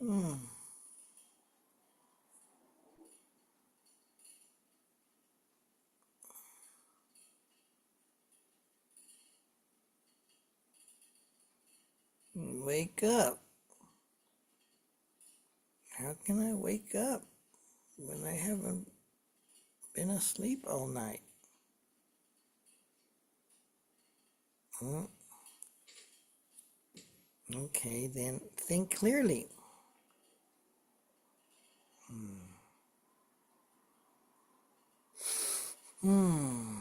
Mm. Wake up. How can I wake up when I haven't been asleep all night? Hmm. Okay, then think clearly. Hmm. Hmm.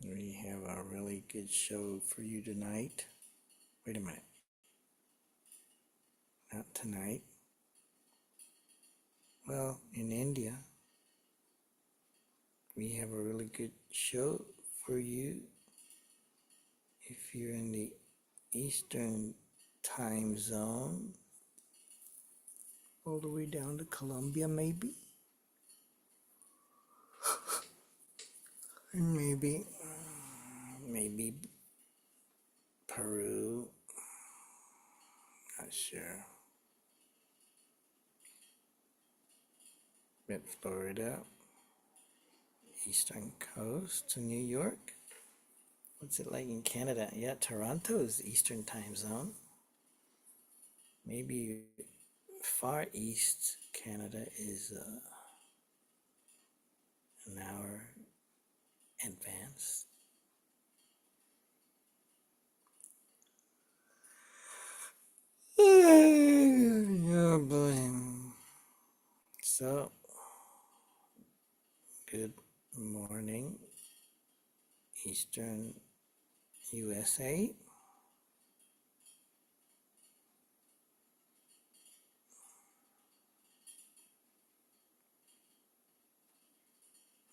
We have a really good show for you tonight. Wait a minute. Not tonight. Well, in India, we have a really good show for you if you're in the Eastern time zone, all the way down to Colombia, maybe, and maybe Peru. Not sure. But Florida, Eastern Coast to New York. What's it like in Canada? Yeah, Toronto is Eastern time zone. Maybe Far East Canada is an hour advanced. Oh boy. So, good morning, Eastern USA.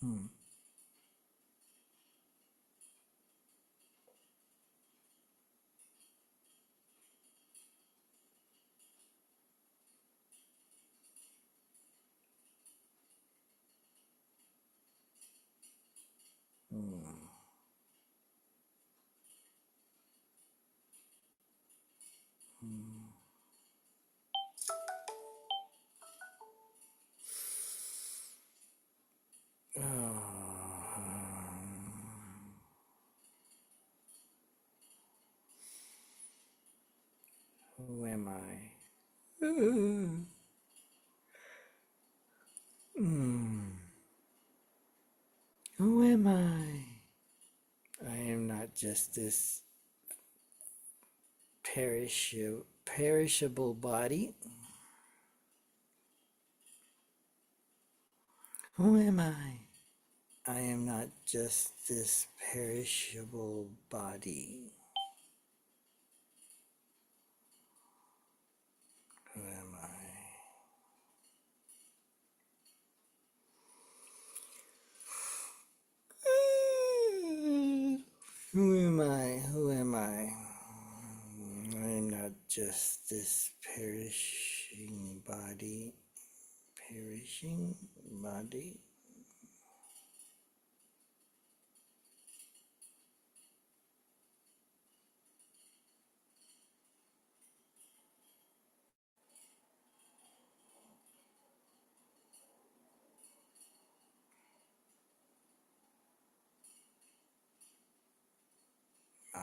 Hmm. Hmm. Hmm. Oh. Who am I? Hmm. Who am I? I am not just this perishable body. Who am I? I am not just this perishable body. Who am I? Who am I? Who am I? I am not just this perishing body. Perishing body? Uh,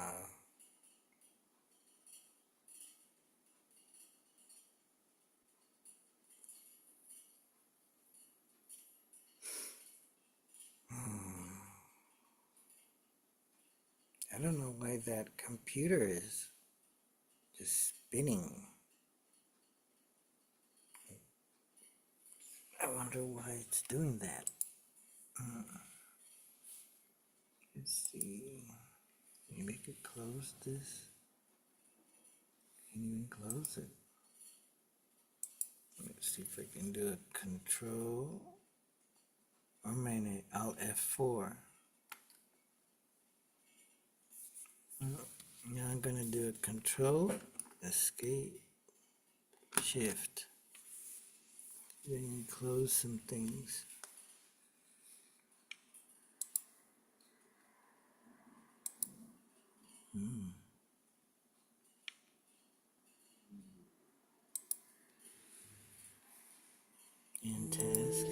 I don't know why that computer is just spinning. I wonder why it's doing that. Let's see. Maybe I could close this. Can't even close it. Let's see if I can do a control. Or maybe Alt F4. Now I'm gonna do a control, escape, shift. Then close some things. Mm. And task.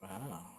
Wow.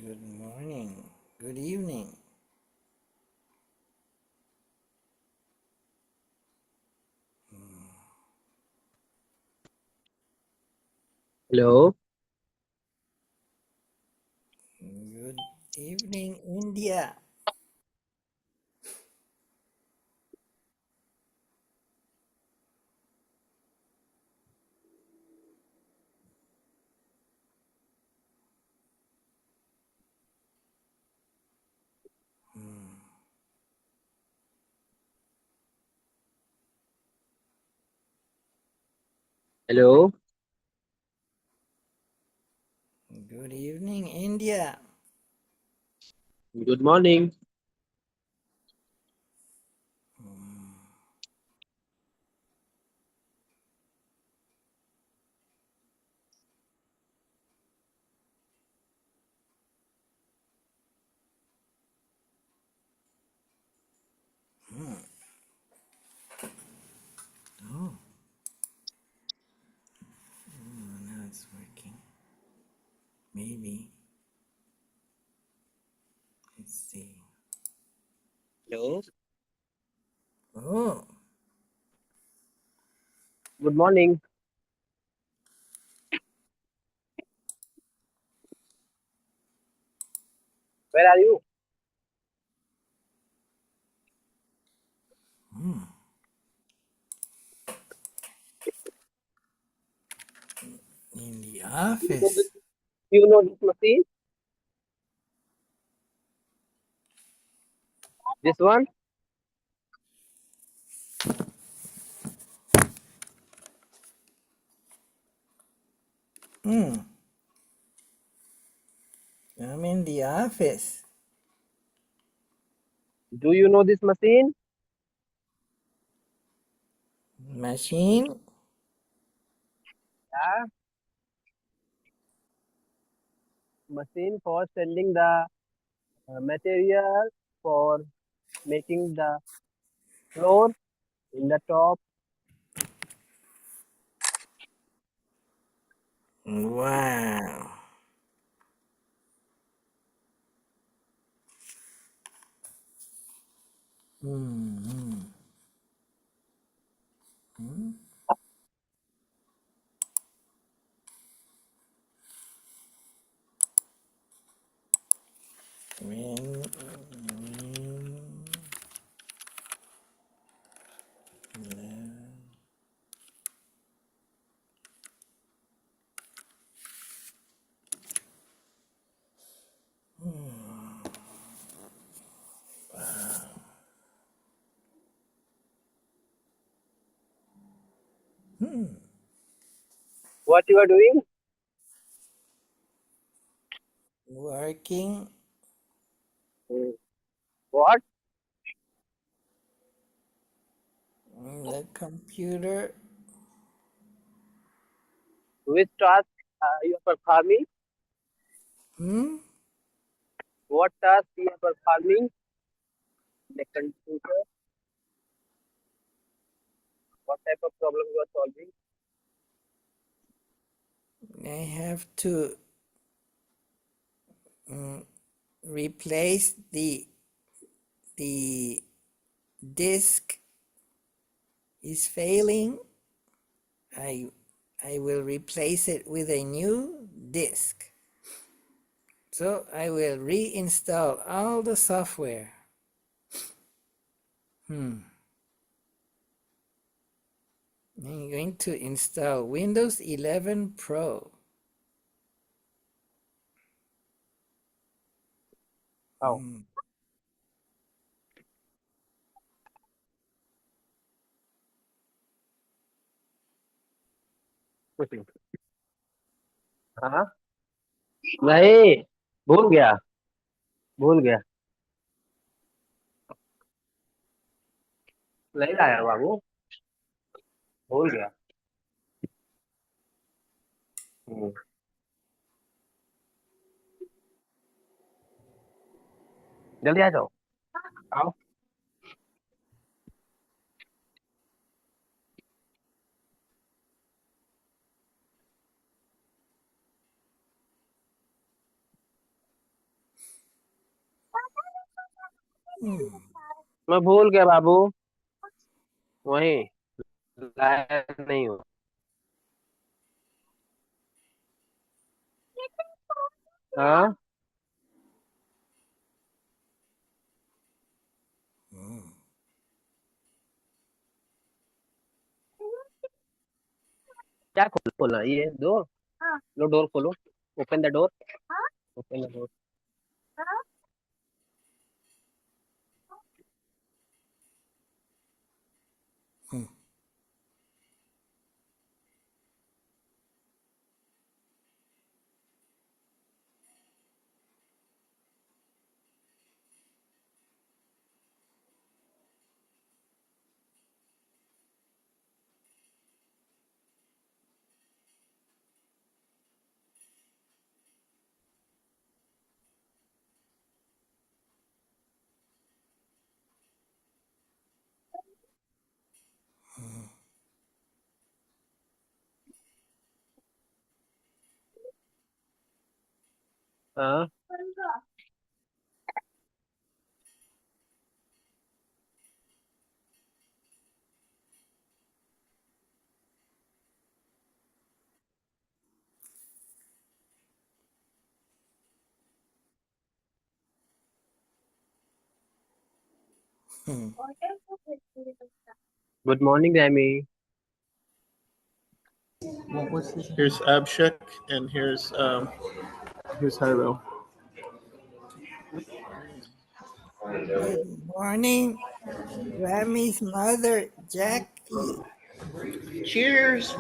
Good morning. Good evening. Hello. Good evening, India. Hello. Good evening, India. Good morning. Oh, now it's working. Maybe. Let's see. Hello. Oh, Good morning. Where are you? in the You know this, office. you know this machine? This one? Hmm. I'm in the office. Do you know this machine? Machine. Yeah. Machine for selling the material for making the floor in the top. Wow. Hmm. What you are doing? Working Hmm. What? on the computer. Which task you are performing? Hmm? What task you are performing? The computer. What type of problem you are solving? I have to replace the disk is failing. I I will replace it with a new disk. So I will reinstall all the software. I'm going to install Windows 11 Pro. Oh, कुछ नहीं. हाँ. नहीं. भूल गया. भूल गया. नहीं लाया बाबू. भूल गया. हम्म. जल्दी आ जाओ. आओ. मैं भूल गया बाबू. वहीं लाया नहीं हूँ. हाँ. क्या खोलना ये दो. लो डोर खोलो. Open the door. Open the door. हाँ. Good morning Remy. Here's Abshek, and here's Hyro. Good morning, Grammy's mother, Jackie. Cheers.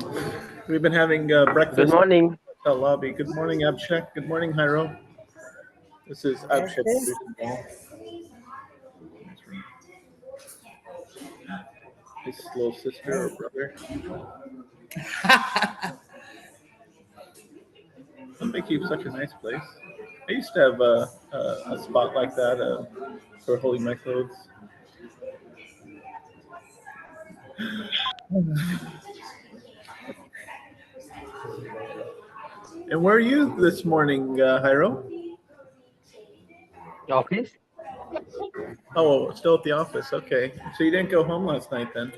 We've been having good breakfast in morning. the hotel lobby. Good morning, Abshek. Good morning, Hyro. This is Abshek. Breakfast? His little sister or brother. Don't they keep such a nice place? I used to have a spot like that for holding my clothes. And where are you this morning, Hyro? Office. Oh, still at the office. Okay. So you didn't go home last night then?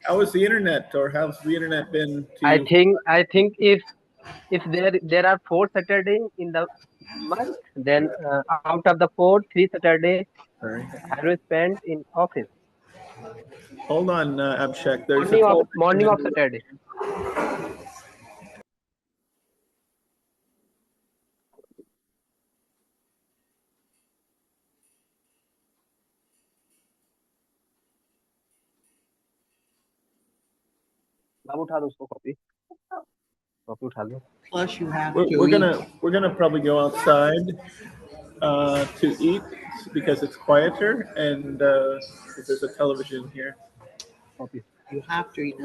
How was the internet, or how's the internet been to you? I think if there are 4 Saturday in the month, then out of the 3 Saturday Sorry. I will spend in office. Hold on, Abshek. There's a Morning of television morning in of the Saturday. बाबू उठा दो उसको copy copy उठा लो Plus, you have We're, to we're eat. gonna probably go outside to eat because it's quieter and because there's a television here. Copy You have to eat.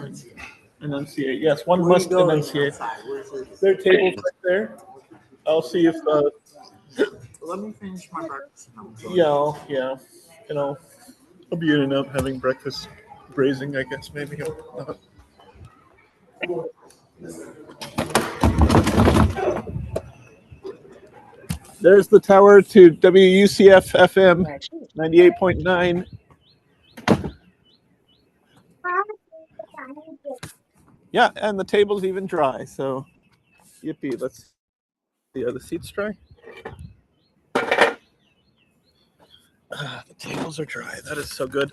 Enunciate. Yes, one Where you must going enunciate. outside? Where's this? There are tables right there. I'll see if Let me finish my breakfast. yeah, you know, I'll be in and out having breakfast, grazing, I guess maybe. There's the tower to WUCF FM 98.9. Yeah, and the table's even dry, so yippee. Let's see, are the seats dry? The tables are dry. That is so good.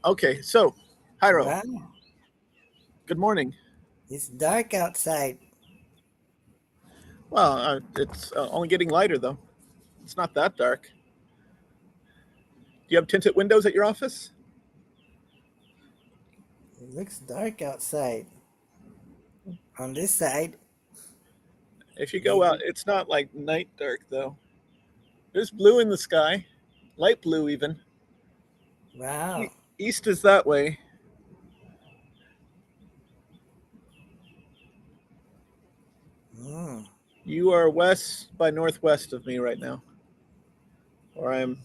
Okay, so, Jairo, Wow, good morning. it's dark outside. Well, it's only getting lighter, though. It's not that dark. Do you have tinted windows at your office? It looks dark outside. On this side, If you go out, it's not like night dark, though. There's blue in the sky, light blue even. wow. East is that way. Mm. You are west by northwest of me right now, or I'm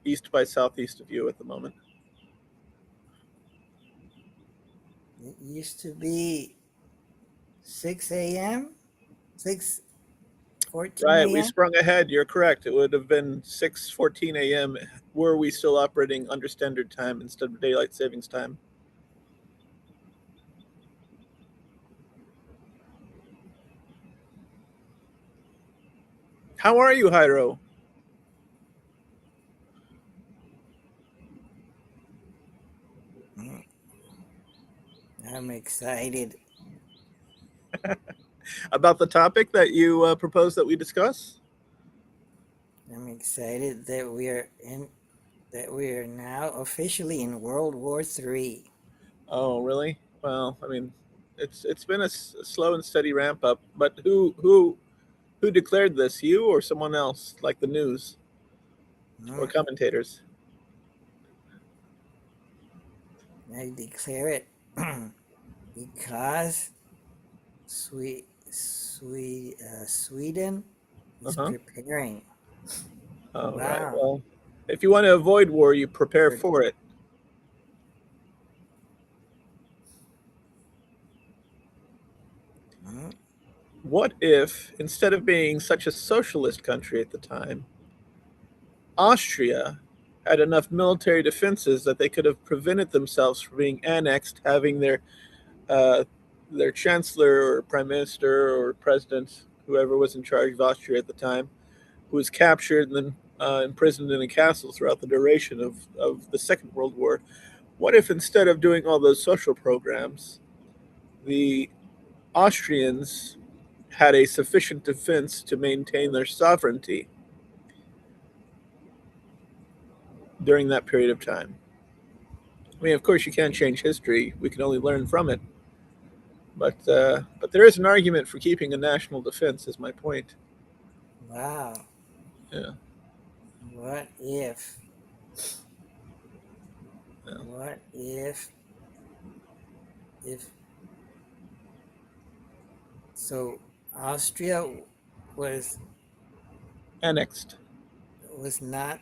east by southeast of you at the moment. It used to be 6 a.m., 6:14 Right, we a.m. sprung ahead. You're correct. It would have been 6:14 a.m. were we still operating under standard time instead of daylight savings time. How are you, Jairo? Mm. I'm excited. About the topic that you proposed that we discuss? I'm excited that we are now officially in World War III. Oh, really? Well, I mean, it's been a slow and steady ramp up. But who declared this? You or someone else, like the news or Mm. commentators? I declare it because Sweden Uh is huh. preparing. All right. Wow. Well, if you want to avoid war, you prepare for it. Mm. What if, instead of being such a socialist country at the time, Austria had enough military defenses that they could have prevented themselves from being annexed, having uh, their chancellor or prime minister or president, whoever was in charge of Austria at the time, who was captured and then imprisoned in a castle throughout the duration of the Second World War. What if instead of doing all those social programs, the Austrians had a sufficient defense to maintain their sovereignty during that period of time? I mean, of course, you can't change history. We can only learn from it. But there is an argument for keeping a national defense. Is my point. Wow. Yeah. What if? Yeah. What if so Austria was Annexed. was not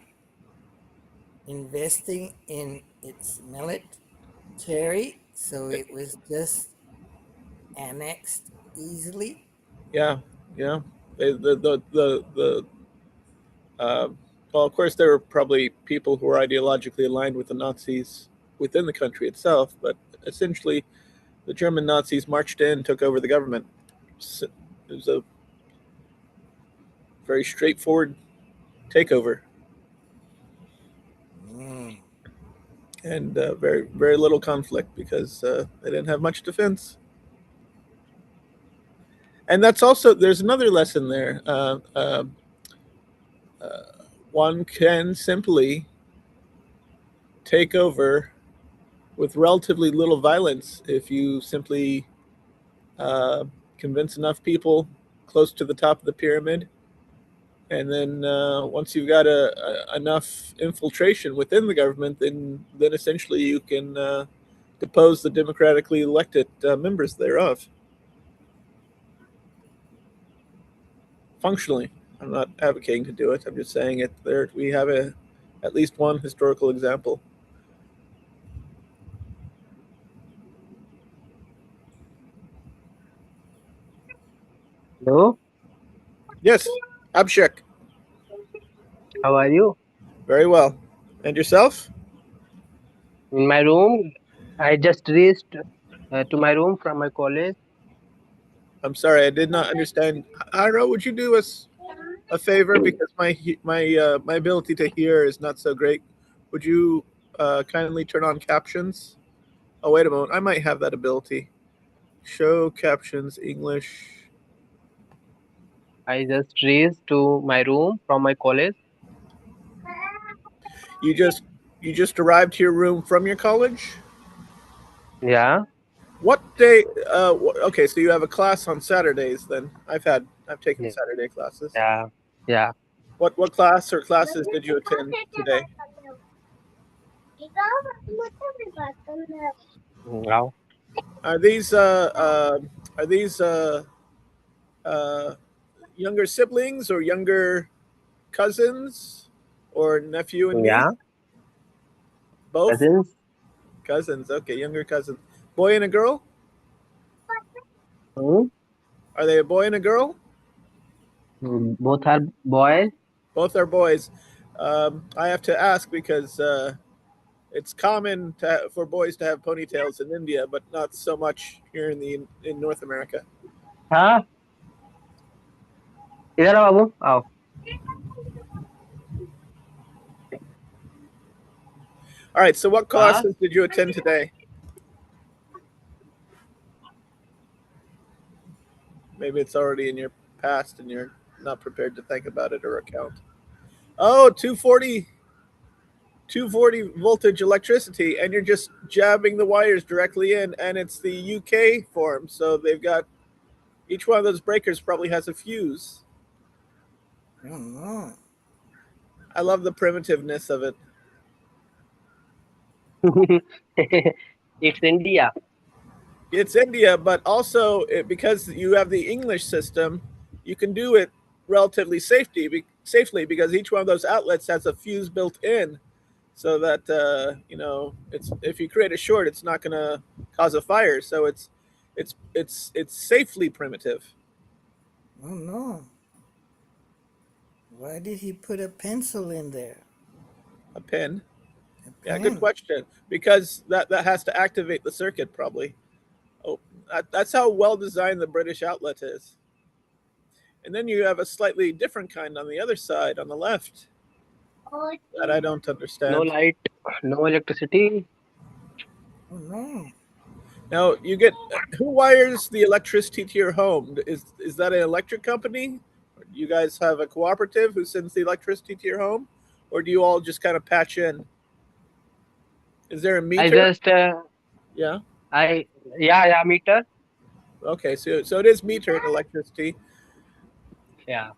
investing in its military, so it was just annexed easily. Yeah. Yeah. The uh, well, of course, there were probably people who were ideologically aligned with the Nazis within the country itself, but essentially, the German Nazis marched in, took over the government. It was a very straightforward takeover, Mm. and very little conflict because they didn't have much defense. And that's also there's another lesson there. Uh, one can simply take over with relatively little violence if you simply convince enough people close to the top of the pyramid. And then once you've got enough infiltration within the government, then essentially you can depose the democratically elected members thereof. Functionally, I'm not advocating to do it. I'm just saying it. There, we have at least one historical example. Hello, Yes, Abhishek. how are you? Very well. And yourself? In my room. I just reached to my room from my college. I'm sorry, I did not understand. Ira, would you do us a favor because my ability to hear is not so great? Would you kindly turn on captions? Oh, wait a moment. I might have that ability. Show captions English. I just reached to my room from my college. You just arrived to your room from your college? Yeah, What day? Okay, so you have a class on Saturdays. Then I've taken yeah, Saturday classes. yeah, yeah. What class or classes did you attend today? Wow. Are these are these uh, younger siblings or younger cousins or nephew and niece? Yeah, Both cousins. cousins. Okay, younger cousins. Boy and a girl? Hmm? Are they a boy and a girl? Both are boys. Both are boys. I have to ask because it's common for boys to have ponytails in India, but not so much here in North America. हाँ, इधर आओ बाबू, आओ. All right. So, what हाँ, classes did you attend today? Maybe it's already in your past and you're not prepared to think about it or account. Oh, 240 voltage electricity, and you're just jabbing the wires directly in, and it's the UK form. So they've got each one of those breakers probably has a fuse. I don't know. I love the primitiveness of it. it's India. It's India, but also because you have the English system, you can do it relatively safely because each one of those outlets has a fuse built in, so that it's if you create a short, it's not going to cause a fire. So it's safely primitive. I don't know. Why did he put a pencil in there? A pin. A Yeah, good pen. question. Because that has to activate the circuit probably. Oh, that's how well designed the British outlet is. And then you have a slightly different kind on the other side, on the left, that I don't No understand. light, no electricity. Oh no. Now you get who wires the electricity to your home? Is that an electric company? Do you guys have a cooperative who sends the electricity to your home, or do you all just kind of patch in? Is there a I meter? just, Yeah. I, yeah, meter. Okay, so it is metered electricity. Yeah,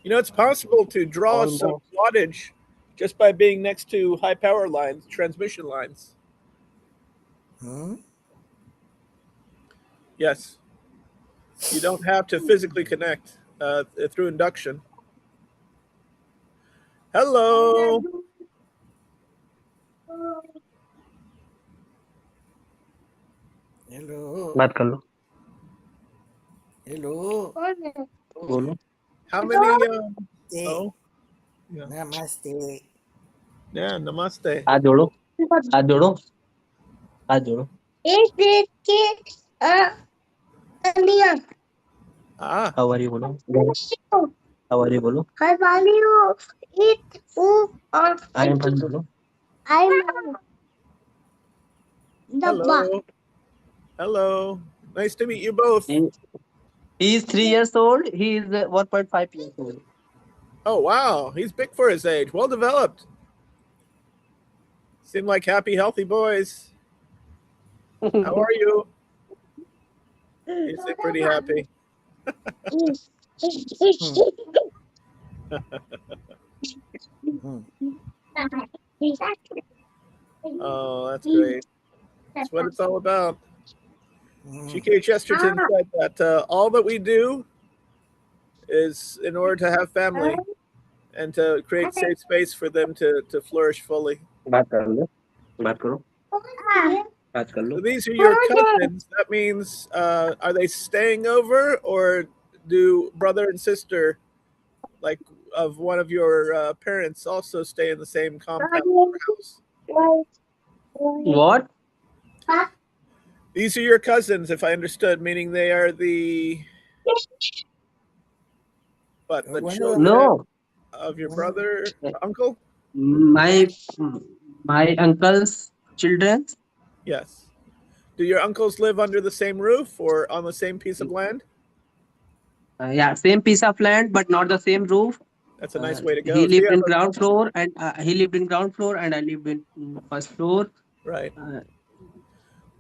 You know, it's possible to draw some almost. wattage just by being next to high power lines, transmission lines. Hmm? Yes, you don't have to physically connect through induction. Hello. Hello. बात कर लो. Hello. बोलो. How many? Hey. Oh, yeah. Namaste. Yeah, namaste. हाथ जोड़ो. हाथ जोड़ो. हाथ जोड़ो. Ah, How are you बोलो. How are you बोलो. I am fine बोलो. hello. Hello. Nice to meet you both. He is 3 years old. He is 1.5 years old. Oh, wow. He's big for his age. Well developed. Seem like happy, healthy boys. How are you? You seem pretty happy. Hmm. Oh, that's great. That's what it's all about. Hmm. G.K. Chesterton said that all that we do is in order to have family and to create safe space for them to flourish fully. बात कर लो बात करो बात कर So low these are your cousins. That means, are they staying over, or do brother and sister, like of one of your parents, also stay in the same compound or house? what These are your cousins, if I understood, meaning they are the the One of children no of your brother, uncle. my my uncle's children Yes. Do your uncles live under the same roof or on the same piece of land? yeah same piece of land but not the same roof. That's a nice way to He go. So you lived have in ground floor and he lived in ground floor and I lived in first floor. right. Uh,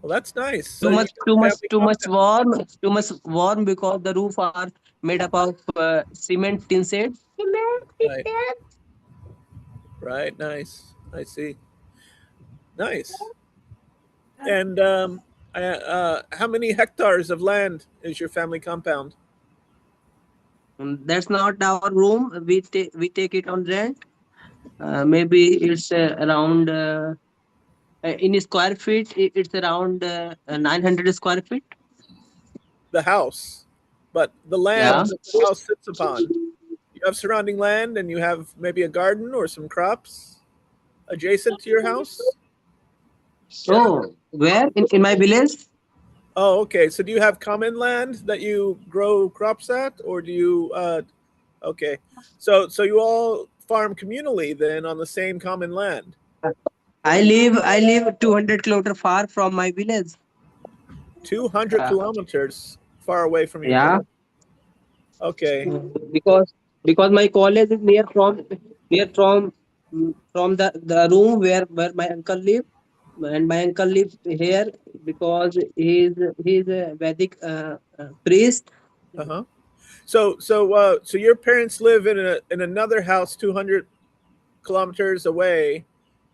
Well, that's nice. So too you much have too a much family too much compound. warm too much warm because the roof are made up of cement tin shed. Right. Right. Nice. I see. Nice. And how many hectares of land is your family compound? That's not our room. We take it on rent. Maybe it's around in square feet. It's around 900 square feet. The house, but the land Yeah. that the house sits upon. You have surrounding land, and you have maybe a garden or some crops adjacent to your house. Yeah. Oh, where in my village? Oh, okay. So do you have common land that you grow crops at, or do you? Okay. So you all farm communally then on the same common land. I live 200 kilometer far from my village. 200 Uh, kilometers far away from your yeah, village. Okay. because my college is near from the room where my uncle live, and my uncle lives here because he's a Vedic priest. Uh huh. So your parents live in another house 200 kilometers away,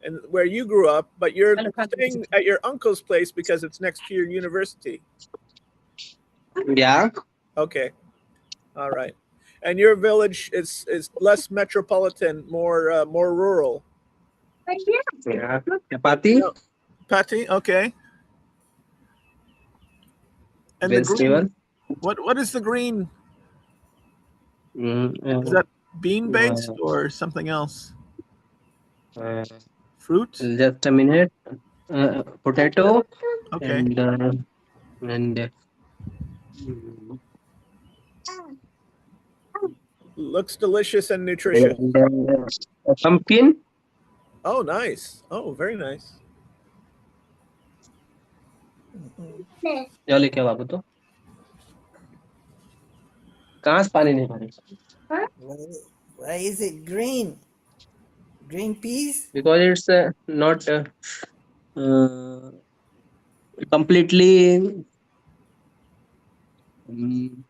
and where you grew up, but you're staying at your uncle's place because it's next to your university. Yeah. Okay. All right. And your village is less metropolitan, more rural. Yeah. Chapati, No, Patty. Okay. And the green. vegetable. What is the green? Mm, Is that bean based uh, or something else? uh, Fruit. just a minute. Potato Okay. and mm, Looks delicious and nutritious. and pumpkin. Oh, nice. Oh, very nice. जाओ लेके आओ बाबू तो कहाँ से पानी नहीं भरे why is it green? Green peas? because it's not uh, completely um,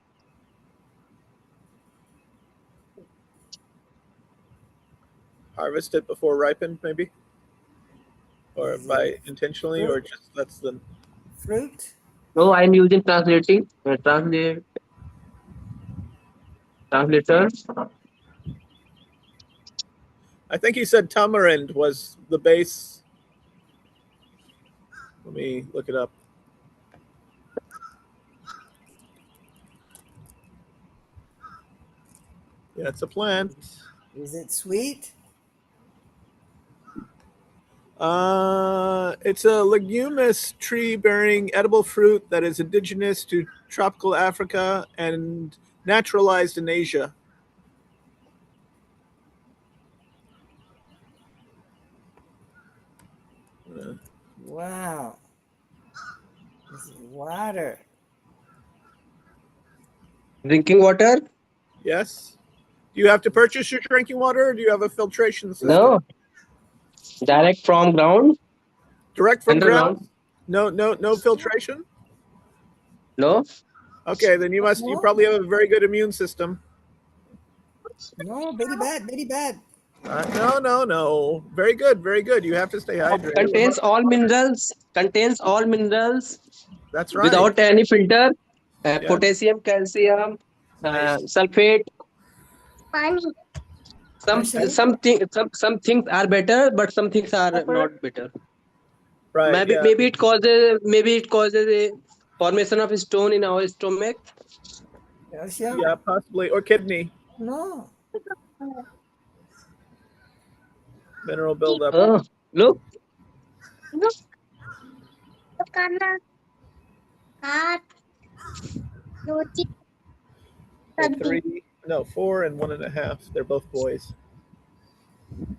Harvested before ripened, maybe, or Is it by intentionally, or fruit? just that's the. Fruit? no I'm using translator. I think he said tamarind was the base. Let me look it up. Yeah, it's a plant. Is it sweet? It's a leguminous tree bearing edible fruit that is indigenous to tropical Africa and naturalized in Asia. Uh, Wow. This is water. Drinking water. yes. Do you have to purchase your drinking water, or do you have a filtration system? No, Direct from ground, Direct from underground. ground? No filtration? No. Okay, then you probably have a very good immune system. No, very bad, very bad. No. Very good, very good. You have to stay hydrated. Contains all minerals. Contains all minerals That's right. without any filter. Yeah. Potassium, calcium, Nice. sulfate. Some Arsenal? some things are better, but some things are not better. Right. Maybe Yeah. maybe it causes a formation of stone in our stomach. Calcium? Yeah, possibly. Or kidney. No. Mineral buildup. Oh, look. Okay, 4 and 1.5. They're both boys.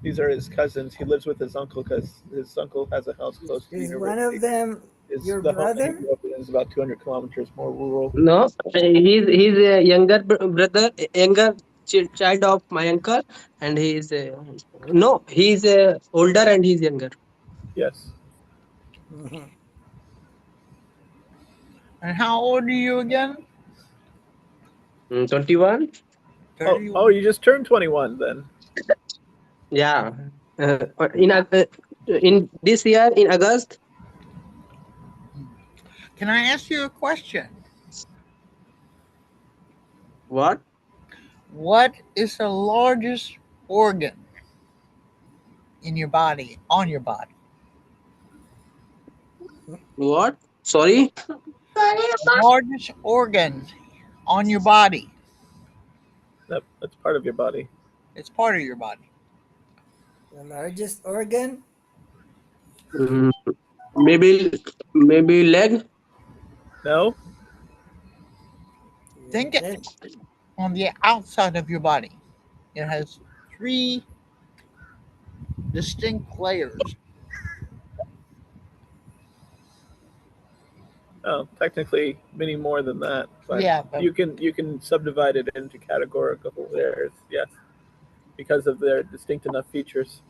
These are his cousins. He lives with his uncle because his uncle has a house close to the Is university. one of them your The home that he brother? grew up in is about 200 kilometers more rural. No, he's a younger brother, younger child of my uncle, and he's no, he's older and he's younger. Yes. Mhm. And how old are you again? 21. Oh, you just turned 21 then. Yeah. In this year in August. Can I ask you a question? What? What is the largest organ in your body, on your body? What? Sorry. Largest organ on your body. That's part of your body. It's part of your body. The largest organ? Mm, maybe leg. No? Think it on the outside of your body. It has 3 distinct layers. Oh, technically many more than that. But Yeah, but you can subdivide it into categorical layers, yes. Because of their distinct enough features.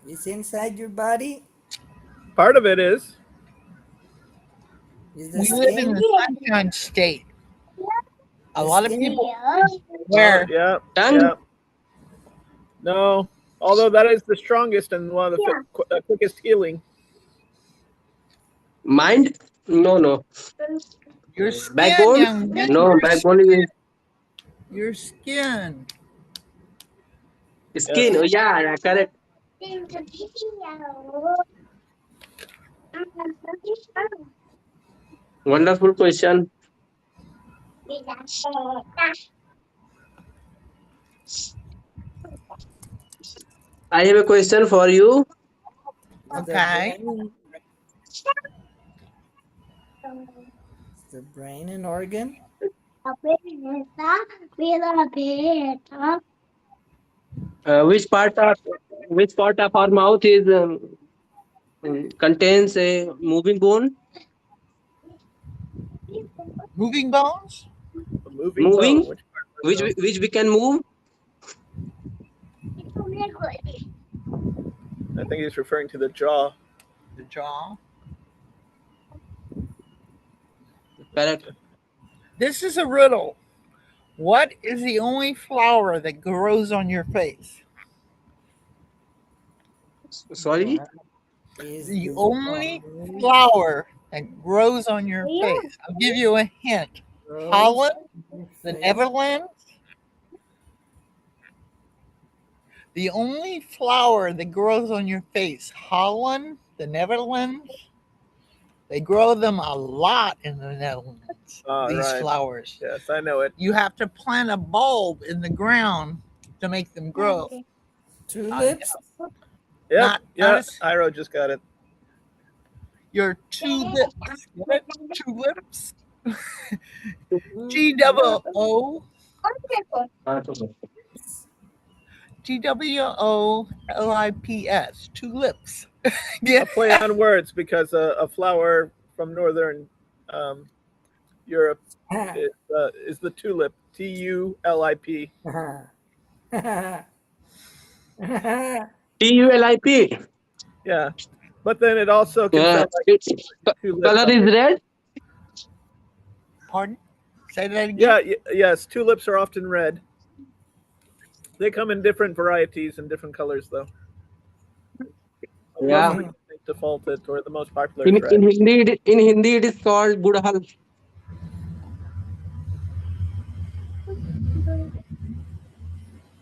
It's inside your body? Part of it is. Is the we live in skin? the sunshine state. A The lot of skin? people where Tongue. Yeah. No, although that is the strongest and one of the quickest healing. Mind. No. your skin, Backbone. young man, No, backbone is your skin. skin. Oh, yeah, correct. Wonderful question. I have a question for you. Is Okay. the brain an organ? Which part of our mouth is contains a moving bone? Moving bones? A moving Moving, bone. Which part of which we can move. I think he's referring to the jaw. The jaw. Correct. This is a riddle. What is the only flower that grows on your face? Sorry. Is The the only flower that grows on your face. I'll give you a hint. Holland, the Netherlands. The only flower that grows on your face. Holland, the Netherlands. They grow them a lot in the Netherlands. These Right. flowers. Yes, I know it. You have to plant a bulb in the ground to make them grow. Tulips? Yep. Not Iro just got it. your tulips. What? Tulips? G-double-O. Twolips. Tulips. A play on words because a flower from northern Europe is the tulip. TULIP. TULIP. Yeah, but then it also can sound like Its tulip color something. is red. Pardon? Say that again. Yeah, yes, tulips are often red. They come in different varieties and different colors, though. But Yeah. mostly, I think defaulted or the most popular is In red. Hindi, in Hindi, it is called Gudhal.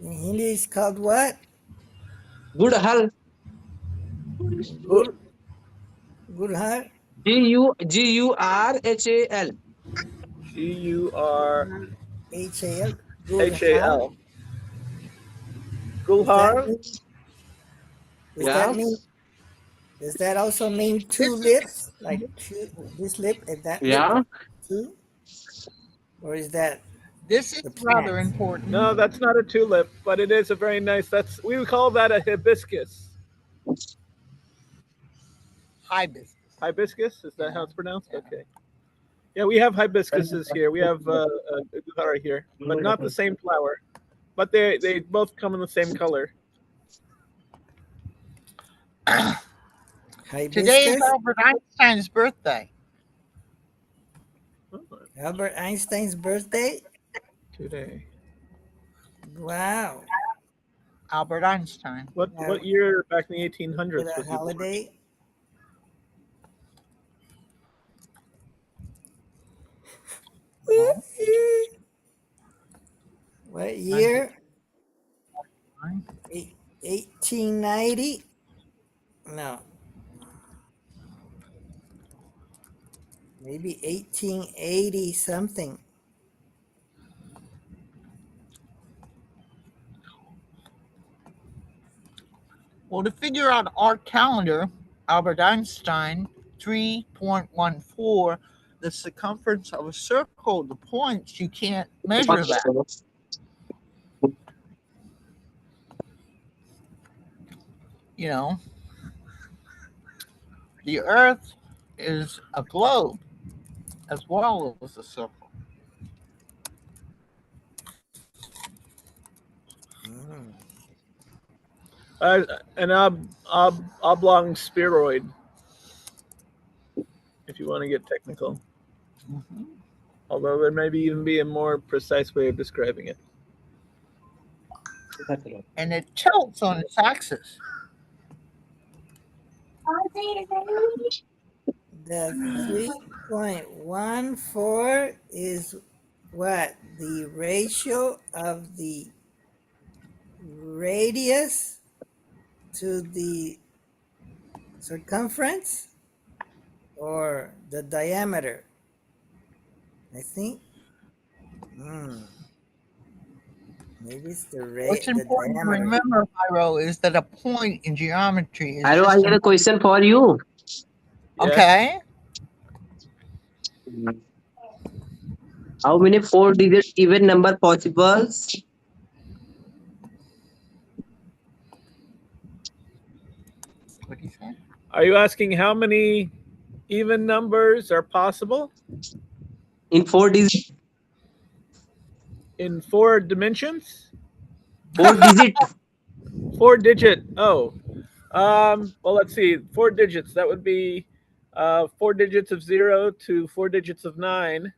In Hindi, it's called what? Gudhal. Gur, Gurhar? Gurhal. Gurhal. H-A-L? Gurhar? Does that Gulhar. mean, does that Yeah. mean, does that also mean two This is lips? Like this lip and that lip Yeah. too? Or is that this is the rather plant? important. No, that's not a tulip, but it is a very nice. That's we would call that a hibiscus. Hibiscus. Hibiscus, is that Yeah. how it's pronounced? Yeah. Okay. Yeah, we have hibiscuses here. We have gulhara here, but not the same flower. But they both come in the same color. Today is Hibiscus? Albert Einstein's birthday. Albert Einstein's birthday? Today. Wow. Albert Einstein. What year back in the 1800s Is it a was he born? holiday? What year? 1890? No. Maybe 1880 something. Well, to figure out our calendar, Albert Einstein, 3.14, the circumference of a circle, the points, you can't measure that. You know, the Earth is a globe as well as a circle. Mm. An oblong spheroid, if you want to get technical. Mhm. Although there may even be a more precise way of describing it. And it tilts on its axis. The 3.14 is what? The ratio of the radius to the circumference or the diameter? I think. Maybe it's What's the important to diameter. remember, Pyro, is that a point in geometry is Hello, I just have a question for you. okay. How many 4-digit even number possible? What do you say? Are you asking how many even numbers are possible In 4 digit? in 4 dimensions? 4 digit. 4-digit. Oh, well, let's see. 4 digits. That would be 4 digits of 0 to 4 digits of 9,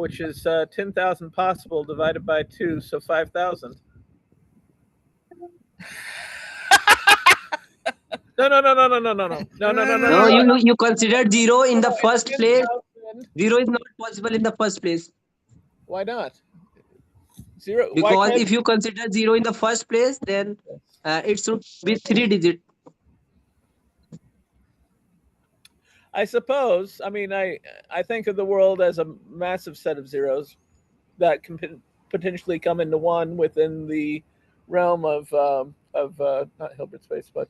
which is 10,000 possible divided by 2, so 5,000. No. No, you considered zero in the first place. 10,000. Zero is not possible in the first place. Why not? 0. Why Because can't? if you consider zero in the first place, then it should be 3 digit. I suppose. I mean, I think of the world as a massive set of zeros that can potentially come into one within the realm of not Hilbert space, but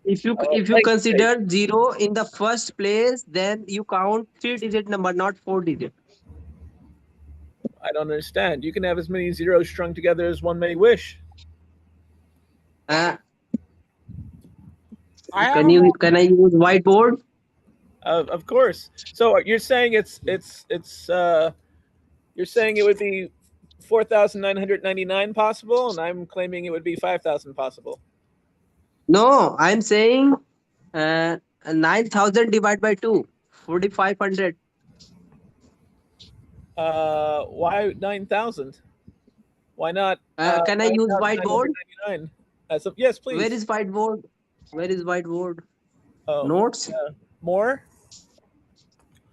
If you blank space. consider zero in the first place, then you count 3-digit number, not 4-digit. I don't understand. You can have as many zeros strung together as one may wish. Can I I use whiteboard? Of course. So you're saying you're saying it would be 4,999 possible, and I'm claiming it would be 5,000 possible. No, I'm saying 9,000 divided by 2, 4,500. Why 9,000? Why not Can I use whiteboard? 9,999? Yes, Where please. is whiteboard? Where is whiteboard? Oh, Notes? more?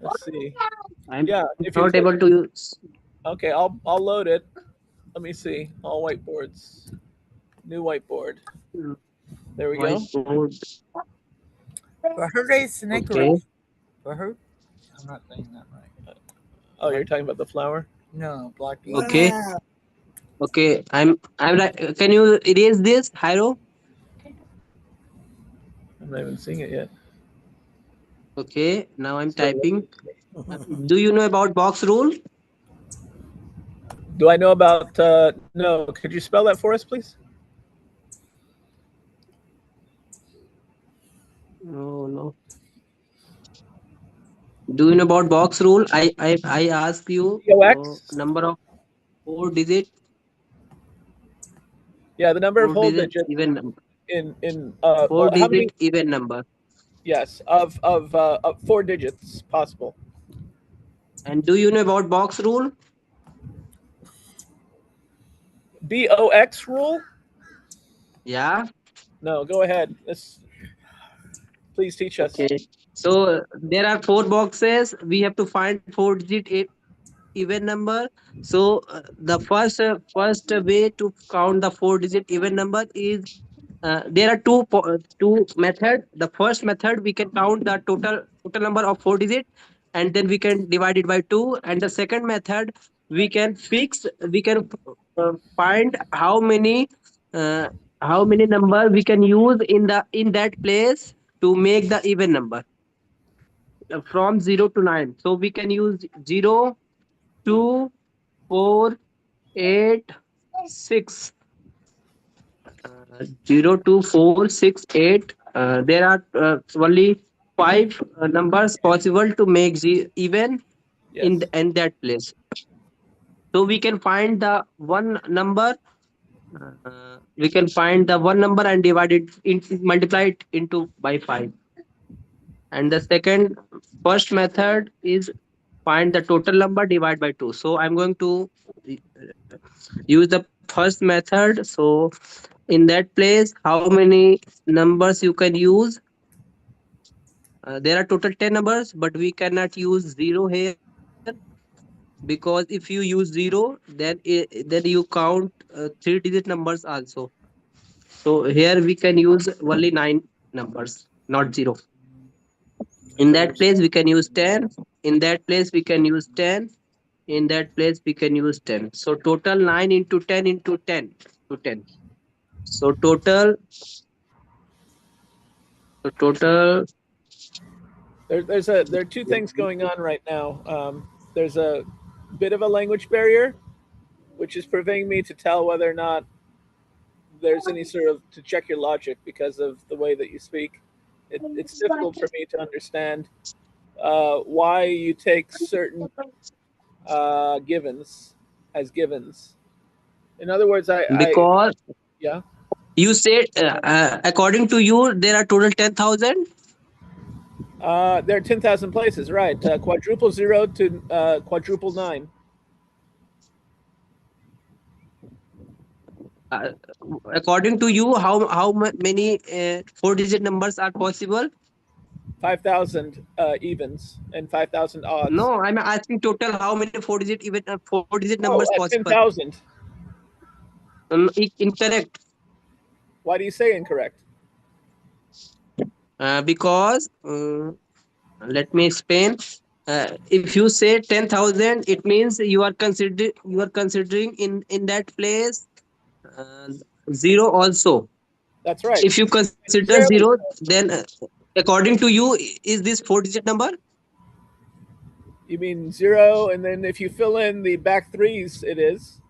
Let's see. I'm Yeah, if you not click. able to use Okay, I'll load it. Let me see. All whiteboards. New whiteboard. There we go. whiteboard. For her race and Okay. For her, I'm not saying that right. Oh, you're talking about the flower? No, black. Okay. Wow. Okay. I'm right. Can you erase this, Hyro? I'm not even seeing it yet. Okay. Now I'm Still typing. Do you know about box rule? Do I know about? No. Could you spell that for us, please? No, no. Do you know about box rule? I ask you BOX? number of 4 digit Yeah, the number of 4 whole digit digits even number. in 4 how many? digit even number. Yes, of 4 digits possible. And do you know about box rule? BOX rule? Yeah. No, go ahead. Please teach us. Okay. So there are 4 boxes. We have to find 4 digit even number. So the first way to count the 4 digit even number is there are two method. The first method we can count the total number of 4 digit, and then we can divide it by 2. And the second method we can find uh, how many number we can use in that place to make the even number from 0 to 9. So we can use 0, 2, 4, 8, 6. 0, 2, 4, 6, 8. There are only 5 numbers possible to make even Yes. in that place. So we can find the one number. We can find the one number and divide it multiply it into by 5. And the first method is find the total number divide by 2. So I'm going to use the first method. So in that place, how many numbers you can use? There are total 10 numbers, but we cannot use 0 here, because if you use 0, then you count 3 digit numbers also. So here we can use only 9 numbers, not 0. In that place we can use 10. In that place we can use 10. In that place we can use 10. So total 9 into 10 into 10 to 10. So total There are two things going on right now. There's a bit of a language barrier, which is preventing me to tell whether or not there's any sort of to check your logic because of the way that you speak. It's difficult for me to understand why you take certain givens as givens. In other words, because yeah. you said according to you there are total 10,000. There are 10,000 places, right? Quadruple 0 to quadruple 9. Uh, According to you, many 4 digit numbers are possible? 5,000 evens and 5,000 odds. No, I'm asking total how many 4 digit even 4 digit Oh, numbers possible. 10,000. Incorrect. Why do you say incorrect? Because let me explain. If you say 10,000, it means you are considering in that place uh, 0 also. That's right. If you consider Zero 0, is, then according to you, is this 4 digit number? you mean 0, and then if you fill in the back threes, it is.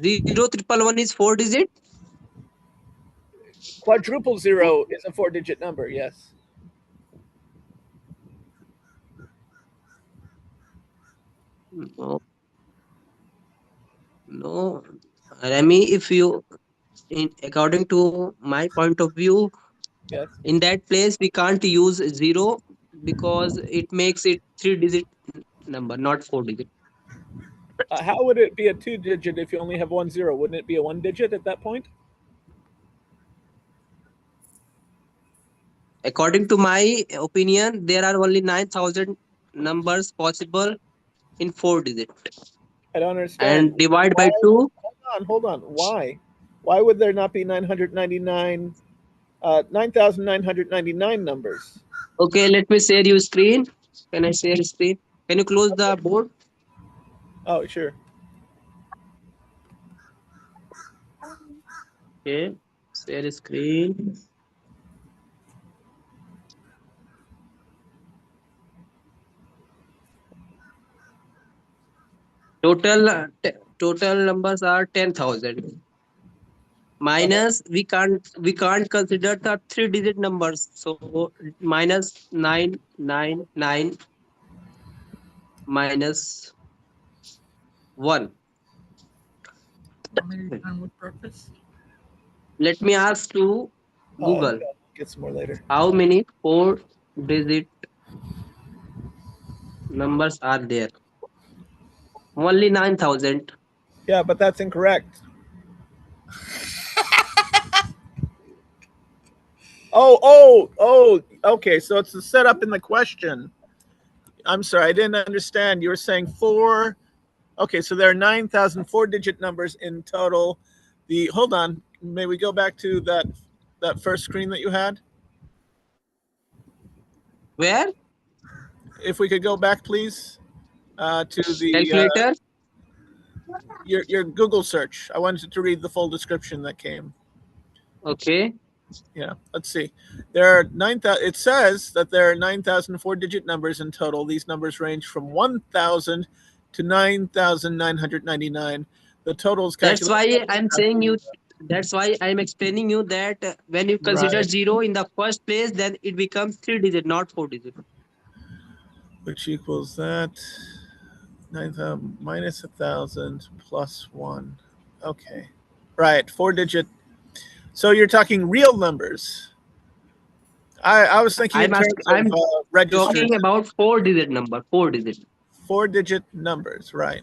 0 1 1 is 4 digit. Quadruple 0 is a 4-digit number, yes. No. No, Remy, if you, according to my point of view, Yes. in that place we can't use zero because it makes it three-digit number, not four-digit. How would it be a 2-digit if you only have 1 0? Wouldn't it be a 1 digit at that point? According to my opinion, there are only 9,000 numbers possible in four-digit, I don't understand. and divide by Why? two. Hold on. Why? Why would there not be 9,999 numbers? Okay, let me share your screen. Can I share screen? Can you close the board? Oh, sure. Okay, share screen. Total numbers are 10,000. Uh-huh. Minus, we can't consider the three-digit numbers. So minus 999 minus 1. Want me to done with breakfast? Let me ask to Oh, Google, yeah. Get some more later. how many four-digit numbers are there? Only 9,000. Yeah, but that's incorrect. Oh. Okay, so it's the setup in the question. I'm sorry, I didn't understand. You were saying four. Okay, so there are 9,000 four-digit numbers in total. Hold on, may we go back to that first screen that you had? Where? If we could go back, please, to Calculator? your Google search. I wanted to read the full description that came. Okay. Yeah, let's see. There are 9,000. It says that there are 9,000 four-digit numbers in total. These numbers range from 1,000 to 9,999. The total is That's calculated. why I'm saying you. That's why I'm explaining you that when you consider Right, zero in the first place, then it becomes three-digit, not four-digit. which equals that 9,000 minus 1,000 plus 1. Okay, right, four-digit. So you're talking real numbers. I was thinking in terms of I'm registered talking about four-digit number. Four-digit. four-digit numbers, right?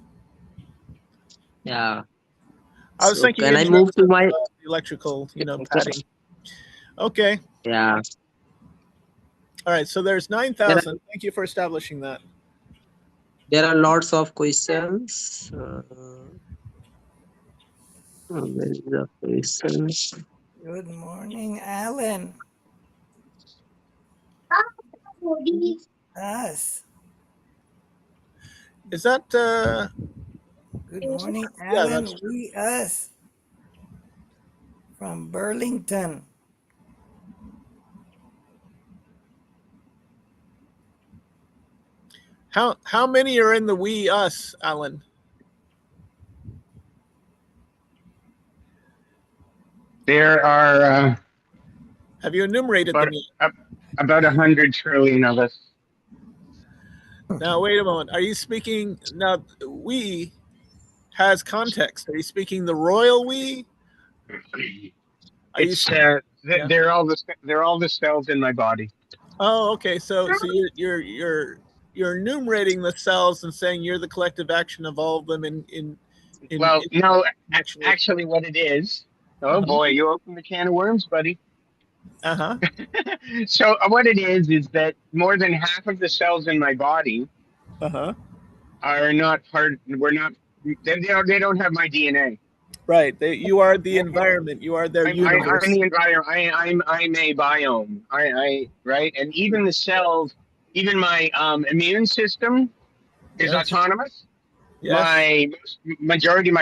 Yeah. I was So thinking can in I terms move to of my? electrical, padding. Okay. Yeah. All right. So there's There are, 9,000. Thank you for establishing that. there are lots of questions. Where is the questions? Good morning, Alan. Us. Is that, Good morning, yeah, that's Alan. true. We, us. From Burlington. How many are in the we us, Alan? There are Have you enumerated them yet? about 100 trillion of us. Now, wait a moment. Are you speaking, now, we has context. Are you speaking the royal we? Are you, It's yeah. they're all the cells in my body. Oh, okay. So you're enumerating the cells and saying you're the collective action of all of them Well, in no, connection with. actually, what it is. Oh Uh-huh. boy, you opened the can of worms, buddy. Uh-huh. So what it is that more than half of the cells in my body Uh-huh. are not part. We're not. They don't have my DNA. Right. You are the environment. You are their I'm universe. the environment. I'm a biome. Right, and even the cells, even my immune system is Yes. autonomous. Yes. My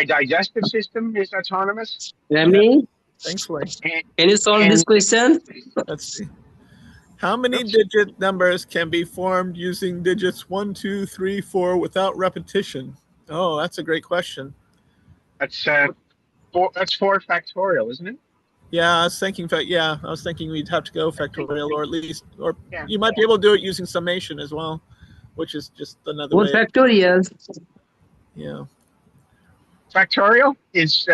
digestive system is autonomous, Yeah. Remy, Thankfully. and can you solve this and question? Let's see. How many oops, digit numbers can be formed using digits 1, 2, 3, 4 without repetition? Oh, that's a great question. that's four factorial, isn't it? Yeah, I was thinking. Yeah, I was thinking we'd have to go I think, factorial, or at least, or yeah. you might be able to do it using summation as well, which is just another Four way. factorial. Yeah. factorial is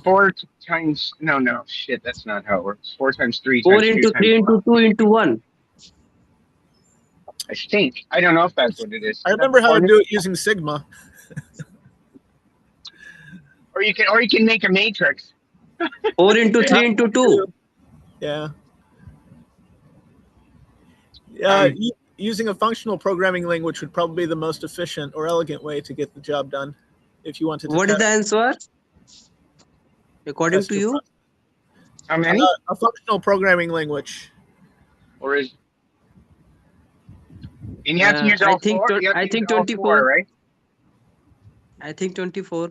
4 times. No, shit. That's not how it works. 4 times 3 4 times 2 into times 3 1. into 2 into 1. I think. I don't know if that's what it is. I remember how to do it using sigma. Or you can make a matrix. 4 into 3 into 2. Yeah. Um, Using a functional programming language would probably be the most efficient or elegant way to get the job done if you wanted to What is the test answer? According to your you? process. how many? A functional programming language. Or is? And you have to use I all think 4. You have I to use think all 4, 24. right? I think 24.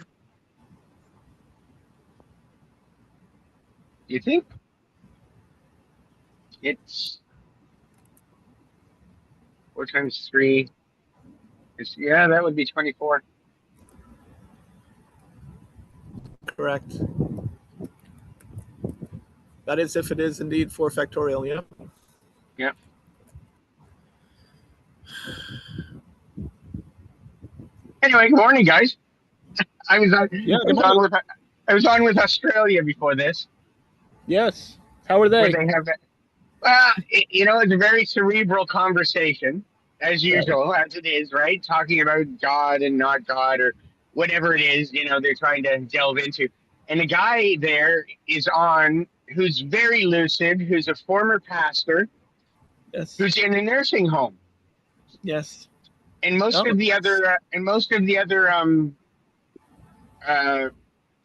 You think? It's 4 times 3. Yeah, that would be 24. Correct. That is if it is indeed 4 factorial, yeah. Yeah. Anyway, good morning, guys. I was on. Yeah, I was on with Australia before this, Yes. How are where they? they have. It's a very cerebral conversation, as usual, as it is, right? Talking about God and not God, or whatever it is, they're trying to delve into. And the guy there is on, who's very lucid, who's a former pastor, Yes. who's in a nursing home, Yes. and most Oh, of the other,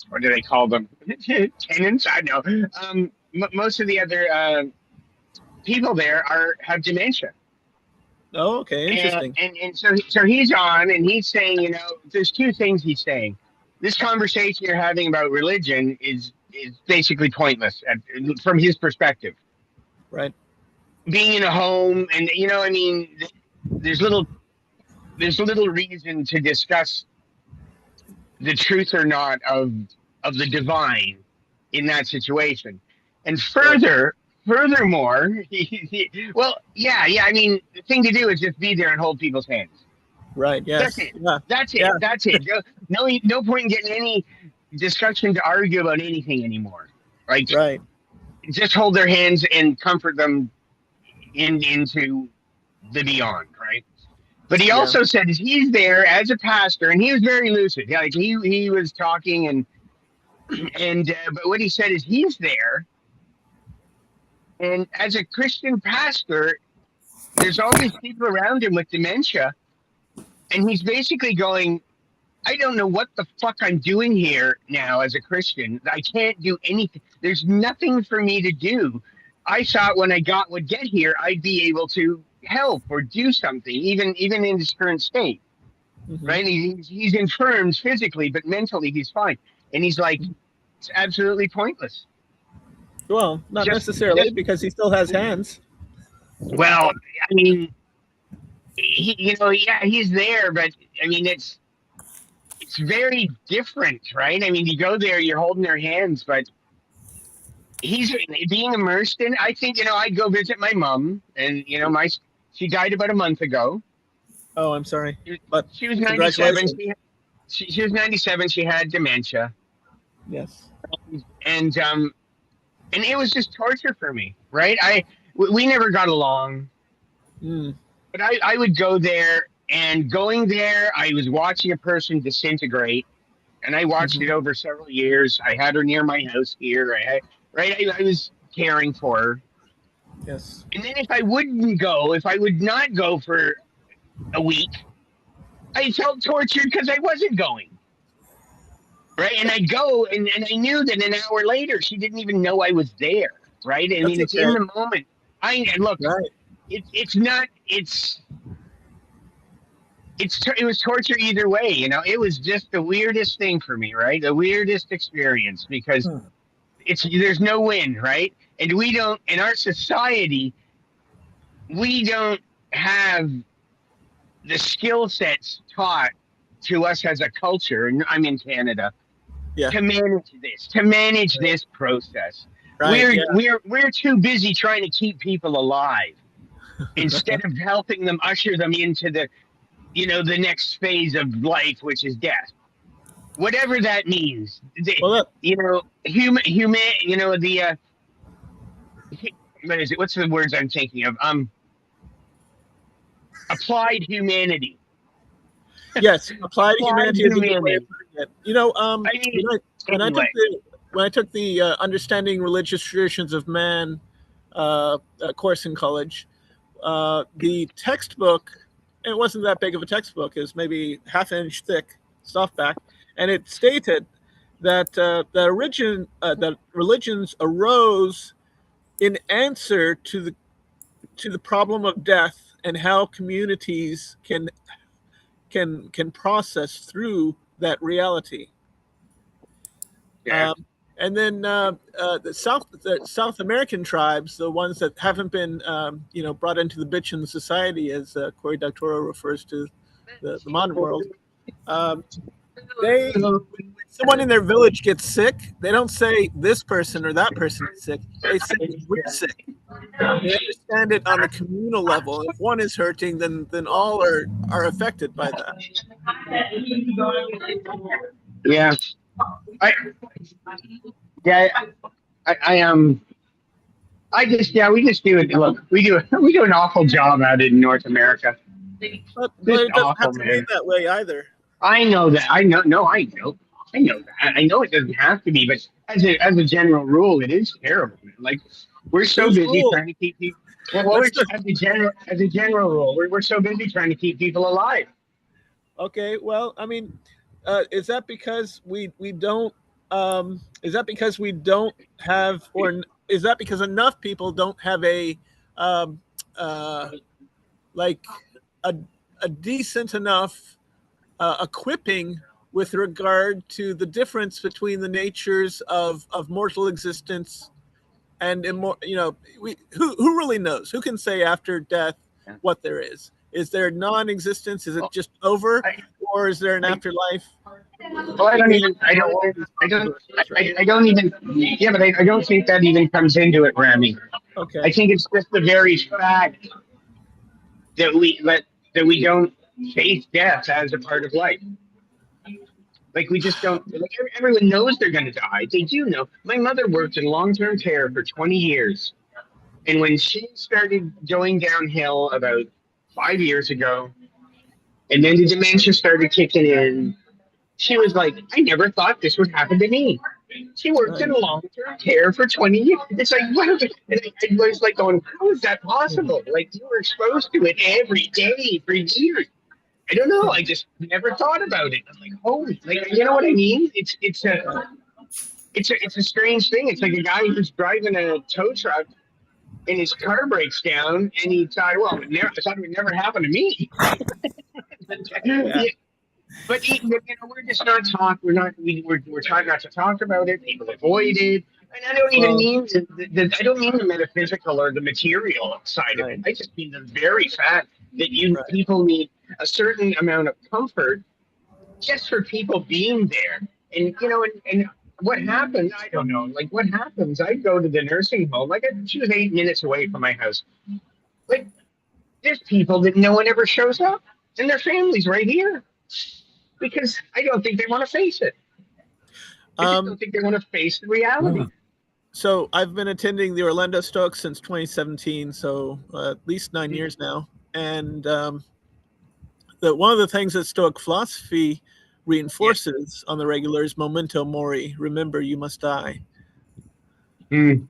what do they call them? Tenants? I know. Most of the other people there have dementia. Oh, okay. Interesting. And so he's on, and he's saying, there's 2 things he's saying. This conversation you're having about religion is basically pointless from his perspective. Right. Being in a home, and there's little reason to discuss the truth or not of the divine in that situation. And furthermore, the thing to do is just be there and hold people's hands. Right. Yes. That's it. Yeah. That's it. Yeah. That's it. No point in getting any discussion to argue about anything anymore. Right? Right. Just hold their hands and comfort them into the beyond. Right? But he also said he's there as a pastor, and he was very lucid. Like he was talking, and but what he said is he's there, and as a Christian pastor, there's all these people around him with dementia, and he's basically going, I don't know what the fuck I'm doing here now as a Christian. I can't do anything. There's nothing for me to do. I thought when I would get here, I'd be able to help or do something, even in his current state. Mm-hmm. Right? He's infirmed physically, but mentally he's fine. And he's like, it's absolutely pointless. Well, not necessarily, because he still has hands. Well, I mean, he's there, but I mean, it's very different, right? I mean, you go there, you're holding their hands, but he's being immersed in. I think I'd go visit my mom, and she died about a month ago. Oh, I'm sorry, but she was 97. She was 97. She had dementia. Yes, and it was just torture for me, right? We never got along, but I would go there. And going there, I was watching a person disintegrate, and I watched it over several years. I had her near my house here. I was caring for her. Yes. And then if I would not go for a week, I felt tortured because I wasn't going. Right? And I'd go, and I knew that an hour later, she didn't even know I was there. Right? I mean, it's in the moment. It was torture either way, It was just the weirdest thing for me, right? The weirdest experience, because there's no win, right? And we don't, in our society, we don't have the skill sets taught to us as a culture, and I'm in Canada, to manage this process. Right, we're too busy trying to keep people alive instead of helping them, usher them into the next phase of life, which is death. whatever that means. Well, Human. What is it? What's the words I'm thinking of? Applied humanity. yes, applied Applied humanity is a good way of humanity. putting it. You know, I mean, when I took anyway. the understanding religious traditions of man course in college, the textbook, it wasn't that big of a textbook. It was maybe half-inch thick, softback, and it stated that that religions arose in answer to the problem of death and how communities can process through that reality. Yeah. And then the South American tribes, the ones that haven't been brought into the bitchin society, as Cory Doctorow refers to the modern world, they when someone in their village gets sick, they don't say this person or that person is sick. They say we're sick. They understand it on the communal level. If one is hurting, then all are affected by that. Yeah. I yeah. I I just we just do it. Look, we do an awful job at it in North America. But Just it doesn't have awful, to be man. that way either. I know that. I know. No, I know. I know that. I know it doesn't have to be, but as a general rule, it is terrible, man. Like we're so Whose busy rule? trying to keep people. Well, Let's just as a general rule, we're so busy trying to keep people alive. okay. Well, I mean, is that because we don't? Is that because we don't have, or is that because enough people don't have a um, uh, like a a decent enough equipping with regard to the difference between the natures of mortal existence and who really knows? Who can say after death what there is? Is there non-existence? Is it just over, I, or is there an I, afterlife? well, I don't We even. I have don't. I don't. possibilities, right? I don't even. Yeah, but I don't think that even comes into it, Rami. I Okay. think it's just the very fact that we don't face death as a part of life. Like we just don't. Like everyone knows they're going to die. They do know. My mother worked in long-term care for 20 years, and when she started going downhill about 5 years ago, and then the dementia started kicking in, she was like, "I never thought this would happen to me." She worked in Right. long-term care for 20 years. It's like, what? And I was like going, how is that possible? Like you were exposed to it every day for years. I don't know. I just never thought about it. I'm like, holy, like you know what I mean? Right. It's a strange thing. It's like a guy who's driving a tow truck and his car breaks down, and he thought, well, I thought it would never happen to me. Yeah. But we're just not talk. We're trying not to talk about it. People avoid it, and I don't even Well, mean I don't mean the metaphysical or the material side of it. right. I just mean the very fact that Right. people need a certain amount of comfort just for people being there. And and what happens? I don't know. Like what happens? I go to the nursing home. Like she was 8 minutes away from my house. Like there's people that no one ever shows up, and their families right here because I don't think they want to face it. I just don't Um, think they want to face the reality. so I've been attending the Orlando Stoics since 2017, so at least 9 years now. And one of the things that Stoic philosophy Yeah. reinforces on the regular is memento mori. Remember, you must die. Mm.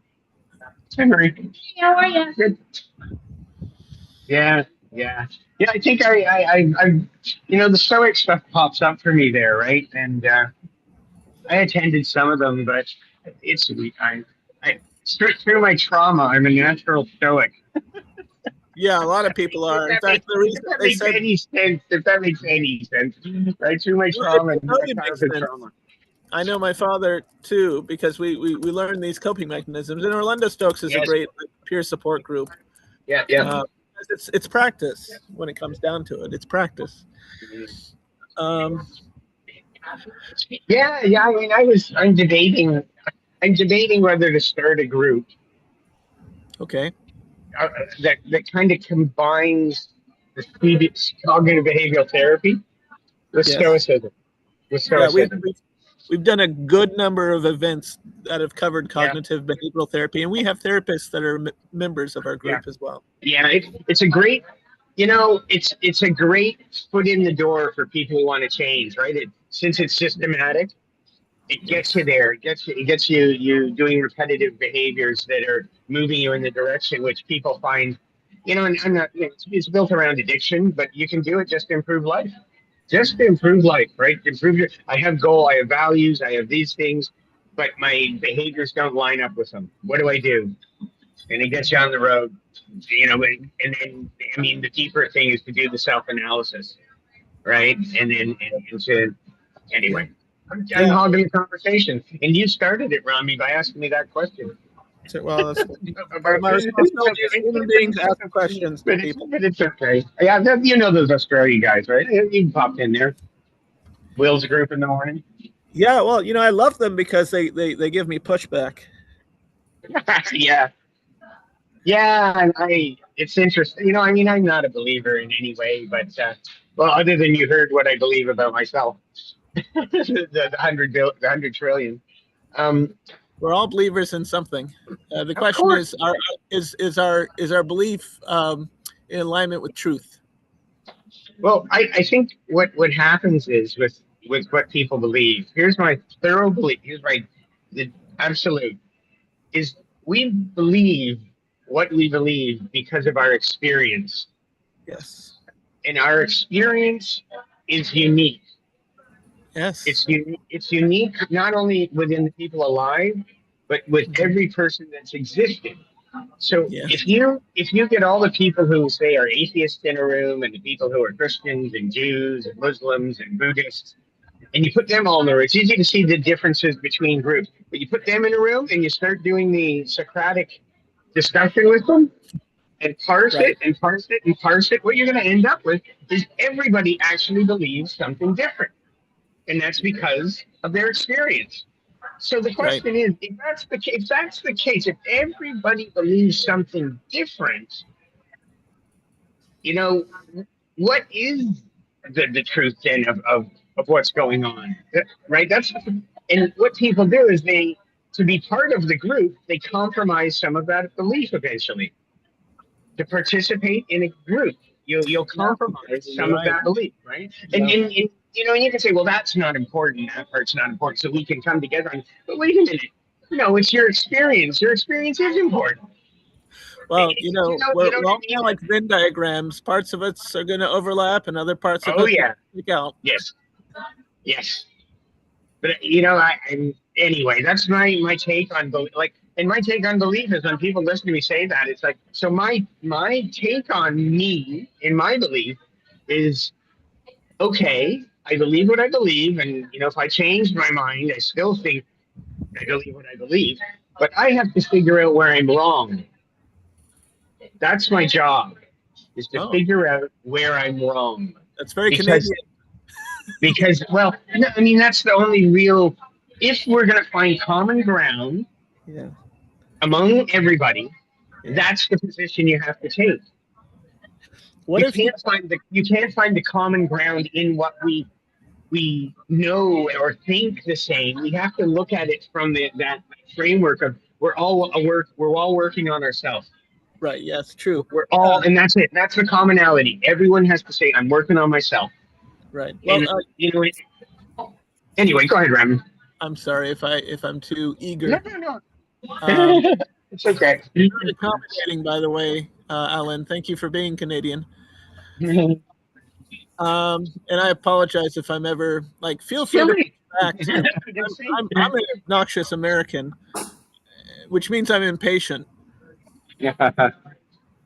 Hi, Marie. How are you? Good. Yeah, yeah, yeah. I think the Stoic stuff pops up for me there, right? And I attended some of them, but it's I through my trauma, I'm a natural Stoic. Yeah, a lot of people If are. In that fact, makes the if reason that they makes said any sense, if that makes any sense, right? Through my no, it, trauma it and my totally makes childhood sense. trauma. I know my father too, because we learn these coping mechanisms. And Orlando Stokes is a Yes. great peer support group. Yeah, yeah. Uh, it's practice when it comes down to it. It's practice. Um, Yeah, yeah. I mean, I'm debating. I'm debating whether to start a group okay. that kind of combines the cognitive behavioral therapy with Yes. stoicism. with Yeah, Stoicism. we've done a good number of events that have covered cognitive behavioral therapy, and we have therapists that are members of our group as well. Yeah, it's a great, it's a great foot in the door for people who want to change, right? Since it's systematic, it gets you there. It gets you doing repetitive behaviors that are moving you in the direction which people find, and I'm not, it's built around addiction, but you can do it just to improve life. Just to improve life, right? I have goal, I have values, I have these things, but my behaviors don't line up with them. What do I do? And it gets you on the road, and then, I mean, the deeper thing is to do the self-analysis, right? Anyway, I'm hogging the conversation, and you started it, Rami, by asking me that question. So, well, that's my responsibility as human beings to ask questions to people. But it's okay. Yeah, those Australian guys, right? You popped in there. Will's group in the morning. Yeah, well, I love them because they give me pushback. Yeah. Yeah, and it's interesting. I mean, I'm not a believer in any way, but other than you heard what I believe about myself, the 100 trillion. We're all believers in something. The question is our belief in alignment with truth? Well, I think what happens is with what people believe. Here's my thorough belief. The absolute is we believe what we believe because of our experience. Yes. And our experience is unique. Yes. It's unique not only within the people alive, but with every person that's existed. So if you get all the people who say are atheists in a room, and the people who are Christians and Jews and Muslims and Buddhists, and you put them all in the room, it's easy to see the differences between groups. But you put them in a room and you start doing the Socratic discussion with them, and parse it and parse it and parse it, what you're going to end up with is everybody actually believes something different. And that's because of their experience. So the question is, if that's the case, if everybody believes something different, what is the truth then of what's going on, right? And what people do is to be part of the group, they compromise some of that belief eventually. To participate in a group, you'll compromise some of that belief, right? And you can say, well, that's not important. That part's not important. So we can come together. But wait a minute. No, it's your experience. Your experience is important. Well, we're all kind of like Venn diagrams. Parts of us are going to overlap, and other parts of us stick out. Yes. But anyway, that's my take on belief. And my take on belief is when people listen to me say that, it's like, so my take on me in my belief is, okay, I believe what I believe, and if I change my mind, I still think I believe what I believe, but I have to figure out where I'm wrong. That's my job, is to figure out where I'm wrong. That's very Canadian. Because, well, no, I mean, that's the only real, if we're going to find common ground among everybody, that's the position you have to take. You can't find the common ground in what we know or think the same. We have to look at it from that framework of we're all working on ourselves. Right. Yes. True. We're all, and that's it. That's the commonality. Everyone has to say, "I'm working on myself." Right. Well, anyway, go ahead, Rami. I'm sorry if I'm too eager. No. It's okay. You're really accommodating, by the way, Alan. Thank you for being Canadian. And I apologize if I'm ever feel free to back. I'm an obnoxious American, which means I'm impatient.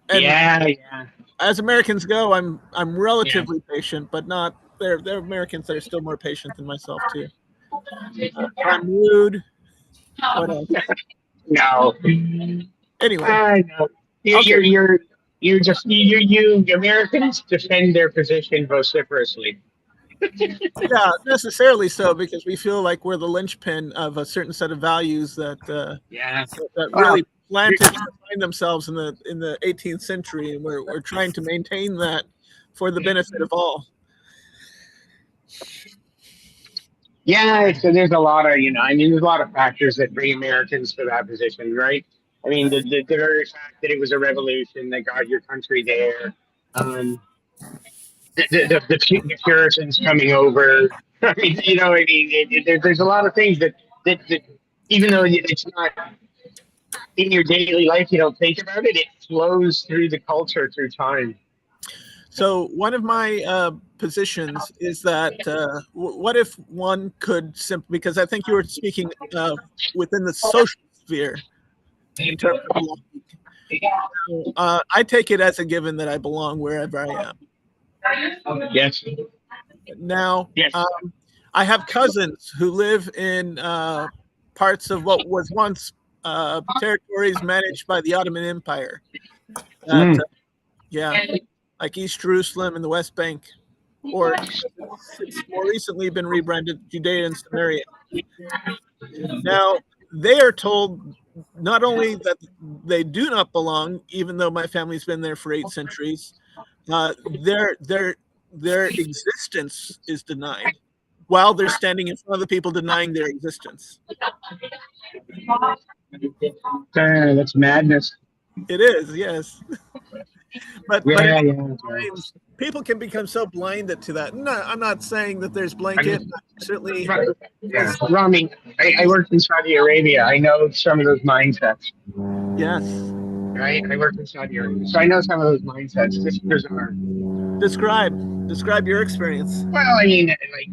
And as Americans go, I'm relatively patient, but not. There are Americans that are still more patient than myself too. I'm rude. What else? No. Anyway, I know. You Americans defend their position vociferously. Yeah, necessarily so, because we feel like we're the linchpin of a certain set of values that really planted to find themselves in the 18th century, and we're trying to maintain that for the benefit of all. Yeah, there's a lot of, I mean, there's a lot of factors that bring Americans to that position, right? I mean, the very fact that it was a revolution that got your country there, um, the Puritans coming over. I mean, I mean, there's a lot of things that even though it's not in your daily life, you don't think about it. It flows through the culture through time. So one of my positions is that what if one could simply, because I think you were speaking within the social sphere in terms of belonging. I take it as a given that I belong wherever I am. Yes. Now, Yes. I have cousins who live in parts of what was once territories managed by the Ottoman Empire. That, yeah, like East Jerusalem and the West Bank, or it's more recently been rebranded Judea and Samaria. Now, they are told not only that they do not belong, even though my family's been there for 8 centuries, their existence is denied while they're standing in front of the people denying their existence. That's madness. It is, yes. but Yeah. times, people can become so blinded to that. No, I'm not saying that there's blanket. Certainly, Yeah, Rami, I worked in Saudi Arabia. I know some of those mindsets. yes. Right, I worked in Saudi Arabia, so I know some of those mindsets. Just bizarre. Describe your experience. Well, I mean, like,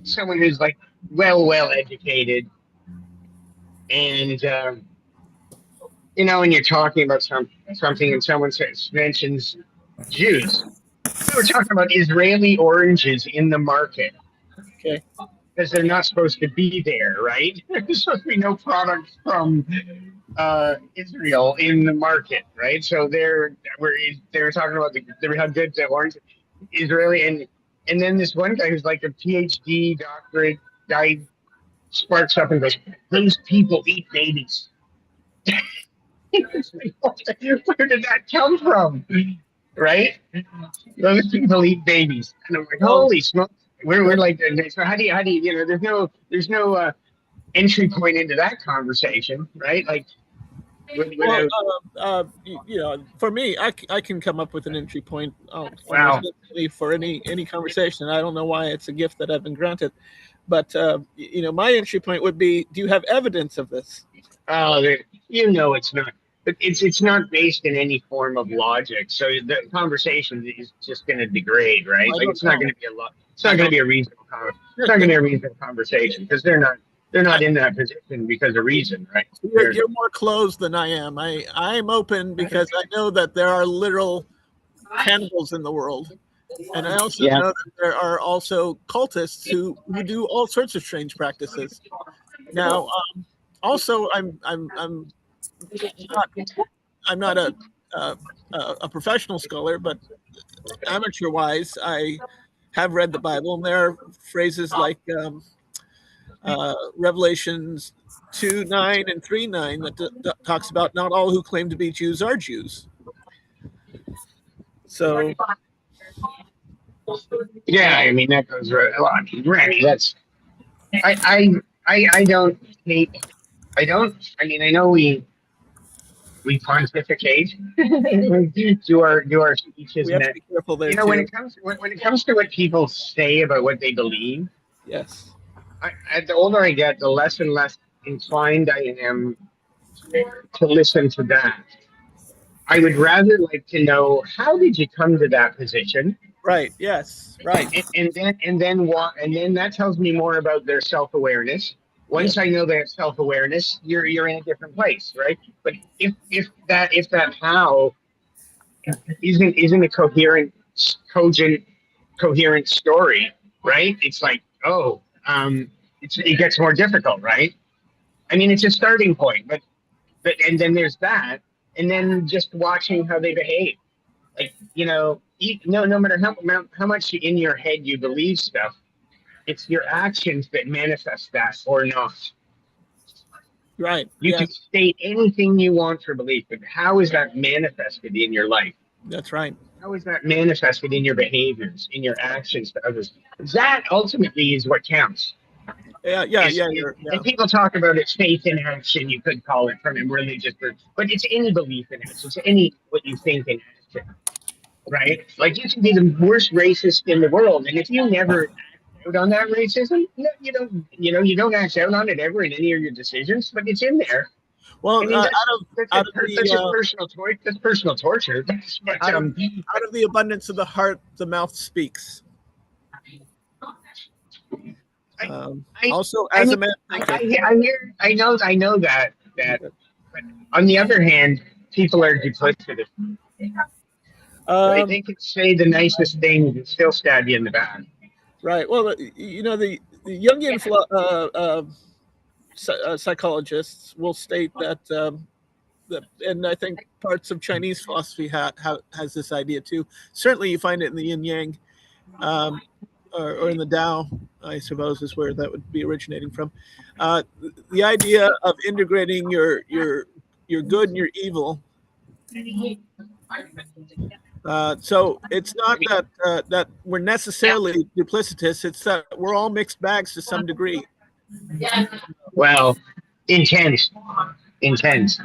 someone who's like well educated, and when you're talking about something, and someone mentions Jews, we were talking about Israeli oranges in the market. Okay. Because they're not supposed to be there, right? There's supposed to be no products from Israel in the market, right? So they were talking about how good the orange Israeli, and then this one guy who's like a PhD doctorate guy sparks up and goes, "Those people eat babies." Where did that come from? Right? Those people eat babies, and I'm like, holy smokes! We're like, so how do you there's no entry point into that conversation, right? Like, for me, I can come up with an entry point wow. For any conversation. I don't know why it's a gift that I've been granted, but my entry point would be: do you have evidence of this? Oh, it's not. But it's not based in any form of logic, so the conversation is just going to degrade, right? Like, it's not going to be a lot. It's not going to be a reasonable conversation. It's not going to be a reasonable conversation because they're not in that position because of reason, right? You're more closed than I am. I'm open because I know that there are literal cannibals in the world, and I also know that there are also cultists who do all sorts of strange practices. Now, also, I'm not a professional scholar, but amateur wise, I have read the Bible, and there are phrases like Revelations 2:9 and 3:9 that talks about not all who claim to be Jews are Jews. So, yeah, I mean that goes right. Well, I mean, Randy, that's I don't hate. I don't. I mean, I know we pontificate, do our speeches, we have to be careful there. When it comes to what people say about what they believe, yes, the older I get, the less and less inclined I am to listen to that. I would rather like to know, how did you come to that position? Right. Yes. Right. And then what? And then that tells me more about their self-awareness. Once I know their self-awareness, you're in a different place, right? But if that how isn't a coherent story, right? It's like, it gets more difficult, right? I mean, it's a starting point, but and then there's that, and then just watching how they behave. Like, no matter how much in your head you believe stuff, it's your actions that manifest that or not. Right. You can state anything you want for belief, but how is that manifested in your life? That's right. How is that manifested in your behaviors, in your actions to others? That ultimately is what counts. Yeah, And people talk about it's faith in action. You could call it from a religious, but it's any belief in action. It's any what you think in action, right? Like you can be the worst racist in the world, and if you never act out on that racism, you don't, you don't act out on it ever in any of your decisions, but it's in there. Well, I mean, out of that's a the personal torture. That's personal torture. But out of the abundance of the heart, the mouth speaks. I, Also, I as a mean, man thinketh. I know that. But on the other hand, people are duplicitous. They can say the nicest things and still stab you in the back. Right. Well, the Jungian psychologists will state that, and I think parts of Chinese philosophy has this idea too. Certainly, you find it in the Yin Yang, or in the Tao, I suppose, is where that would be originating from. The idea of integrating your good and your evil. So it's not that we're necessarily duplicitous. It's that we're all mixed bags to some degree. Well, intense, intense.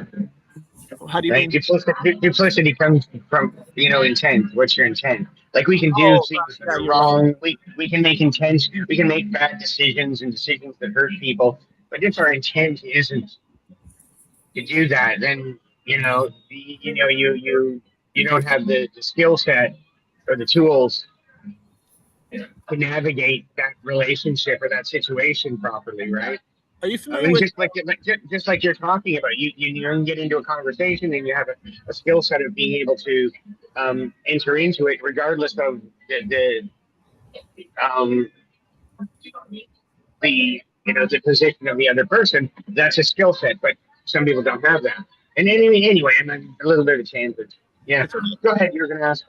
How do you Right? mean? Duplicity comes from intent. What's your intent? Like we can do Oh, things that yeah, are you're right. wrong. We can make intense. We can make bad decisions and decisions that hurt people. But if our intent isn't to do that, then you don't have the skill set or the tools to navigate that relationship or that situation properly, right? Are you I familiar mean, with? just like you're talking about, you can get into a conversation and you have a skill set of being able to enter into it, regardless of um, the position of the other person. That's a skill set, but some people don't have that. And anyway, I'm a little bit of a tangent. Yeah, It's okay. go ahead. You were going to ask.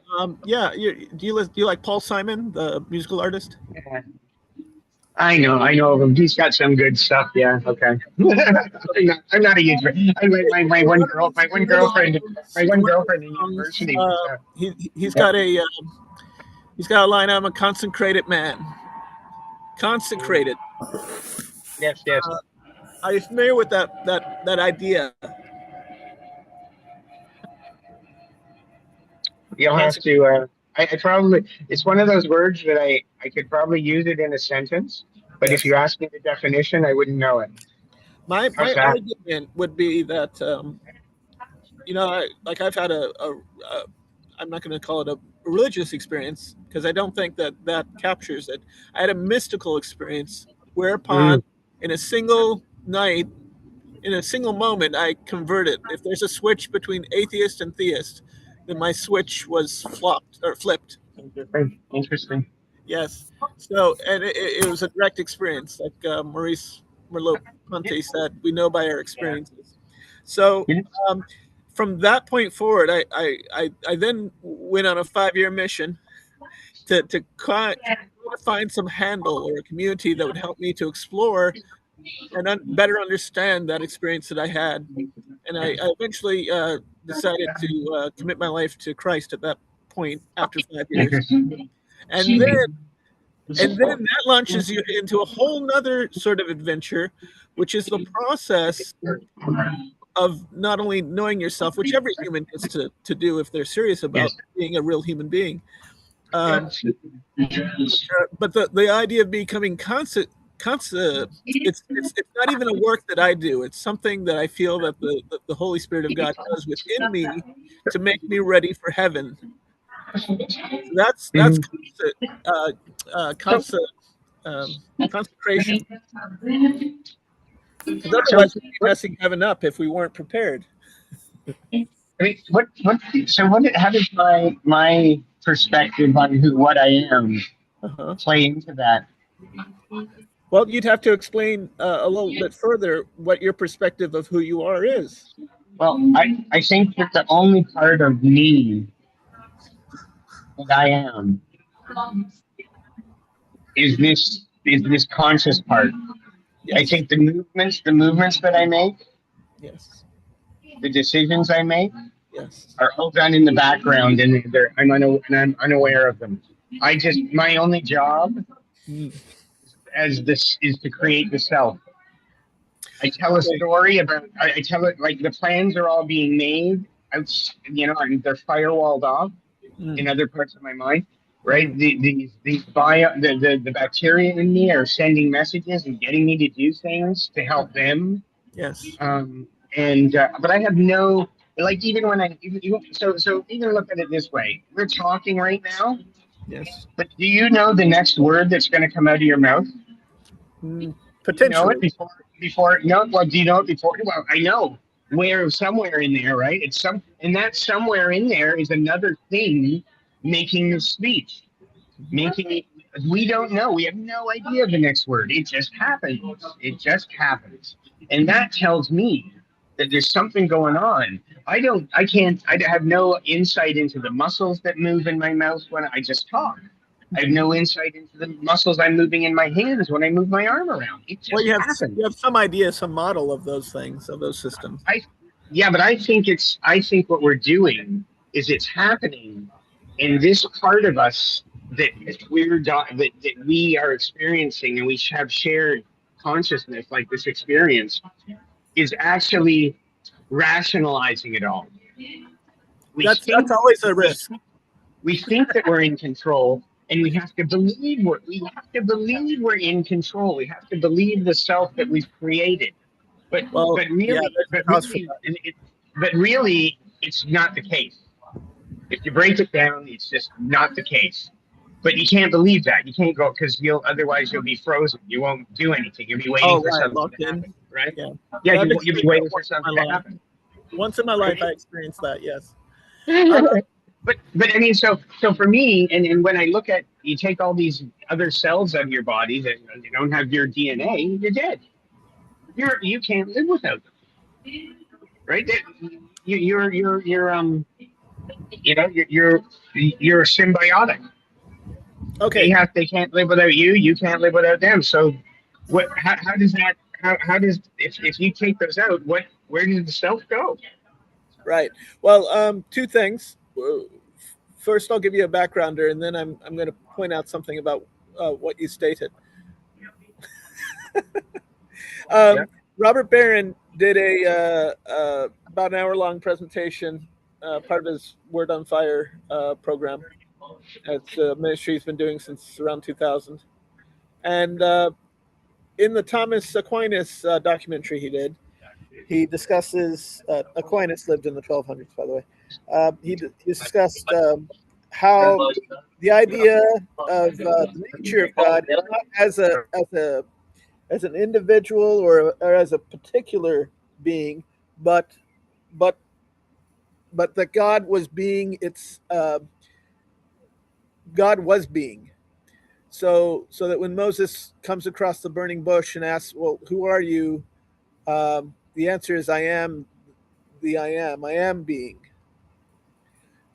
Yeah. Do you like Paul Simon, the musical artist? Yeah. I know of him. He's got some good stuff. Yeah, okay. I'm not a huge fan. My one girl, my one girlfriend in university was. He's Yep. got a line. I'm a consecrated man. Consecrated. Yes. Are you familiar with that idea? You'll have to. I probably. It's one of those words that I could probably use it in a sentence, but if Yes. you ask me the definition, I wouldn't know it. My How's that? argument would be that I've had I'm not going to call it a religious experience because I don't think that captures it. I had a mystical experience whereupon in a single night, in a single moment, I converted. If there's a switch between atheist and theist, then my switch was flipped. Interesting. Yes. So, and it was a direct experience, like Maurice Merleau-Ponty said, we know by our experiences. So, from that point forward, I then went on a 5-year mission to find some handle or a community that would help me to explore and better understand that experience that I had. And I eventually decided to commit my life to Christ at that point after 5 years. Interesting. And then that launches you into a whole nother sort of adventure, which is the process of not only knowing yourself, which every human gets to do if they're serious about being a real human being, but the idea of becoming constant. It's not even a work that I do. It's something that I feel that the Holy Spirit of God does within me to make me ready for heaven. So that's consecration. Because otherwise, we'd be messing heaven up if we weren't prepared. I mean, how does my perspective on what I am play into that? Well, you'd have to explain a little bit further what your perspective of who you are is. Well, I think that the only part of me that I am is this conscious part. Yes. I think the movements that I make, yes, the decisions I make, Yes. are all done in the background, and I'm unaware of them. My only job Mm. as this is to create the self. I tell a Okay. story about. I tell it like the plans are all being made. And they're firewalled off in Mm. other parts of my mind. Right, Mm. the bacteria in me are sending messages and getting me to do things to help them. Yes. And but I have no, like, even when so even look at it this way: we're talking right now, Yes. but do you know the next word that's going to come out of your mouth? Mm. Do you know it Potentially. before? No, well, do you know it before? Well, I know where somewhere in there, right? And that somewhere in there is another thing making the speech, making it. We don't know. We have no idea of the next word. It just happens. It just happens, and that tells me that there's something going on. I don't. I can't. I have no insight into the muscles that move in my mouth when I just talk. I have no insight into the muscles I'm moving in my hands when I move my arm around. It Well, just happens. you have some idea, some model of those things, of those systems. Yeah, but I think what we're doing is it's happening in this part of us that that we are experiencing, and we have shared consciousness like this experience is actually rationalizing it all. We That's think always a we, risk. we think that we're in control, and we have to believe we're in control. We have to believe the self that we've created. But Well, but yeah, really, there's a cause for that. but really, it's not the case. If you break it down, it's just not the case. But you can't believe that. You can't go because you'll be frozen. You won't do anything. You'll be waiting Oh, for right, something locked to in. happen, right? Yeah, Yeah, I've you'll be experienced that waiting for once in something my to life. happen. Once in my life, I Right? experienced that. Yes. Uh, But I mean, so for me, and when I look at you take all these other cells of your body that you don't have your DNA, you're dead. You can't live without them, right? You're you know you're symbiotic. okay. They can't live without you. You can't live without them. So what? How does that? How does if you take those out? Where does the self go? Right. Well, two things. First, I'll give you a backgrounder, and then I'm going to point out something about what you stated. Yeah. Robert Barron did about an hour long presentation, part of his Word on Fire program. It's a ministry he's been doing since around 2000. And in the Thomas Aquinas documentary he discusses Aquinas lived in the 1200s, by the way. He discussed how the idea of the nature of God is not as an individual or as a particular being, but but that God was being God was being. So that when Moses comes across the burning bush and asks, "Well, who are you?" The answer is, "I am the I am. I am being."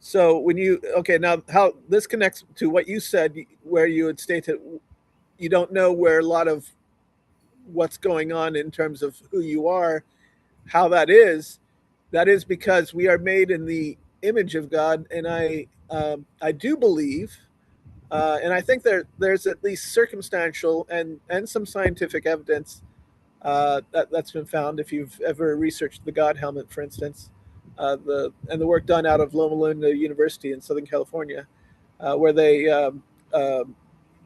So when you okay now, how this connects to what you said, where you had stated you don't know where a lot of what's going on in terms of who you are, how that is because we are made in the image of God, and I do believe, and I think there's at least circumstantial and some scientific evidence that's been found if you've ever researched the God helmet, for instance, the work done out of Loma Linda University in Southern California, where they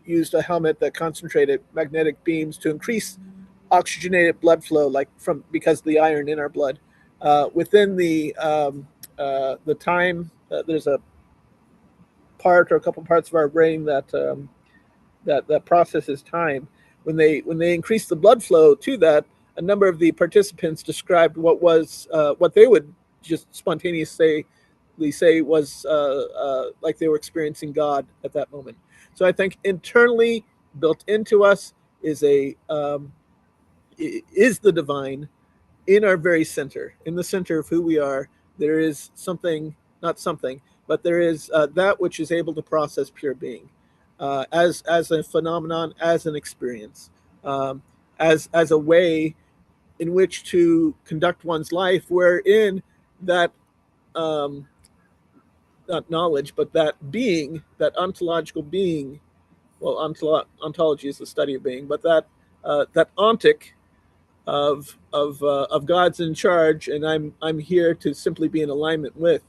used a helmet that concentrated magnetic beams to increase oxygenated blood flow, like from because of the iron in our blood, within the time. There's a part or a couple parts of our brain that processes time. When they increased the blood flow to that, a number of the participants described what they would just spontaneously say was like they were experiencing God at that moment. So I think internally built into us is the divine in our very center, in the center of who we are. There is something, not something, but there is that which is able to process pure being as a phenomenon, as an experience, as a way in which to conduct one's life, wherein that not knowledge, but that being, that ontological being. Well, ontology is the study of being, but that ontic of God's in charge, and I'm here to simply be in alignment with.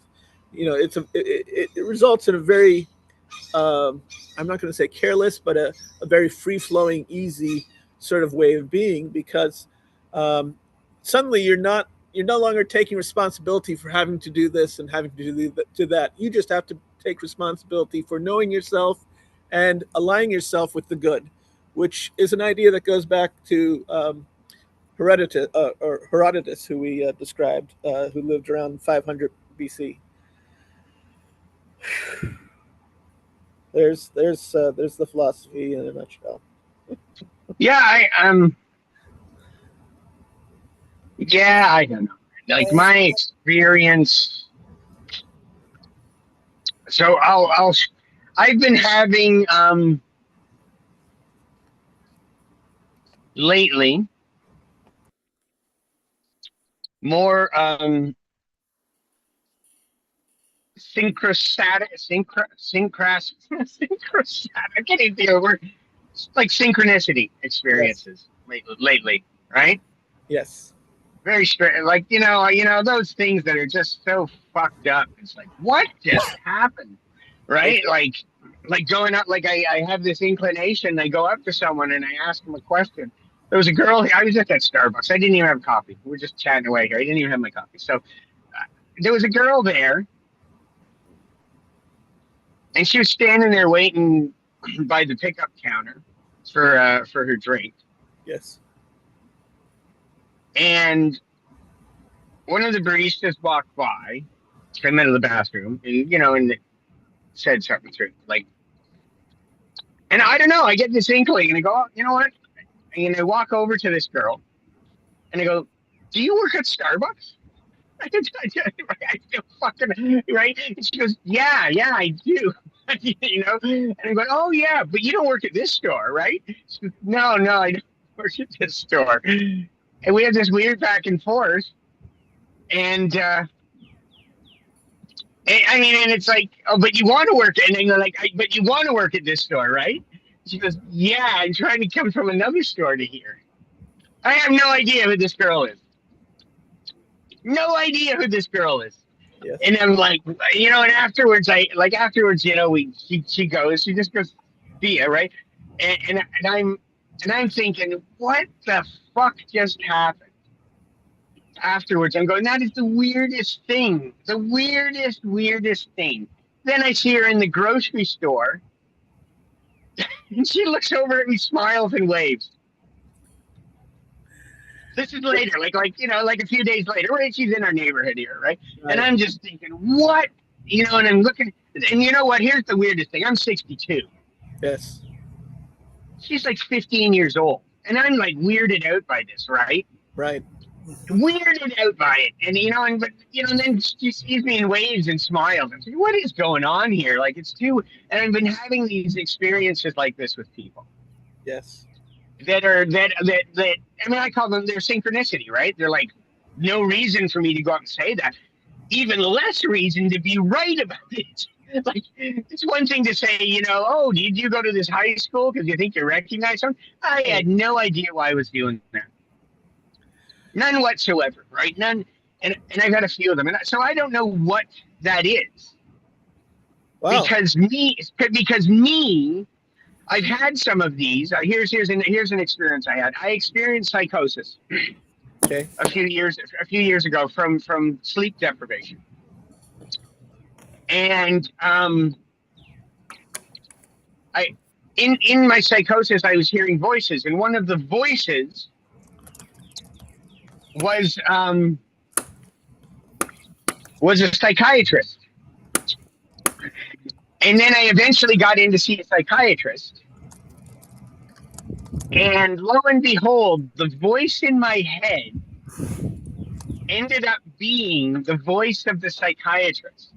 It results in a very I'm not going to say careless, but a very free flowing, easy sort of way of being, because suddenly you're no longer taking responsibility for having to do this and having to do that. You just have to take responsibility for knowing yourself and aligning yourself with the good, which is an idea that goes back to Herodotus, who we described, who lived around 500 BC. There's the philosophy in a nutshell. Yeah, I don't know. Like my experience. So I've been having lately more synchrostatic. I can't even think of a word. Like synchronicity experiences lately, right? Yes. Very straight, like those things that are just so fucked up. It's like, what just happened, right? Like going up, like I have this inclination. I go up to someone and I ask them a question. There was a girl. I was just at Starbucks. I didn't even have coffee. We were just chatting away here. I didn't even have my coffee. So there was a girl there, and she was standing there waiting by the pickup counter for her drink. Yes. And one of the baristas walked by, came out of the bathroom, and said something to her, like, and I don't know. I get this inkling, and I go, oh, you know what? And I walk over to this girl, and I go, "Do you work at Starbucks?" I feel fucking right. And she goes, "Yeah, I do." And I'm going, "Oh yeah, but you don't work at this store, right?" She goes, No, I don't work at this store. And we have this weird back and forth, and I mean, and it's like, "Oh, but you want to work," and then they're like, "But you want to work at this store, right?" She goes, "Yeah, I'm trying to come from another store to here." I have no idea who this girl is. No idea who this girl is. Yes. And I'm like, and afterwards, she goes, she just goes, "See ya," right? And I'm thinking, what the fuck just happened? Afterwards, I'm going, that is the weirdest thing. The weirdest thing. Then I see her in the grocery store, and she looks over at me, smiles, and waves. This is later, like a few days later, right? She's in our neighborhood here, right? And I'm just thinking, what? And I'm looking, and you know what? Here's the weirdest thing. I'm 62. Yes. She's like 15 years old, and I'm like weirded out by this, right? Right. Weirded out by it, and then she sees me and waves and smiles. I'm like, what is going on here? Like, it's too. And I've been having these experiences like this with people. Yes. That I mean, I call them their synchronicity, right? They're like, no reason for me to go out and say that, even less reason to be right about it. Like, it's one thing to say, oh, did you go to this high school because you think you recognize someone? I had no idea why I was doing that. None whatsoever, right? None. And I've had a few of them. And so I don't know what that is. Wow. Because me, I've had some of these. Here's an experience I had. I experienced psychosis. Okay. A few years ago from sleep deprivation. And in my psychosis, I was hearing voices, and one of the voices was a psychiatrist. And then I eventually got in to see a psychiatrist. And lo and behold, the voice in my head ended up being the voice of the psychiatrist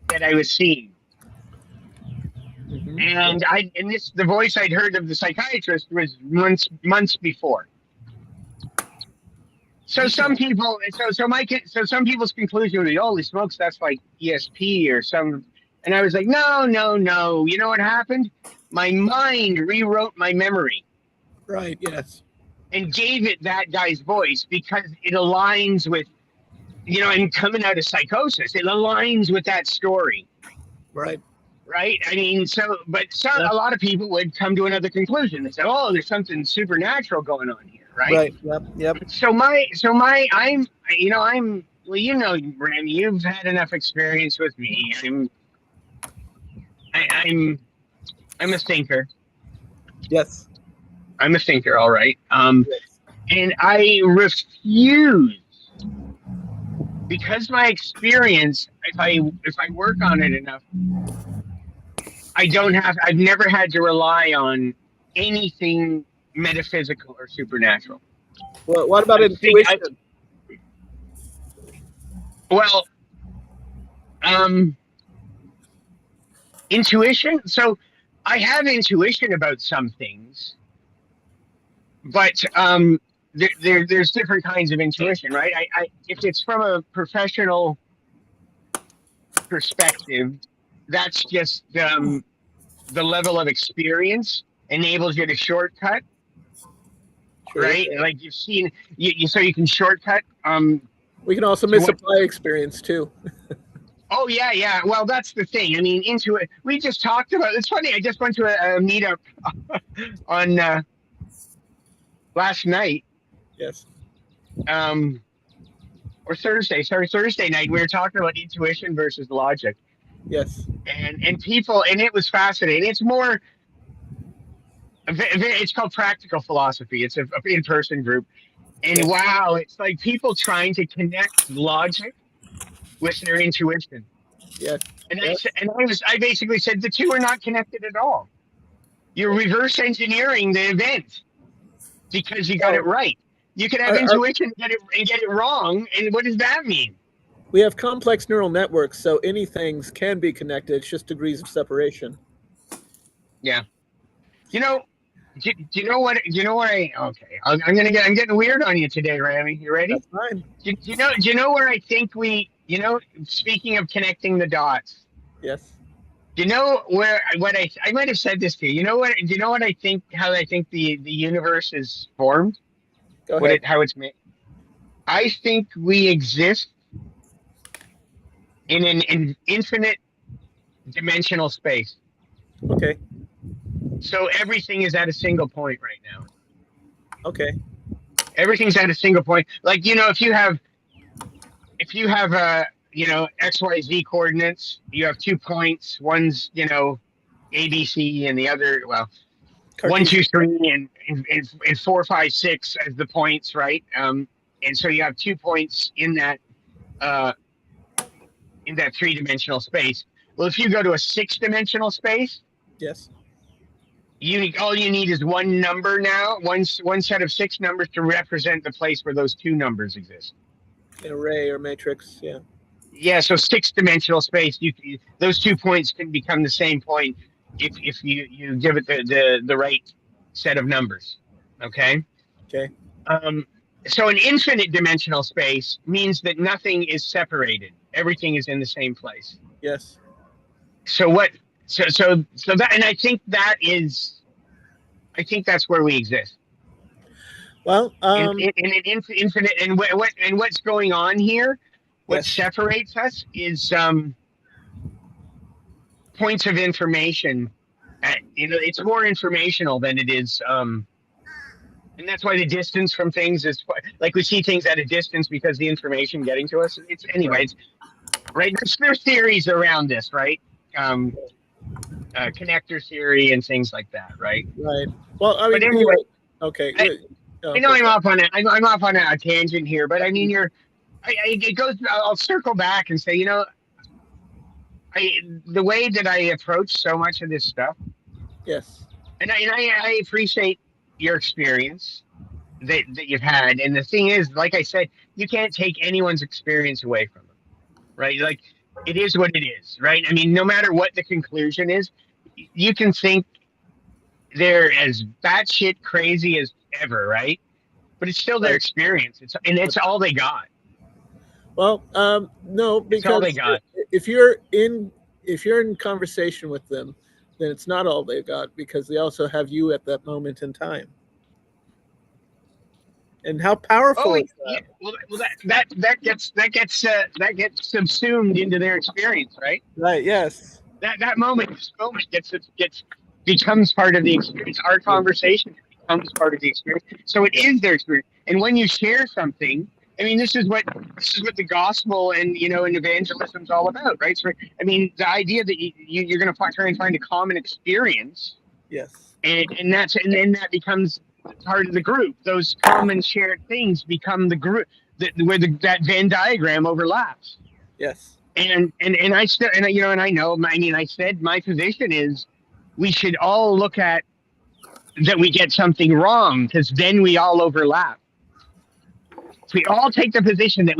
that I was seeing. And the voice I'd heard of the psychiatrist was months before. So some people, so some people's conclusion would be, holy smokes, that's like ESP or some, and I was like, no, no, no. You know what happened? My mind rewrote my memory Right. Yes. and gave it that guy's voice because it aligns with, and coming out of psychosis, it aligns with that story, Right. right? I mean, but Yeah. a lot of people would come to another conclusion. They say, oh, there's something supernatural going on here, right? Right. Yep. Yep. Well, Ram, you've had enough experience with me. I'm a thinker. Yes. I'm a thinker, all right. Yes. And I refuse, because my experience, if I work on it enough, I've never had to rely on anything metaphysical or supernatural. Well, what about intuition? Well, intuition. So I have intuition about some things, but there's different kinds of intuition, right? If it's from a professional perspective, that's just the level of experience enables you to shortcut, True. right? Like you've seen, so you can shortcut. We can also So misapply experience too. Oh yeah. Well, that's the thing. I mean, we just talked about. It's funny. I just went to a meetup on last night. Yes. Or Thursday. Sorry, Thursday night. We were talking about intuition versus logic, Yes. and people, and it was fascinating. It's more. It's called practical philosophy. It's a in-person group, and Yes. wow, it's like people trying to connect logic with their intuition. Yes. And Yes. I basically said the two are not connected at all. You're reverse engineering the event because you got it right. You can have intuition and get it wrong, and what does that mean? We have complex neural networks, so any things can be connected. It's just degrees of separation. Yeah. Do you know what? Okay, I'm getting weird on you today, Rami. You ready? That's fine. Do you know where I think speaking of connecting the dots, Yes. do you know where I might have said this to you? Do you know what I think? How I think the universe is formed? Go ahead. How it's made? I think we exist in an infinite dimensional space. Okay. So everything is at a single point right now. Okay. Everything's at a single point. Like, if you have XYZ coordinates, you have 2 points. One's, ABC, and the other, well, Cartesian. 1, 2, 3, and 4, 5, 6 as the points, right? And so you have 2 points in that 3-dimensional space. Well, if you go to a 6-dimensional space, Yes. all you need is one number now, one set of 6 numbers to represent the place where those 2 numbers exist. An array or matrix. Yeah. Yeah, so 6-dimensional space, those 2 points can become the same point if you give it the right set of numbers. Okay. Okay. So an infinite dimensional space means that nothing is separated. Everything is in the same place. Yes. So that, and I think that's where we exist. Well, in an infinite, and what's going on here, what Yes. separates us is points of information. It's more informational than it is, and that's why the distance from things is like we see things at a distance because the information getting to us. It's right. There's theories around this, right? Connector theory and things like that, right? Right. Well, I mean, But anyway, okay. I know I'm off on a tangent here, but I mean, it goes. I'll circle back and say, the way that I approach so much of this stuff, Yes. and I appreciate your experience that you've had, and the thing is, like I said, you can't take anyone's experience away from them, right? Like, it is what it is, right? I mean, no matter what the conclusion is, you can think they're as batshit crazy as ever, right? but it's still their experience. It's all they got. Well, no, It's all they because got. if you're in conversation with them, then it's not all they got, because they also have you at that moment in time. And how powerful Oh, is yeah. that? Well, that gets subsumed into their experience, right? Right? Yes. That moment, this moment gets becomes part of the experience. Our conversation becomes part of the experience. So it is their experience. And when you share something, I mean, this is what the gospel and and evangelism is all about, right? So I mean, the idea that you're going to try and find a common experience, Yes. and then that becomes part of the group. Those common shared things become the group where that Venn diagram overlaps. Yes. And I still and I know. I mean, I said my position is we should all look at that we get something wrong, because then we all overlap. If we all take the position that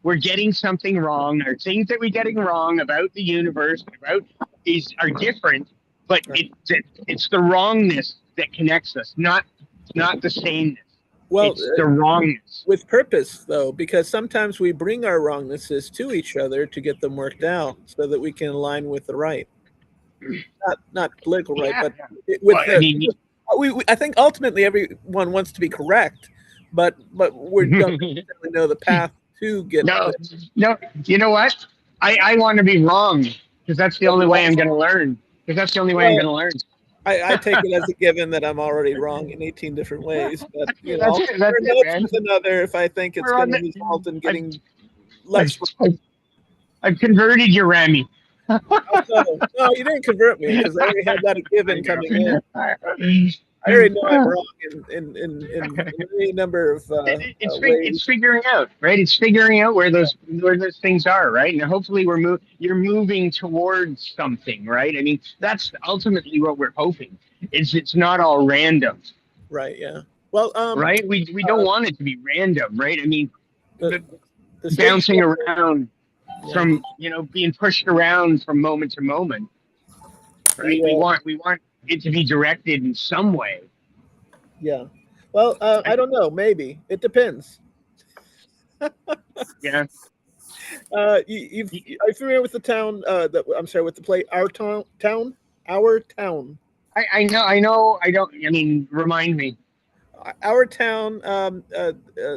we're getting something wrong, or things that we're getting wrong about the universe, are different, but it's the wrongness that connects us, not the sameness. Well, It's the wrongness. with purpose, though, because sometimes we bring our wrongnesses to each other to get them worked out, so that we can align with the right. Not political right, Yeah. but with Well, I mean, I think ultimately everyone wants to be correct, but we don't necessarily know the path to get. no. You know what? I want to be wrong, because that's the only way I'm going to learn. Because that's the only way I'm going to learn. I take it as a given that I'm already wrong in 18 different ways, but That's I'll it, compare man. notes with another if I think it's We're on going to the- result in getting less. I've converted you, Remy. So, no, you didn't convert me, because I already had that a given coming in. I already know I'm wrong in any number of ways. It's figuring out, right? It's figuring out where those things are, right? And hopefully you're moving towards something, right? I mean, that's ultimately what we're hoping. It's not all random, Right? Yeah. Well, right? We don't want it to be random, right? I mean, the bouncing stage- around from being pushed around from moment to moment, right? Yeah. We want it to be directed in some way. Yeah. Well, I don't know. Maybe it depends. Yeah. Are you familiar with the town? I'm sorry, with the play Our Town? Our Town. I know. I don't. I mean, remind me. Our Town.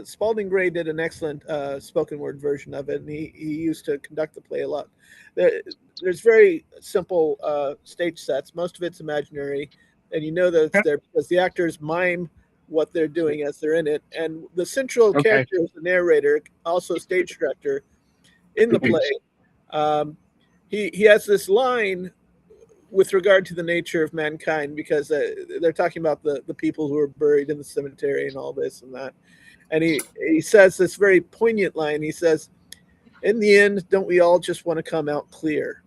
Spalding Gray did an excellent spoken word version of it, and he used to conduct the play a lot. There's very simple stage sets. Most of it's imaginary, and you know that it's there because the actors mime what they're doing as they're in it. And the central character is the narrator, also stage director in the play. He has this line with regard to the nature of mankind, because they're talking about the people who are buried in the cemetery and all this and that. And he says this very poignant line. He says, "In the end, don't we all just want to come out clear?"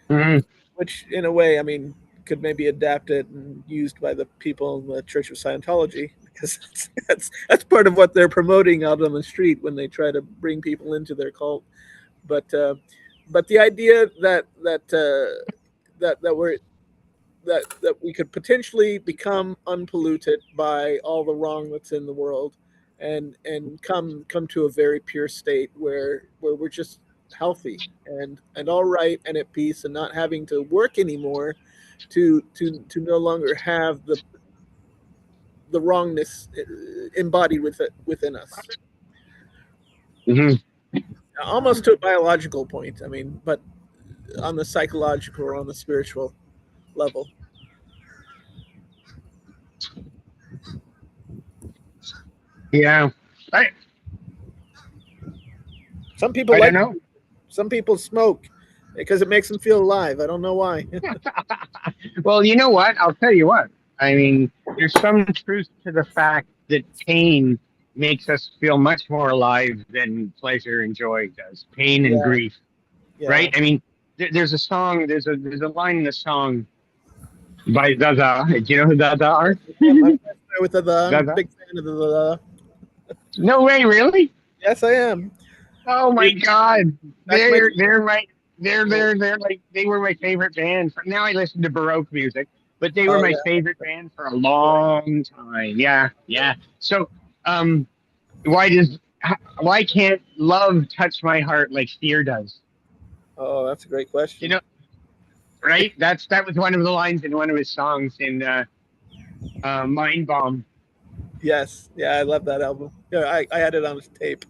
Mm-hmm. Which, in a way, I mean, could maybe adapt it and used by the people in the Church of Scientology, because that's part of what they're promoting out on the street when they try to bring people into their cult. But the idea that we could potentially become unpolluted by all the wrong that's in the world, and come to a very pure state where we're just healthy and all right and at peace, and not having to work anymore to no longer have the wrongness embodied within us, Mm-hmm. almost to a biological point. I mean, but on the psychological or on the spiritual level. Yeah. Some people I like don't know. Some people smoke because it makes them feel alive. I don't know why. Well, you know what? I'll tell you what. I mean, there's some truth to the fact that pain makes us feel much more alive than pleasure and joy does. Pain and Yeah. grief, Yeah. right? I mean, there's a song. There's a line in the song by Dada. Do you know who Dada are? I'm familiar with I'm Dada? a big fan of the. No way, really? Yes, I am. Oh my God! Back They're like they were my favorite band. Now I listen to Baroque music, but they were Oh my yeah. favorite band for a long time. Yeah, yeah. So, why does why can't love touch my heart like fear does? Oh, that's a great You question. know, right? That was one of the lines in one of his songs in Mind Bomb. Yes. Yeah, I love that album. Yeah, I had it on tape.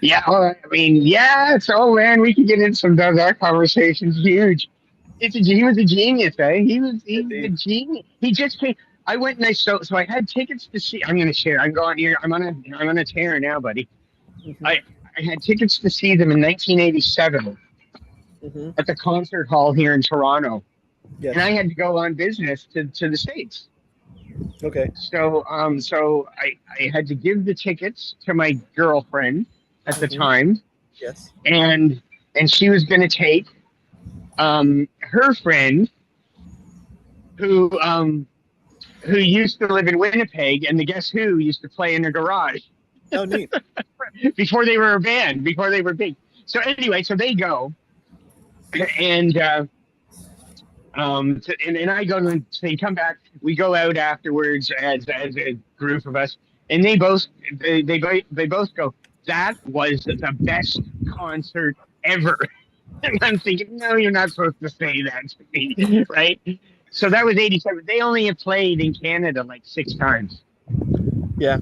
Yeah, I mean, yeah. So, man, we could get into some of our conversations. Huge. He was a genius, eh? He was a Indeed. genius. He just came. I went and so I had tickets to see. I'm going to share. I'm going here. I'm on a tear now, buddy. Hmm. I had tickets to see them in 1987 Hmm. at the concert hall here in Toronto, and I Yes. had to go on business to the States. Okay. So I had to give the tickets to my girlfriend at the Hmm. time, Yes. and she was going to take her friend who used to live in Winnipeg, and the Guess Who used to play in her garage Oh, neat. before they were a band, before they were big. So anyway, so they go, and and I go to they come back. We go out afterwards as a group of us, and they both go. That was the best concert ever. And I'm thinking, no, you're not supposed to say that to me, right? So that was '87. They only have played in Canada like 6 times. Yeah.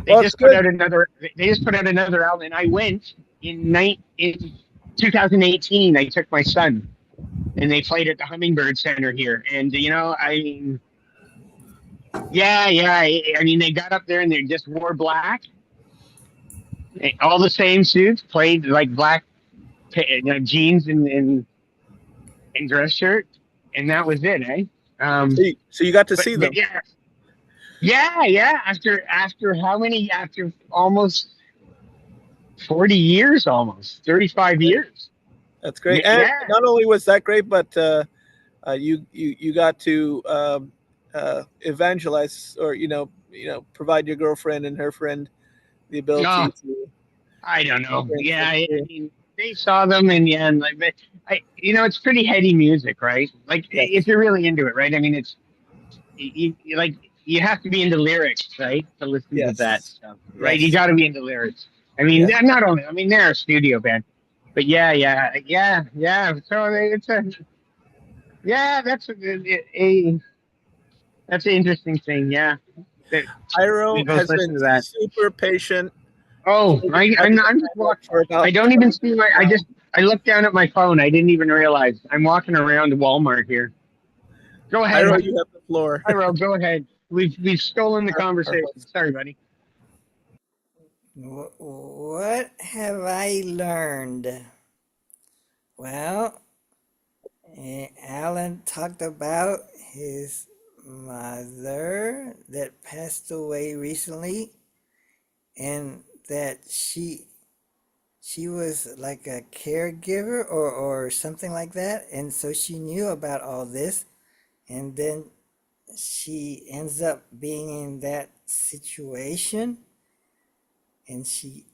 They Well, it's just put good. out another. They just put out another album, and I went in 2018. I took my son, and they played at the Hummingbird Center here. And I mean, yeah, yeah. I mean, they got up there and they just wore black, all the same suits, played like black jeans and dress shirt, and that was it, eh? So you got to see But them. yeah, yeah, yeah. After how many? After almost 40 years, almost 35 years. That's great. And Yeah. not only was that great, but you got to evangelize, or provide your girlfriend and her friend the Oh, ability to I don't know. experience Yeah, them I too. mean, they saw them, and yeah, and like, but it's pretty heady music, right? Like, if Yes. you're really into it, right? I mean, it's like you have to be into lyrics, right, to listen to that Yes. stuff, right? You Yes. got to be into lyrics. I mean, Yes. not only. I mean, they're a studio band, but yeah, yeah, yeah, yeah. So it's a yeah. That's an interesting thing. Yeah, that we Iro both has listen been to that. super patient. Oh, I've been I'm just trying walking. for about I don't even 20 see minutes I now. just I looked down at my phone. I didn't even realize I'm walking around Walmart here. Go ahead, Iro, you have the floor. Hyro. Go ahead. We've stolen the Our conversation. host. Sorry, buddy. What have I learned? Well, Alan talked about his mother that passed away recently, and that she was like a caregiver or something like that, and so she knew about all this, and then she ends up being in that situation, and she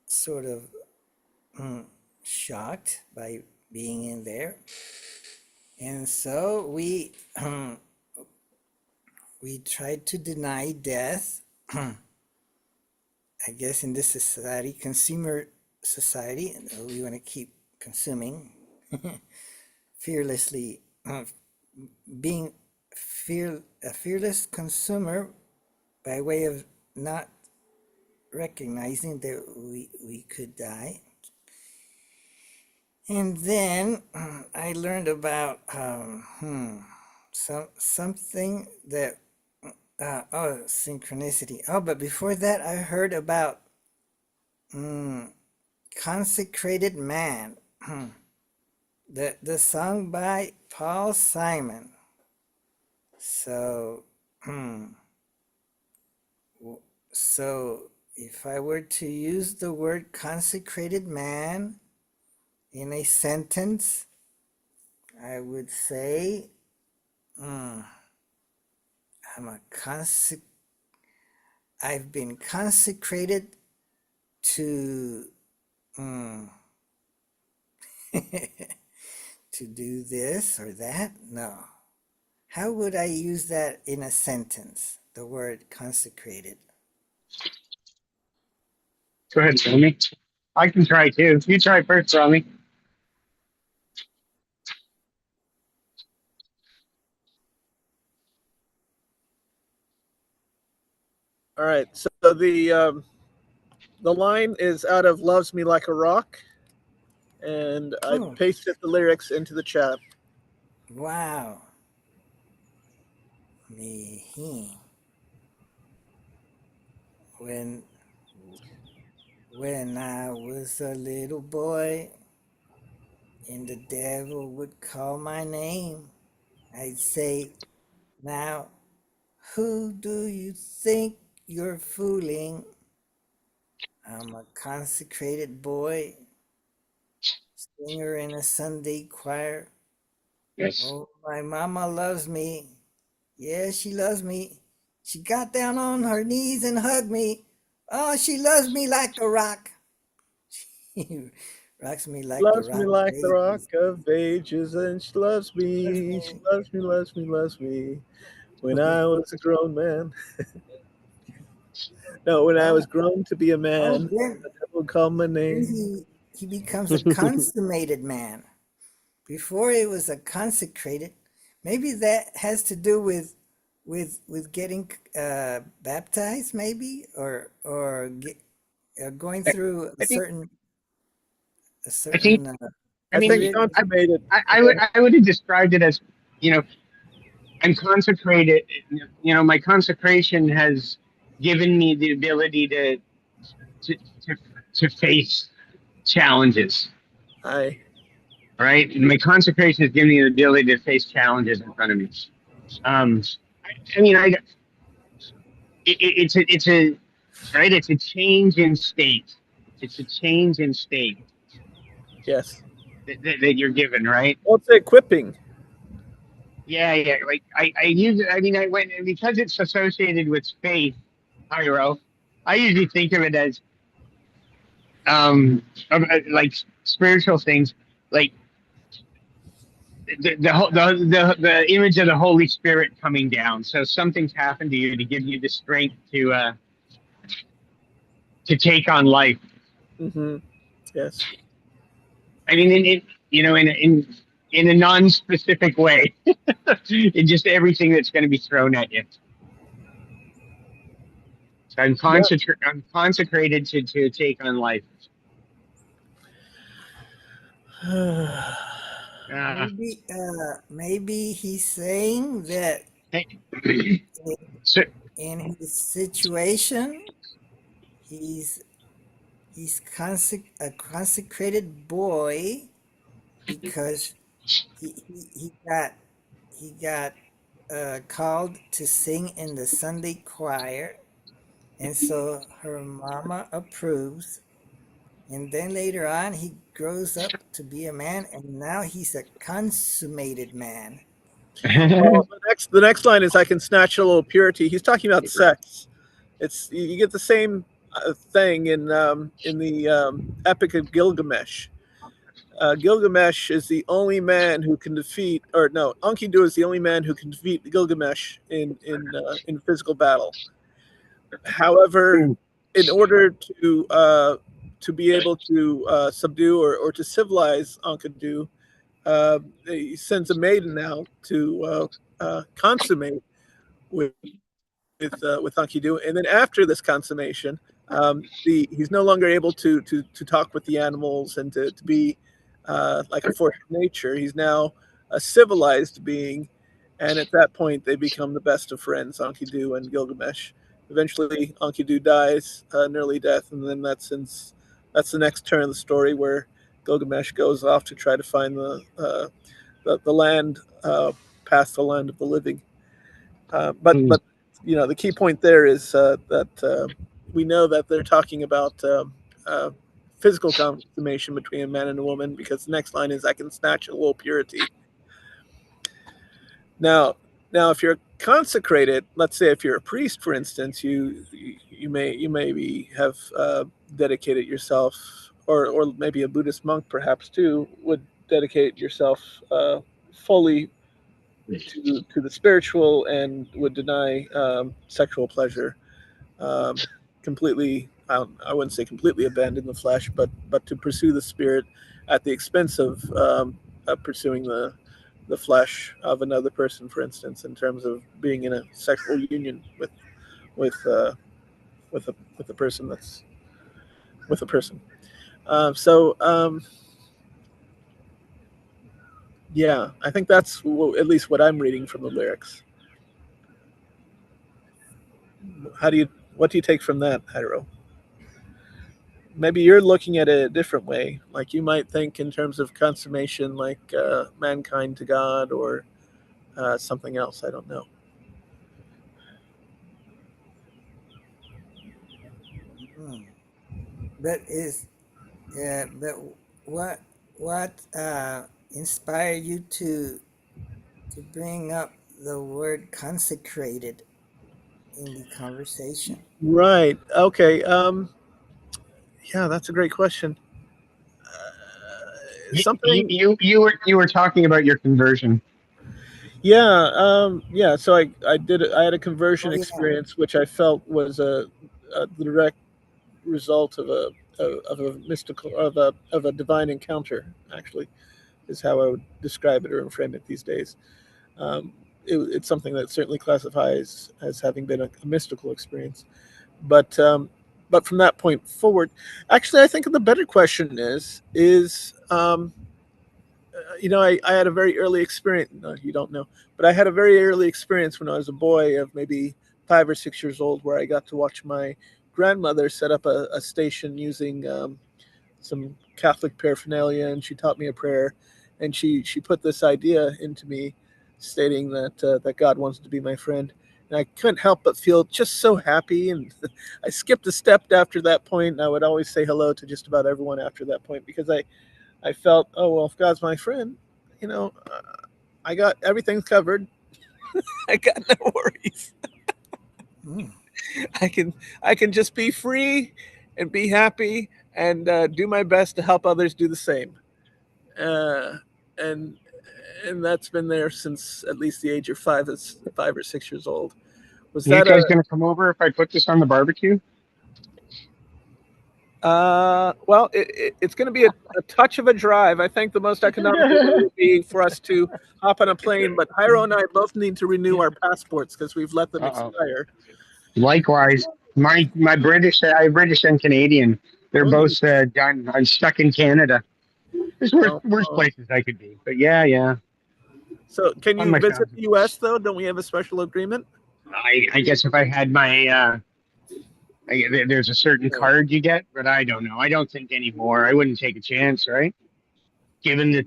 sort of shocked by being in there. And so we tried to deny death. I guess in this society, consumer society, we want to keep consuming fearlessly, being a fearless consumer by way of not recognizing that we could die. And then I learned about something that synchronicity. Oh, but before that, I heard about Consecrated Man, the song by Paul Simon. So, so if I were to use the word consecrated man in a sentence, I would say, I've been consecrated to to do this or that. No, How would I use that in a sentence? The word consecrated. Go ahead, Rami. I can try too. You try first, Rami. All right. So the line is out of "Loves Me Like a Rock," and I Oh, pasted the lyrics into the chat. wow. Me, when when I was a little boy and the devil would call my name, I'd say, now who do you think you're fooling? I'm a consecrated boy, singer in a Sunday choir. Yes. Oh, my mama loves me. Yeah, she loves me. She got down on her knees and hugged me. Oh, she loves me like the rock. She rocks me like the Loves me rock of like the rock ages. of ages, and she loves Loves me. She me. loves me, loves me, loves me. When I was a grown man. No, when I Oh, was grown to be a oh, man, then, the devil called my then name. he becomes a consummated man. Before it was a consecrated. Maybe that has to do with getting baptized, maybe, or going I, through I think. a I think. certain I I think think. period. consummated. I would have described it as, you know, I'm consecrated. You know, my consecration has given me the ability to to, to face challenges. I Right, and my consecration has given me the ability to face challenges in front of me. Um, I mean, it's a right. It's a change in state. It's a change in state yes. that you're given, right? Well, it's equipping. Yeah, yeah. Like I use it. I mean, I went because it's associated with faith, Pyro. I usually think of it as like spiritual things, like the image of the Holy Spirit coming down. So something's happened to you to give you the strength to take on life. Mm-hmm. Yes. I mean, in a non-specific way, in just everything that's going to be thrown at you. So I'm consecrated to take on life. Yeah. Uh, Maybe he's saying that hey, in so, in his situation, he's a consecrated boy because he got called to sing in the Sunday choir, and so her mama approves. And then later on, he grows up to be a man, and now he's a consummated man. Well, the next line is, "I can snatch a little purity." He's talking about sex. It's you get the same thing in the Epic of Gilgamesh. Gilgamesh is the only man who can defeat, or no, Enkidu is the only man who can defeat Gilgamesh in physical battle. However, in order to be able to subdue or to civilize Enkidu, he sends a maiden out to consummate with with Enkidu, and then after this consummation, he's no longer able to talk with the animals and to be like a force of nature. He's now a civilized being, and at that point, they become the best of friends, Enkidu and Gilgamesh. Eventually, Enkidu dies an early death, and then that's the next turn of the story where Gilgamesh goes off to try to find the land past the land of the living. But the key point there is that we know that they're talking about uh, physical consummation between a man and a woman, because the next line is, "I can snatch a little purity." Now, if you're consecrated, let's say if you're a priest, for instance, you maybe have dedicated yourself, or maybe a Buddhist monk, perhaps too, would dedicate yourself fully to the spiritual and would deny sexual pleasure. Completely, I wouldn't say completely abandon the flesh, but to pursue the spirit at the expense of pursuing the flesh of another person, for instance, in terms of being in a sexual union with with a person that's with a person. So yeah, I think that's at least what I'm reading from the lyrics. How do you What do you take from that, Hiro? Maybe you're looking at it a different way. Like you might think in terms of consummation, like mankind to God, or something else. I don't know. Hmm. But is but what inspired you to bring up the word consecrated in the conversation? Right. Okay. Yeah, that's a great question. Something. You were talking about your conversion. Yeah. Yeah. So I had a conversion Oh yeah. experience, which I felt was a direct result of a mystical of a divine encounter. Actually, is how I would describe it or frame it these days. Um, it's something that certainly classifies as having been a mystical experience. But but from that point forward, actually, I think the better question is I had a very early experience. No, you don't know, but I had a very early experience when I was a boy of maybe 5 or 6 years old, where I got to watch my grandmother set up a station using some Catholic paraphernalia, and she taught me a prayer, and she put this idea into me, stating that God wants to be my friend, and I couldn't help but feel just so happy. And I skipped a step after that point, and I would always say hello to just about everyone after that point, because I felt, oh well, if God's my friend, you know, I got everything covered. I got no worries. Hmm. I can I can just be free and be happy and do my best to help others do the same. uh, and and that's been there since at least the age of 5 or 6 years old. Was Are you that guys going to come over if I put this on the barbecue? well, it's going to be a touch of a drive. I think the most economical way would be for us to hop on a plane, but Hiro and I both need to renew our passports because we've let them Uh-oh. expire. Likewise, my British, I British and Canadian, they're Oh, both done. I'm stuck in Canada. There's oh, worse oh. places I could be, but yeah, So can on you my visit family. the US though? Don't we have a special agreement? I guess if I had my there's a certain Yeah. card you get, but I don't know. I don't think anymore. I wouldn't take a chance, right? Given the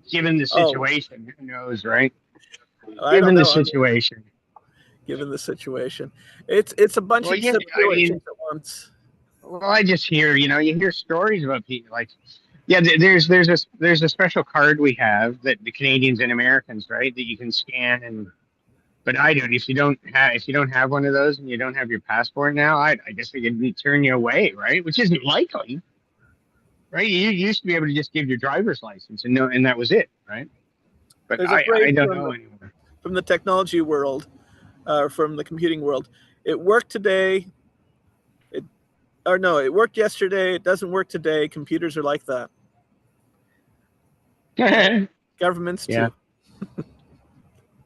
Oh, situation, who knows, right? I don't Given the know. I mean, situation. given the situation, it's a bunch Well, of yeah, I situations mean, at once. well, I just hear, you hear stories about people like, yeah, there's a special card we have that the Canadians and Americans, right, that you can scan and. But I don't. If you don't have one of those and you don't have your passport now, I guess they could turn you away, right? Which isn't likely, right? You used to be able to just give your driver's license and and that was it, right? But There's a I phrase don't know anymore. from the technology world, from the computing world. It worked today. It or no, it worked yesterday. It doesn't work today. Computers are like that. Governments Yeah, too.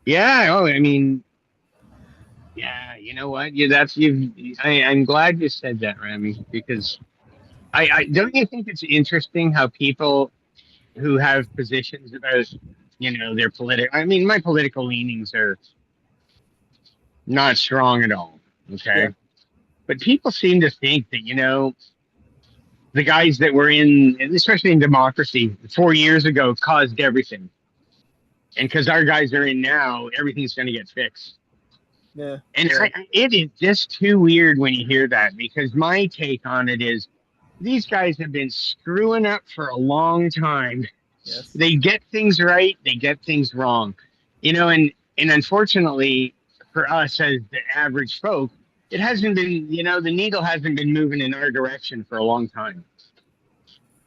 yeah. Oh, I mean, yeah. You know what? Yeah, that's you. I'm glad you said that, Rami, because I don't you think it's interesting how people who have positions about their political. I mean, my political leanings are not strong at all. Yeah. Okay. But people seem to think that, the guys that were in, especially in democracy 4 years ago, caused everything. And because our guys are in now, everything's going to get fixed. Yeah. And Yeah. it is just too weird when you hear that, because my take on it is these guys have been screwing up for a long time. Yes. They get things right, they get things wrong. And unfortunately for us as the average folk, it hasn't been, the needle hasn't been moving in our direction for a long time.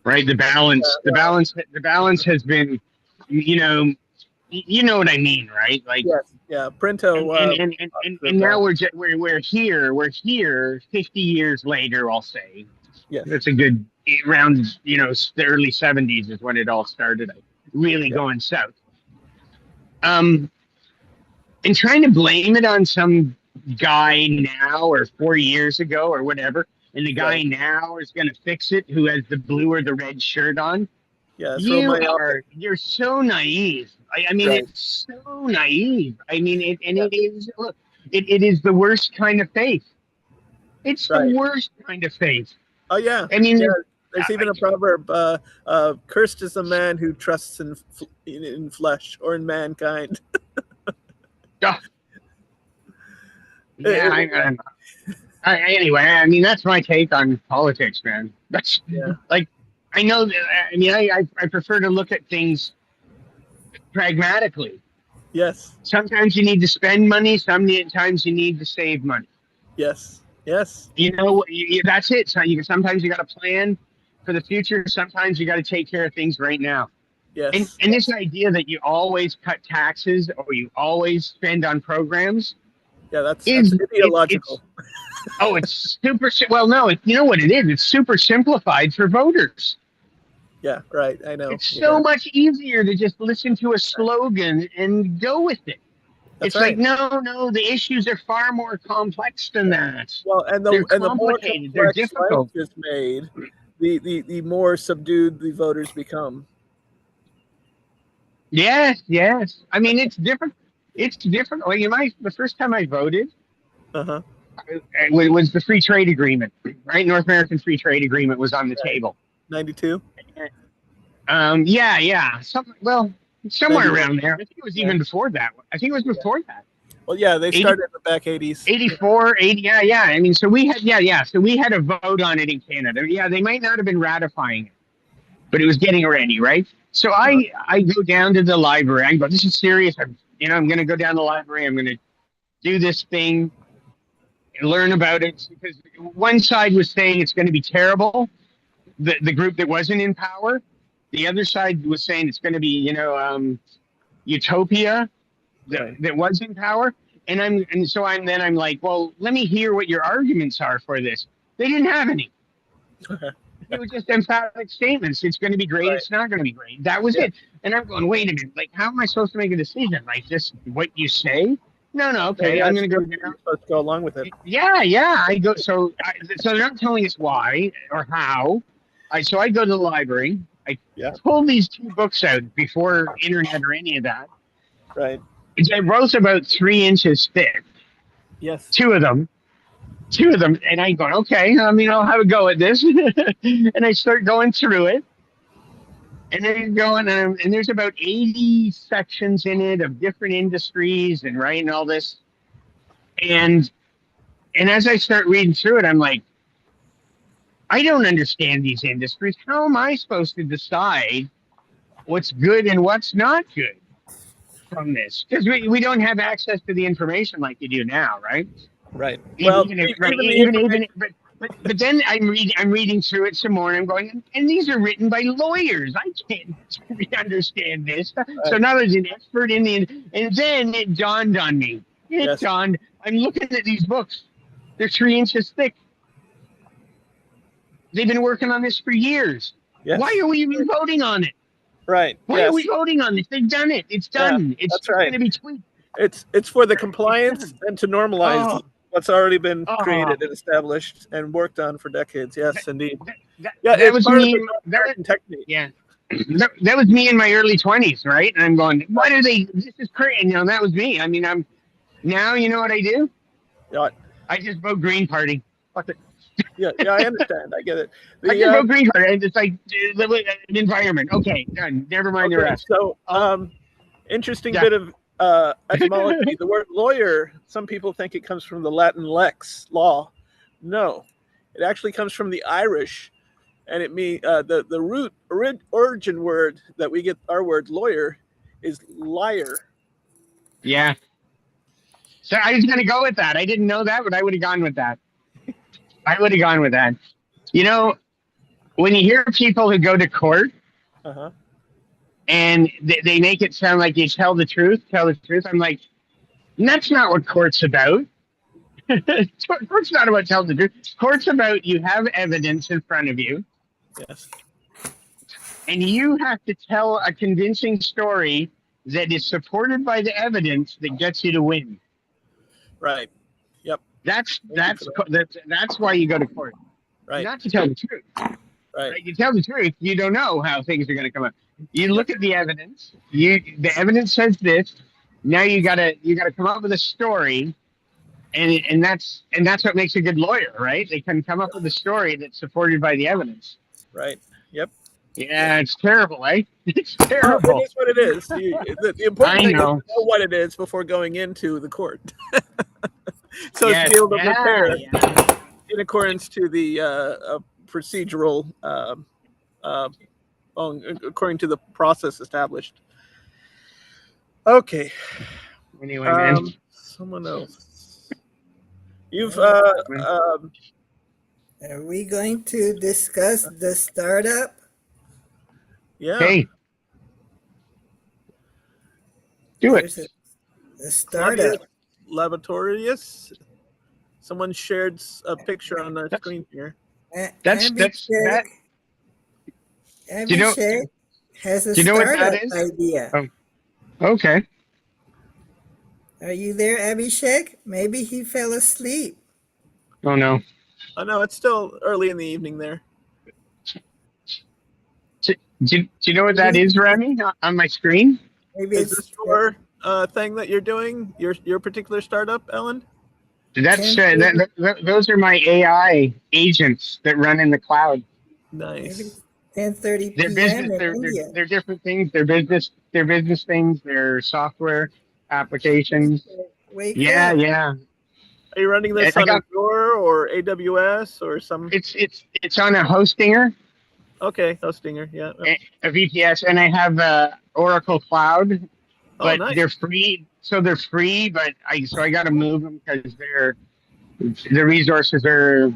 Right? The balance has been, you know, you know what I mean, right? Like, Yes, yeah. Printo. and now we're here 50 years later, I'll say. Yes. That's a good around, the early 70s is when it all started, really going south. And trying to blame it on some guy now or 4 years ago or whatever, and the guy now is going to fix it who has the blue or the red shirt on. Yeah, You're so naive. I mean, it's so naive. I mean, it is, look, it is the worst kind of faith. It's the worst kind of faith. Oh yeah. I mean, there's even a proverb: "Cursed is the man who trusts in flesh or in mankind." Yeah. Anyway, I mean, that's my take on politics, man. That's like, I know that. I mean, I prefer to look at things pragmatically. Yes. Sometimes you need to spend money. Sometimes you need to save money. Yes. Yes. That's it. So sometimes you got to plan for the future. Sometimes you got to take care of things right now. Yes. And this idea that you always cut taxes or you always spend on programs. Yeah, that's ideological. It's super. Well, no, you know what it is? It's super simplified for voters. Yeah, right. I know. It's so much easier to just listen to a slogan and go with it. It's like, no, the issues are far more complex than that. Well, and the more complex they're difficult. life is made, the more subdued the voters become. Yes. I mean, it's different. It's different. Like the first time I voted, it was the free trade agreement, right? North American free trade agreement was on the table. 92. Yeah. Somewhere around there. I think it was even before that. I think it was before that. Well, yeah, they started in the back 80s. 84, 80, yeah. I mean, so we had, so we had a vote on it in Canada. Yeah, they might not have been ratifying it, but it was getting ready, right? So I go down to the library. I go, this is serious. I'm going to go down to the library. I'm going to do this thing and learn about it, because one side was saying it's going to be terrible, the group that wasn't in power. The other side was saying it's going to be, utopia that was in power. And so I'm like, well, let me hear what your arguments are for this. They didn't have any. It was just emphatic statements. It's going to be great. It's not going to be great. That was it. And I'm going, wait a minute. Like, how am I supposed to make a decision? Like, just what you say? No. Okay, I'm going to go there. You're supposed to go along with it. Yeah. I go. So they're not telling us why or how. So I go to the library. I pull these two books out before internet or any of that. Right. They're both about 3 inches thick. Yes. Two of them, and I go, okay, I'll have a go at this. And I start going through it. And then going, and there's about 80 sections in it of different industries and all this. And as I start reading through it, I'm like, I don't understand these industries. How am I supposed to decide what's good and what's not good from this? Because we don't have access to the information like you do now, right? Right. But then I'm reading through it some more, and I'm going, and these are written by lawyers. I can't understand this. Right. So now there's an expert in and then it dawned on me. I'm looking at these books. They're 3 inches thick. They've been working on this for years. Yes. Why are we even voting on it? Right. Why are we voting on this? They've done it. It's done. Yeah, it's going to be tweaked. It's for the compliance and to normalize what's already been created and established and worked on for decades. Yes, indeed. That was me. Technique. Yeah. That was me in my early 20s, right? And I'm going, what are they? This is crazy. That was me. I mean, now you know what I do? What? I just vote Green Party. Fuck it. Yeah, I understand. I get it. I just vote Green Party. It's like the environment. Okay, done. Never mind the rest. So, interesting bit of etymology. The word lawyer, some people think it comes from the Latin lex, law. No, it actually comes from the Irish, and it means the root origin word that we get our word lawyer is liar. Yeah. So I was going to go with that. I didn't know that, but I would have gone with that. When you hear people who go to court, and they make it sound like you tell the truth. I'm like, that's not what court's about. Court's not about telling the truth. Court's about you have evidence in front of you, Yes. and you have to tell a convincing story that is supported by the evidence that gets you to win. Right. Yep. That's Thank you for that's why you go to court, Right. not to tell the truth. Right. Right? You tell the truth, you don't know how things are going to come up. You look at the evidence. The evidence says this. Now you gotta come up with a story, and that's what makes a good lawyer, right? They can come up with a story that's supported by the evidence. Right. Yep. Yeah, it's terrible, eh? It's Well, terrible. it is what it is. The important I thing is to know. know what it is before going into the court. So as to Yes, be able to prepare yeah. in accordance to the procedural, according to the process established. Okay. Anyway, man. Someone else. You've Are we going to discuss the startup? yeah. Hey, do it. There's a startup. Laboratorius. Someone shared a picture on the screen here. That's that. Abhishek has a Do you know what startup that is? idea. Oh, okay. Are you there, Abhishek? Maybe he fell asleep. Oh no. Oh no, it's still early in the evening there. Do you know what that is, Remy, on my screen? Maybe Is it's this your thing that you're doing? Your particular startup, Ellen? That's those are my AI agents that run in the cloud. Nice. 10:30 They're p.m. business. in They're India. different things. They're business. They're business things. They're software applications. Wake Yeah, up. yeah. Are you running this I on got Azure or AWS or some? it's on a hostinger, Okay, Hostinger. Yeah. a VPS, and I have Oracle Cloud, Oh, but nice. they're free. So they're free, but I got to move them because the resources are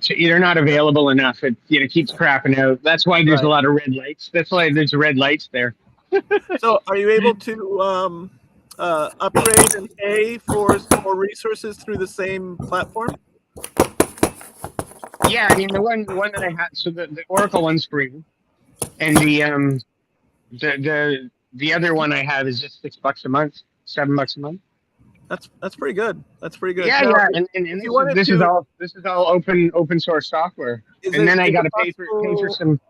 they're not available enough. It keeps crapping out. That's why there's a Right. lot of red lights. That's why there's red lights there. So, are you able to upgrade and pay for more resources through the same platform? Yeah, I mean the one that I had. So the Oracle one's free, and the other one I have is just $6 a month, $7 a month. That's pretty good. That's pretty good. Yeah, Now, yeah, and if you wanted this to, is all open source software, and then I is got it to pay for possible? some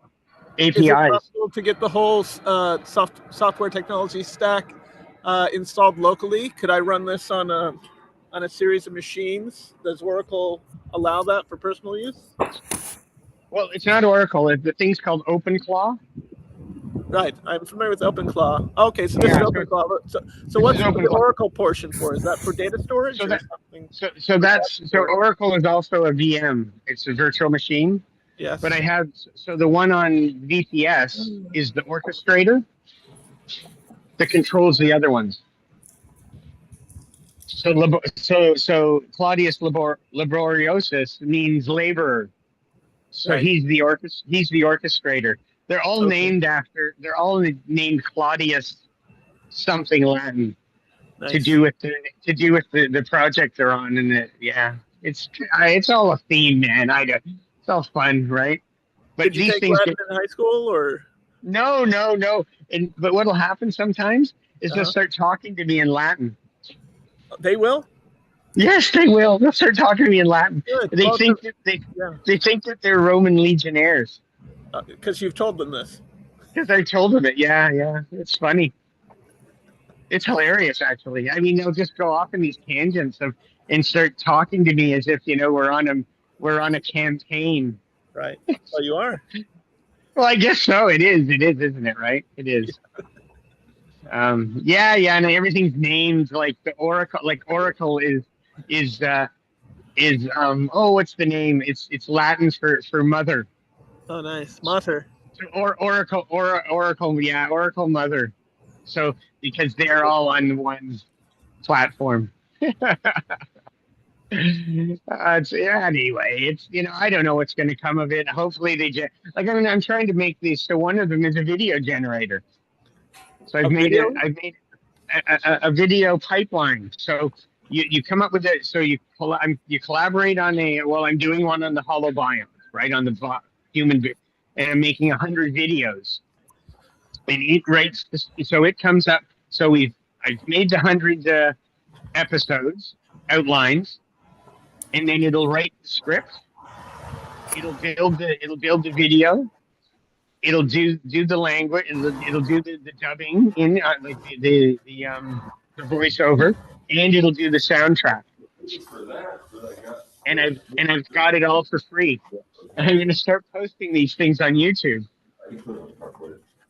Is it APIs. possible to get the whole software technology stack installed locally? Could I run this on a series of machines? Does Oracle allow that for personal use? Well, it's not Oracle. The thing's called OpenClaw. Right, I'm familiar with OpenClaw. Okay, so this Yeah, is so OpenClaw. So this what's is the OpenClaw. Oracle portion for? Is that for data storage So or that something? so Oracle is also a VM. It's a virtual machine. Yes. But I have the one on VPS is the orchestrator that controls the other ones. So Claudius Laboriosus means laborer. So Right. he's the orchestrator. They're all Okay. they're all named Claudius something Latin Nice. to do with the project they're on, and it's all a theme, man. It's all fun, right? But Did you these take things Latin in high school or? no. But what'll happen sometimes is they'll start talking to me in Latin. They will? Yes, they will. They'll start talking to me in Latin. Good. They Well, think that they think that they're Roman legionnaires because you've told them this. because I told them it. Yeah, it's funny. It's hilarious, actually. I mean, they'll just go off in these tangents and start talking to me as if we're on a campaign. Right. Well, you are. Well, I guess so. It is, isn't it? Right? It is. Yeah, and everything's named like the Oracle. Like Oracle is what's the name? It's Latin for mother. Oh, nice. Mater. So Oracle, yeah, Oracle Mother. So because they're all on one platform. Anyway, it's I don't know what's going to come of it. Hopefully they I'm trying to make these. So one of them is a video generator. So I've made a video pipeline. So you come up with it. So you collaborate on I'm doing one on the holobiome, right, on the human, and I'm making 100 videos, and it writes. So it comes up. So I've made the 100 episodes outlines, and then it'll write the script. It'll build the video. It'll do the language. It'll do the dubbing in like the voiceover, and it'll do the soundtrack. And I've got it all for free. And I'm gonna start posting these things on YouTube.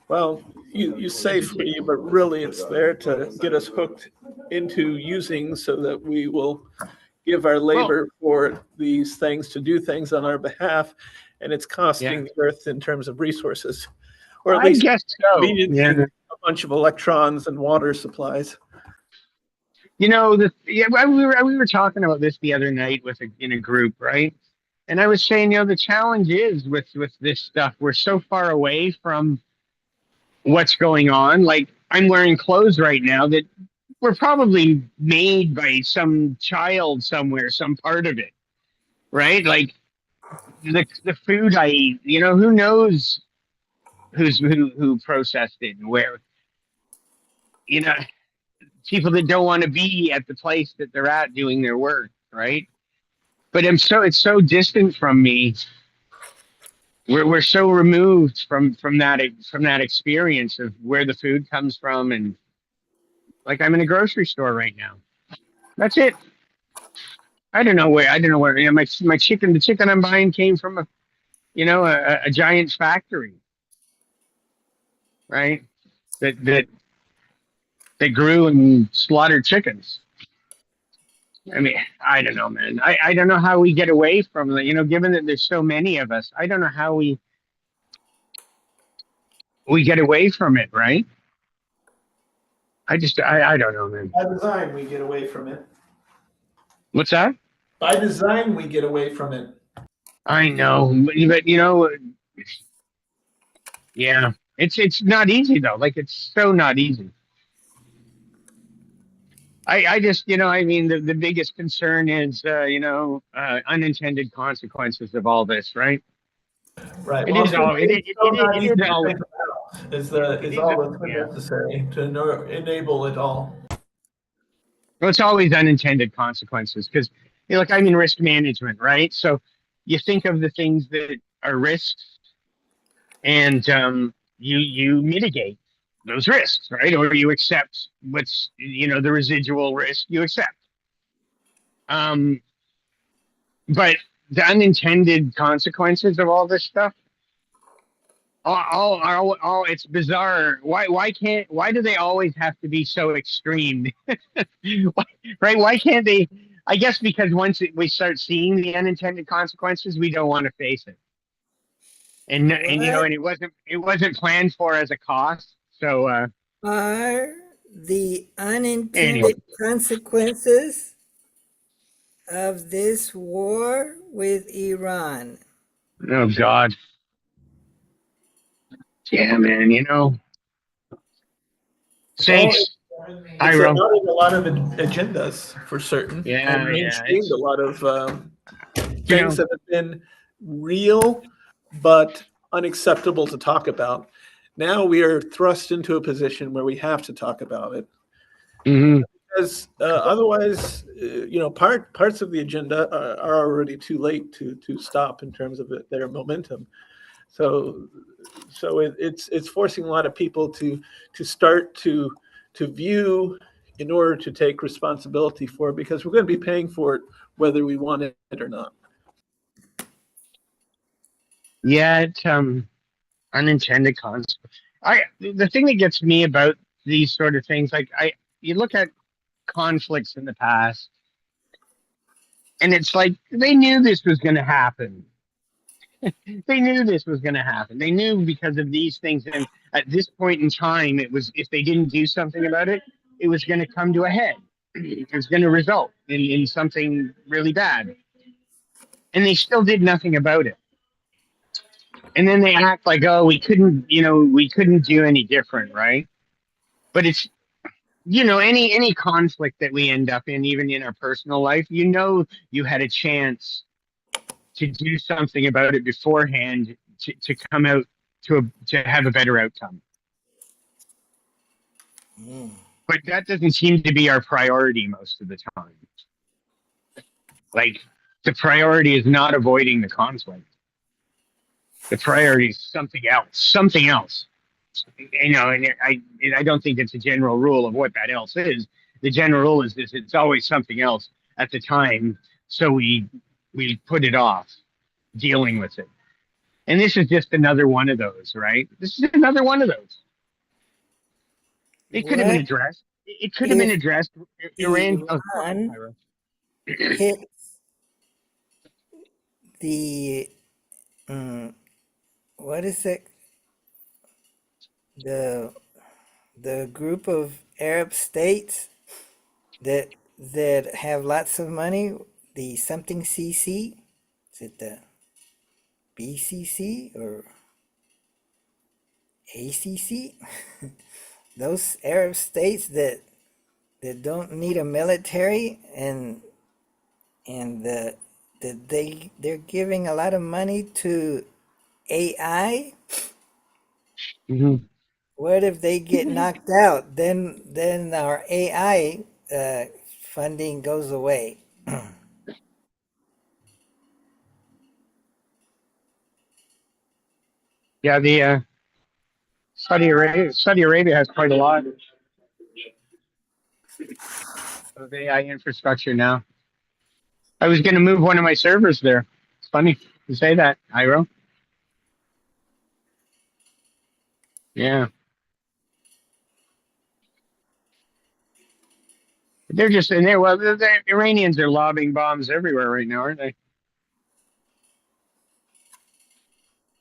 Well, you say free, but really it's there to get us hooked into using so that we will give our labor for these things to do things on our behalf, and it's costing the earth in terms of resources, or at least I guess so. a bunch of electrons and water supplies. You know, we were talking about this the other night in a group, right? And I was saying, the challenge is with this stuff, we're so far away from what's going on. Like, I'm wearing clothes right now that were probably made by some child somewhere, some part of it, right? Like the food I eat, who knows who processed it and where, people that don't want to be at the place that they're at doing their work, right? But it's so distant from me. We're so removed from that experience of where the food comes from, and like I'm in a grocery store right now. That's it. I don't know where. My chicken. The chicken I'm buying came from a giant factory, right? That grew and slaughtered chickens. I mean, I don't know, man. I don't know how we get away from it. Given that there's so many of us, I don't know how we get away from it, right? I don't know, man. By design, we get away from it. What's that? By design, we get away from it. I know, but yeah, it's not easy though. Like, it's so not easy. I just, the biggest concern is, unintended consequences of all this, right? Right. It is all Is all that's necessary to enable it all. Well, it's always unintended consequences because, I'm in risk management, right? So you think of the things that are risks, and you mitigate those risks, right? Or you accept what's, the residual risk you accept. But the unintended consequences of all this stuff, all it's bizarre. Why do they always have to be so extreme? Right? Why can't they? I guess because once we start seeing the unintended consequences, we don't want to face it. And it wasn't planned for as a cost. So are the unintended consequences of this war with Iran? Oh God. Yeah, man, Thanks. It's a lot of agendas for certain. Yeah, and mainstreamed a lot of things that have been real but unacceptable to talk about. Now we are thrust into a position where we have to talk about it. Mm-hmm. Because otherwise, parts of the agenda are already too late to stop in terms of their momentum. So it's forcing a lot of people to start to view in order to take responsibility for it, because we're going to be paying for it whether we want it or not. Yeah, it's unintended consequences. The thing that gets me about these sort of things, you look at conflicts in the past, and it's like they knew this was going to happen. They knew this was going to happen. They knew because of these things, and at this point in time, it was, if they didn't do something about it, it was going to come to a head. It was going to result in something really bad, and they still did nothing about it. And then they act like, oh, we couldn't do any different, right? But it's, any conflict that we end up in, even in our personal life, you had a chance to do something about it beforehand to come out to have a better outcome. But that doesn't seem to be our priority most of the time. Like, the priority is not avoiding the conflict. The priority is something else. Something else. And I don't think it's a general rule of what that else is. The general rule is this: it's always something else at the time, so we put it off dealing with it. And this is just another one of those, right? This is another one of those. It could have been What addressed. It could have been if addressed. Iran. Oh, go ahead, Iran Ira. hits the what is it? The group of Arab states that have lots of money, the something CC, is it the BCC or ACC? Those Arab states that don't need a military and they're giving a lot of money to AI. Mhm. What if they get knocked out? Then our AI funding goes away. Yeah, the Saudi Arabia has quite a lot of AI infrastructure now. I was going to move one of my servers there. It's funny you say that, Iro. Yeah, they're just in there. Well, the Iranians are lobbing bombs everywhere right now, aren't they?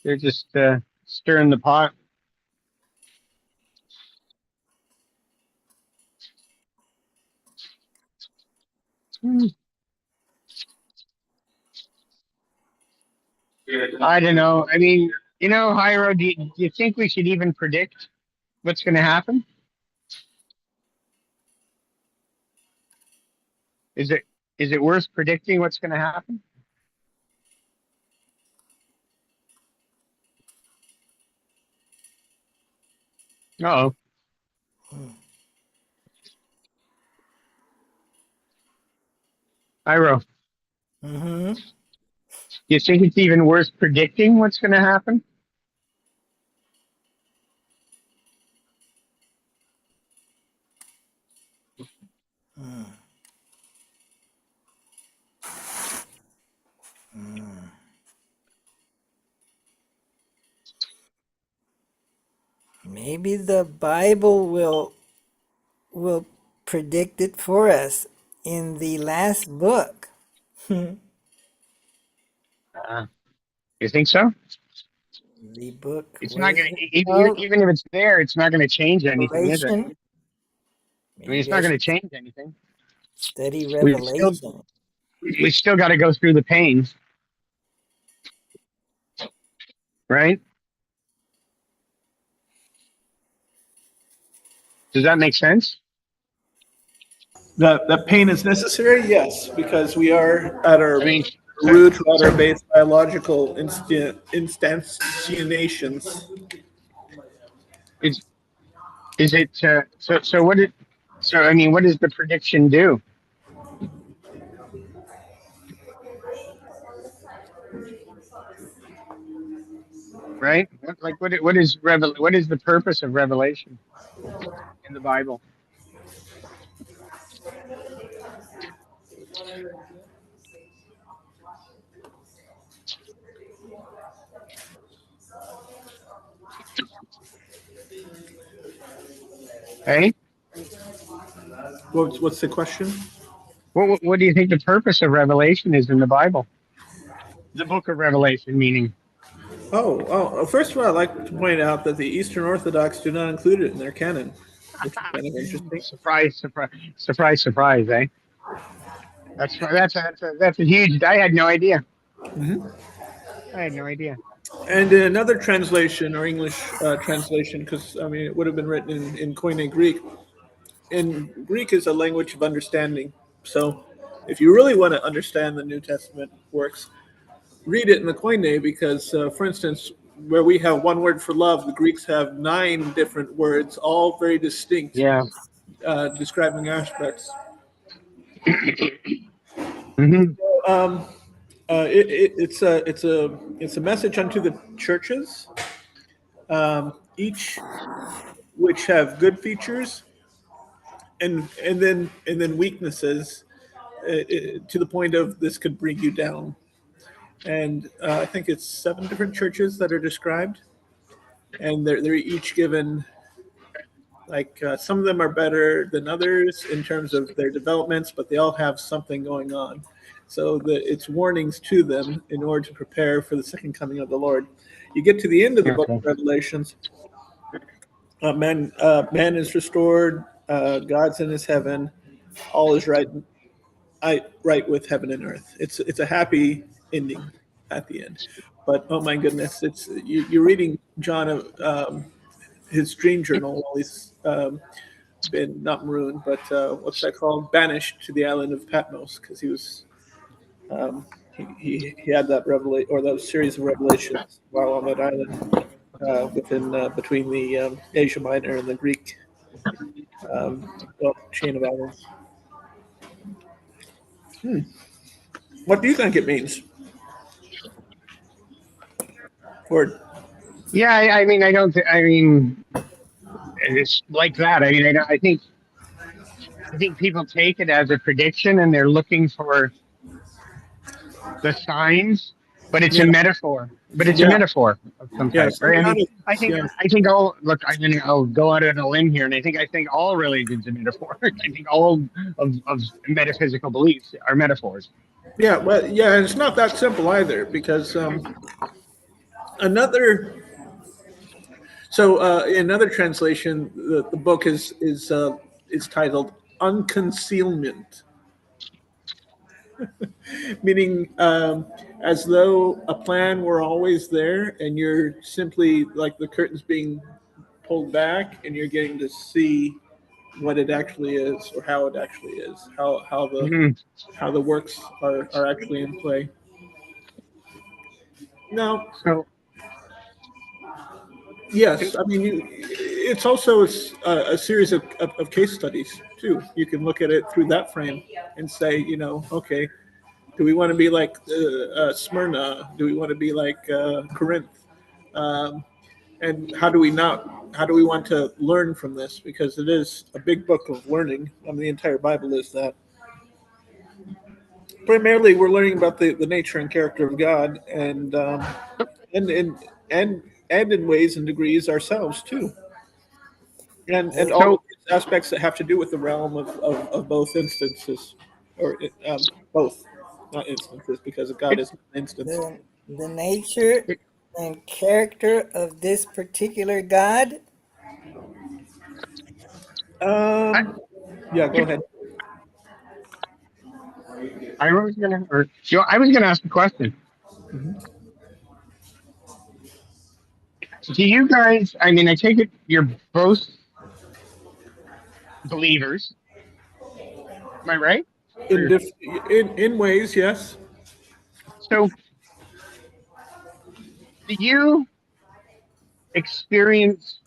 They're just stirring the pot. I don't know. I mean, Hiro, do you think we should even predict what's going to happen? Is it worth predicting what's going to happen? Oh, Iro, Mm-hmm. do you think it's even worth predicting what's going to happen? Maybe the Bible will predict it for us in the last book. Uh, you think so? The book, It's what not is going it to, even called? even if it's there, it's not going to change anything, is it? Revelation. I mean, it's Maybe I not going to should change anything. study We still Revelation. we still got to go through the pain, right? Does that make sense? That pain is necessary, yes, because we are at I our mean, so root, at our so base, biological instantiations. is is it so what did so I mean, what does the prediction do? Right? What is the purpose of revelation in the Bible? Hey, What's the question? what do you think the purpose of revelation is in the Bible? The book of Revelation, meaning. First of all, I'd like to point out that the Eastern Orthodox do not include it in their canon, which is kind of interesting. Surprise, surprise, surprise, surprise, eh? That's a huge. I had no idea. Mhm. I had no idea. And in another translation or English translation, because I mean it would have been written in Koine Greek. In Greek is a language of understanding. So if you really want to understand the New Testament works, read it in the Koine because, for instance, where we have one word for love, the Greeks have 9 different words, all very distinct, Yeah. describing aspects. Hmm. Um, it's a message unto the churches, each which have good features and then weaknesses, to the point of this could bring you down. And I think it's 7 different churches that are described, and they're each given, like, some of them are better than others in terms of their developments, but they all have something going on. So it's warnings to them in order to prepare for the second coming of the Lord. You get to the end of the book Okay. of Revelations, man is restored, God's in his heaven, all is right with heaven and earth. It's a happy ending at the end. But oh my goodness, you're reading John, his dream journal while he's been not marooned, but what's that called? Banished to the island of Patmos because he was um, he had that revelation or that series of revelations while on that island, between the Asia Minor and the Greek, chain of islands. What do you think it means? Or Yeah, I mean, I don't. I mean, it's like that. I mean, I think people take it as a prediction, and they're looking for the signs, but it's a yeah, metaphor. But it's a yeah, metaphor of some yeah. type, Some right? I mean, kind of yeah, I think all. Look, I'll go out on a limb here, and I think all religions are metaphors. I think all of metaphysical beliefs are metaphors. yeah. Well, yeah. And it's not that simple either because another. So in another translation, the book is titled "Unconcealment," meaning as though a plan were always there, and you're simply like the curtains being pulled back, and you're getting to see what it actually is or how it actually is, Hmm. how the works are actually in play. Now, So, yes, I mean, it's also a series of case studies too. You can look at it through that frame and say, okay, do we want to be like Smyrna? Do we want to be like Corinth? Um, and how do we not? How do we want to learn from this? Because it is a big book of learning. I mean, the entire Bible is that. Primarily, we're learning about the nature and character of God, and in and and in ways and degrees ourselves too, and all so, the aspects that have to do with the realm of both instances, or both, not instances, because God is an instance. the nature and character of this particular God. I, Um, yeah, go ahead. I was gonna, or I was gonna ask a question. Do you guys? I mean, I take it you're both believers. Am I right? In Or, diff- in ways, yes. so, do you experience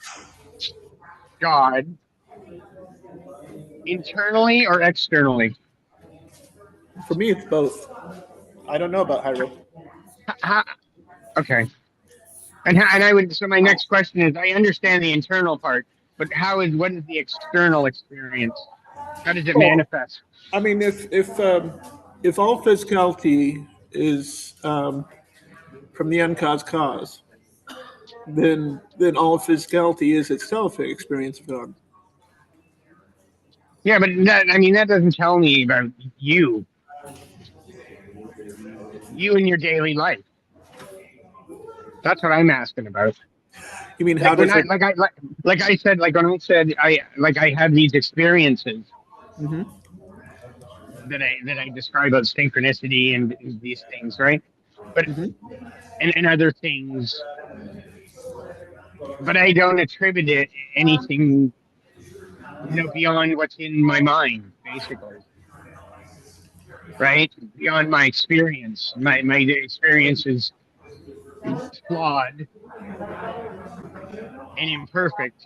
God internally or externally? For me, it's both. I don't know about Hyro. How, okay. And I would. So my next question is: I understand the internal part, but what is the external experience? How does it Oh, manifest? I mean, if all physicality is from the uncaused cause, then all physicality is itself an experience of God. Yeah, but I mean, that doesn't tell me about you, you in your daily life. That's what I'm asking about. You mean how Like when does it? like I said, like when I said I have these experiences Mhm. that I describe of synchronicity and these things, right? But Mhm. and other things, but I don't attribute it anything, beyond what's in my mind, basically, right? Beyond my experience. My experience is flawed and imperfect,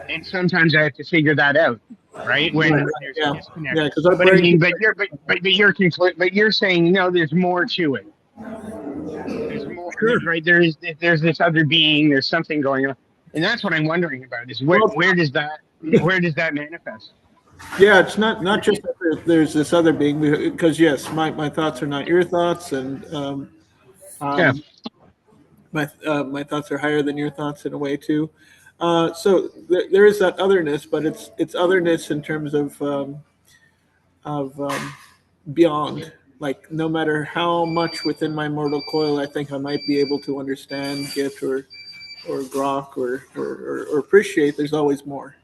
and sometimes I have to figure that out, right? When there's a Yeah, disconnect. yeah, because our But I brain. mean, but you're saying no. There's more to it. There's more, Sure. right? There's this other being. There's something going on, and that's what I'm wondering about. Is Well, where does that manifest? yeah, it's not just that there's this other being, because yes, my thoughts are not your thoughts, and Yeah. um, my thoughts are higher than your thoughts in a way too. So there is that otherness, but it's otherness in terms of beyond. Like no matter how much within my mortal coil I think I might be able to understand, get, or grok, or appreciate, there's always more.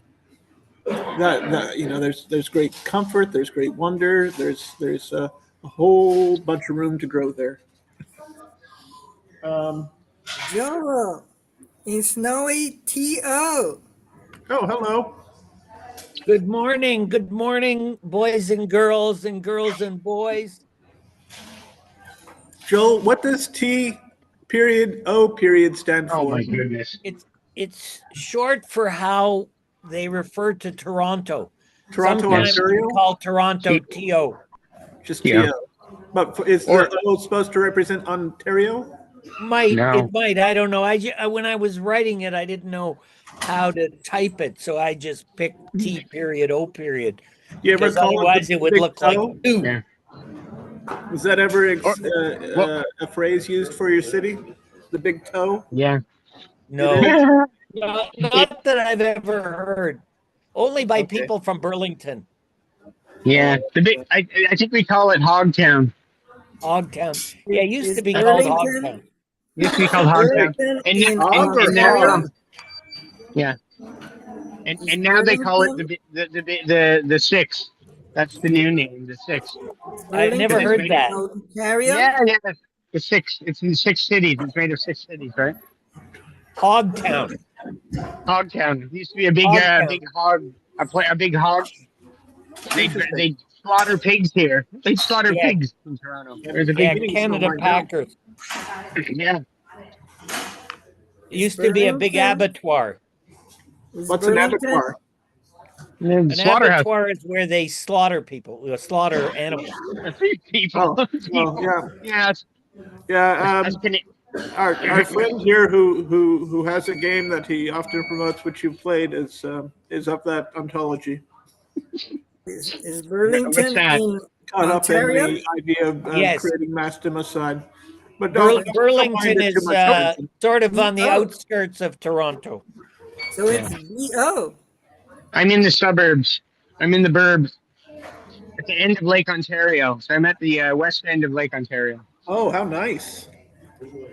That there's great comfort, there's great wonder, there's a whole bunch of room to grow there. Um, Joel in Snowy T.O. oh, hello, Good morning, boys and girls and boys. Joel. What does T period O period stand Oh for? my goodness. It's short for how they refer to Toronto. Toronto, Sometimes Ontario, we call Toronto TO. just Yeah. TO. But is Or the O supposed to represent Ontario? no. It might. I don't know. When I was writing it, I didn't know how to type it, so I just picked T period O period. You ever Because call it otherwise the it would big look like toe? two. Yeah. Was that ever Or, well, a phrase used for your city? The big toe? yeah. No, It is? not that I've ever heard. Only by Okay. people from Burlington, Yeah. The big. I think we call it Hogtown. Hogtown. Yeah, it used Is to be called Burlington Hogtown. It used to be called Hogtown, Burlington and in Hog or and now Ontario? yeah, Is and now they call it Burlington the six. That's the new name, the six. I've never Because it's heard made that. Ontario? Yeah, the six. It's in 6 cities. It's made of 6 cities, right? Hogtown. Hogtown. It used to be a big Hogtown. hog. A big hog. Interesting. They slaughter pigs here. They slaughter Yeah. pigs in Toronto. There's a Yeah, big Canada right now. Packers. yeah. It used to be a big Burlington? abattoir. Is What's an Burlington? abattoir? An Slaughterhouse. abattoir is where they slaughter people, slaughter animals. People. Oh, People. well, Yeah. yeah. That's Our friend here who has a game that he often promotes, which you've played, is of that ontology. Is What's Burlington that? in Caught up in Ontario? the idea of Yes. creating mass democide. But don't mind Burlington it too is much. sort of on the Oh. outskirts of Toronto. So it's B.O. I'm in the suburbs. I'm in the burbs at the end of Lake Ontario. So I'm at the west end of Lake Ontario. Oh, how nice!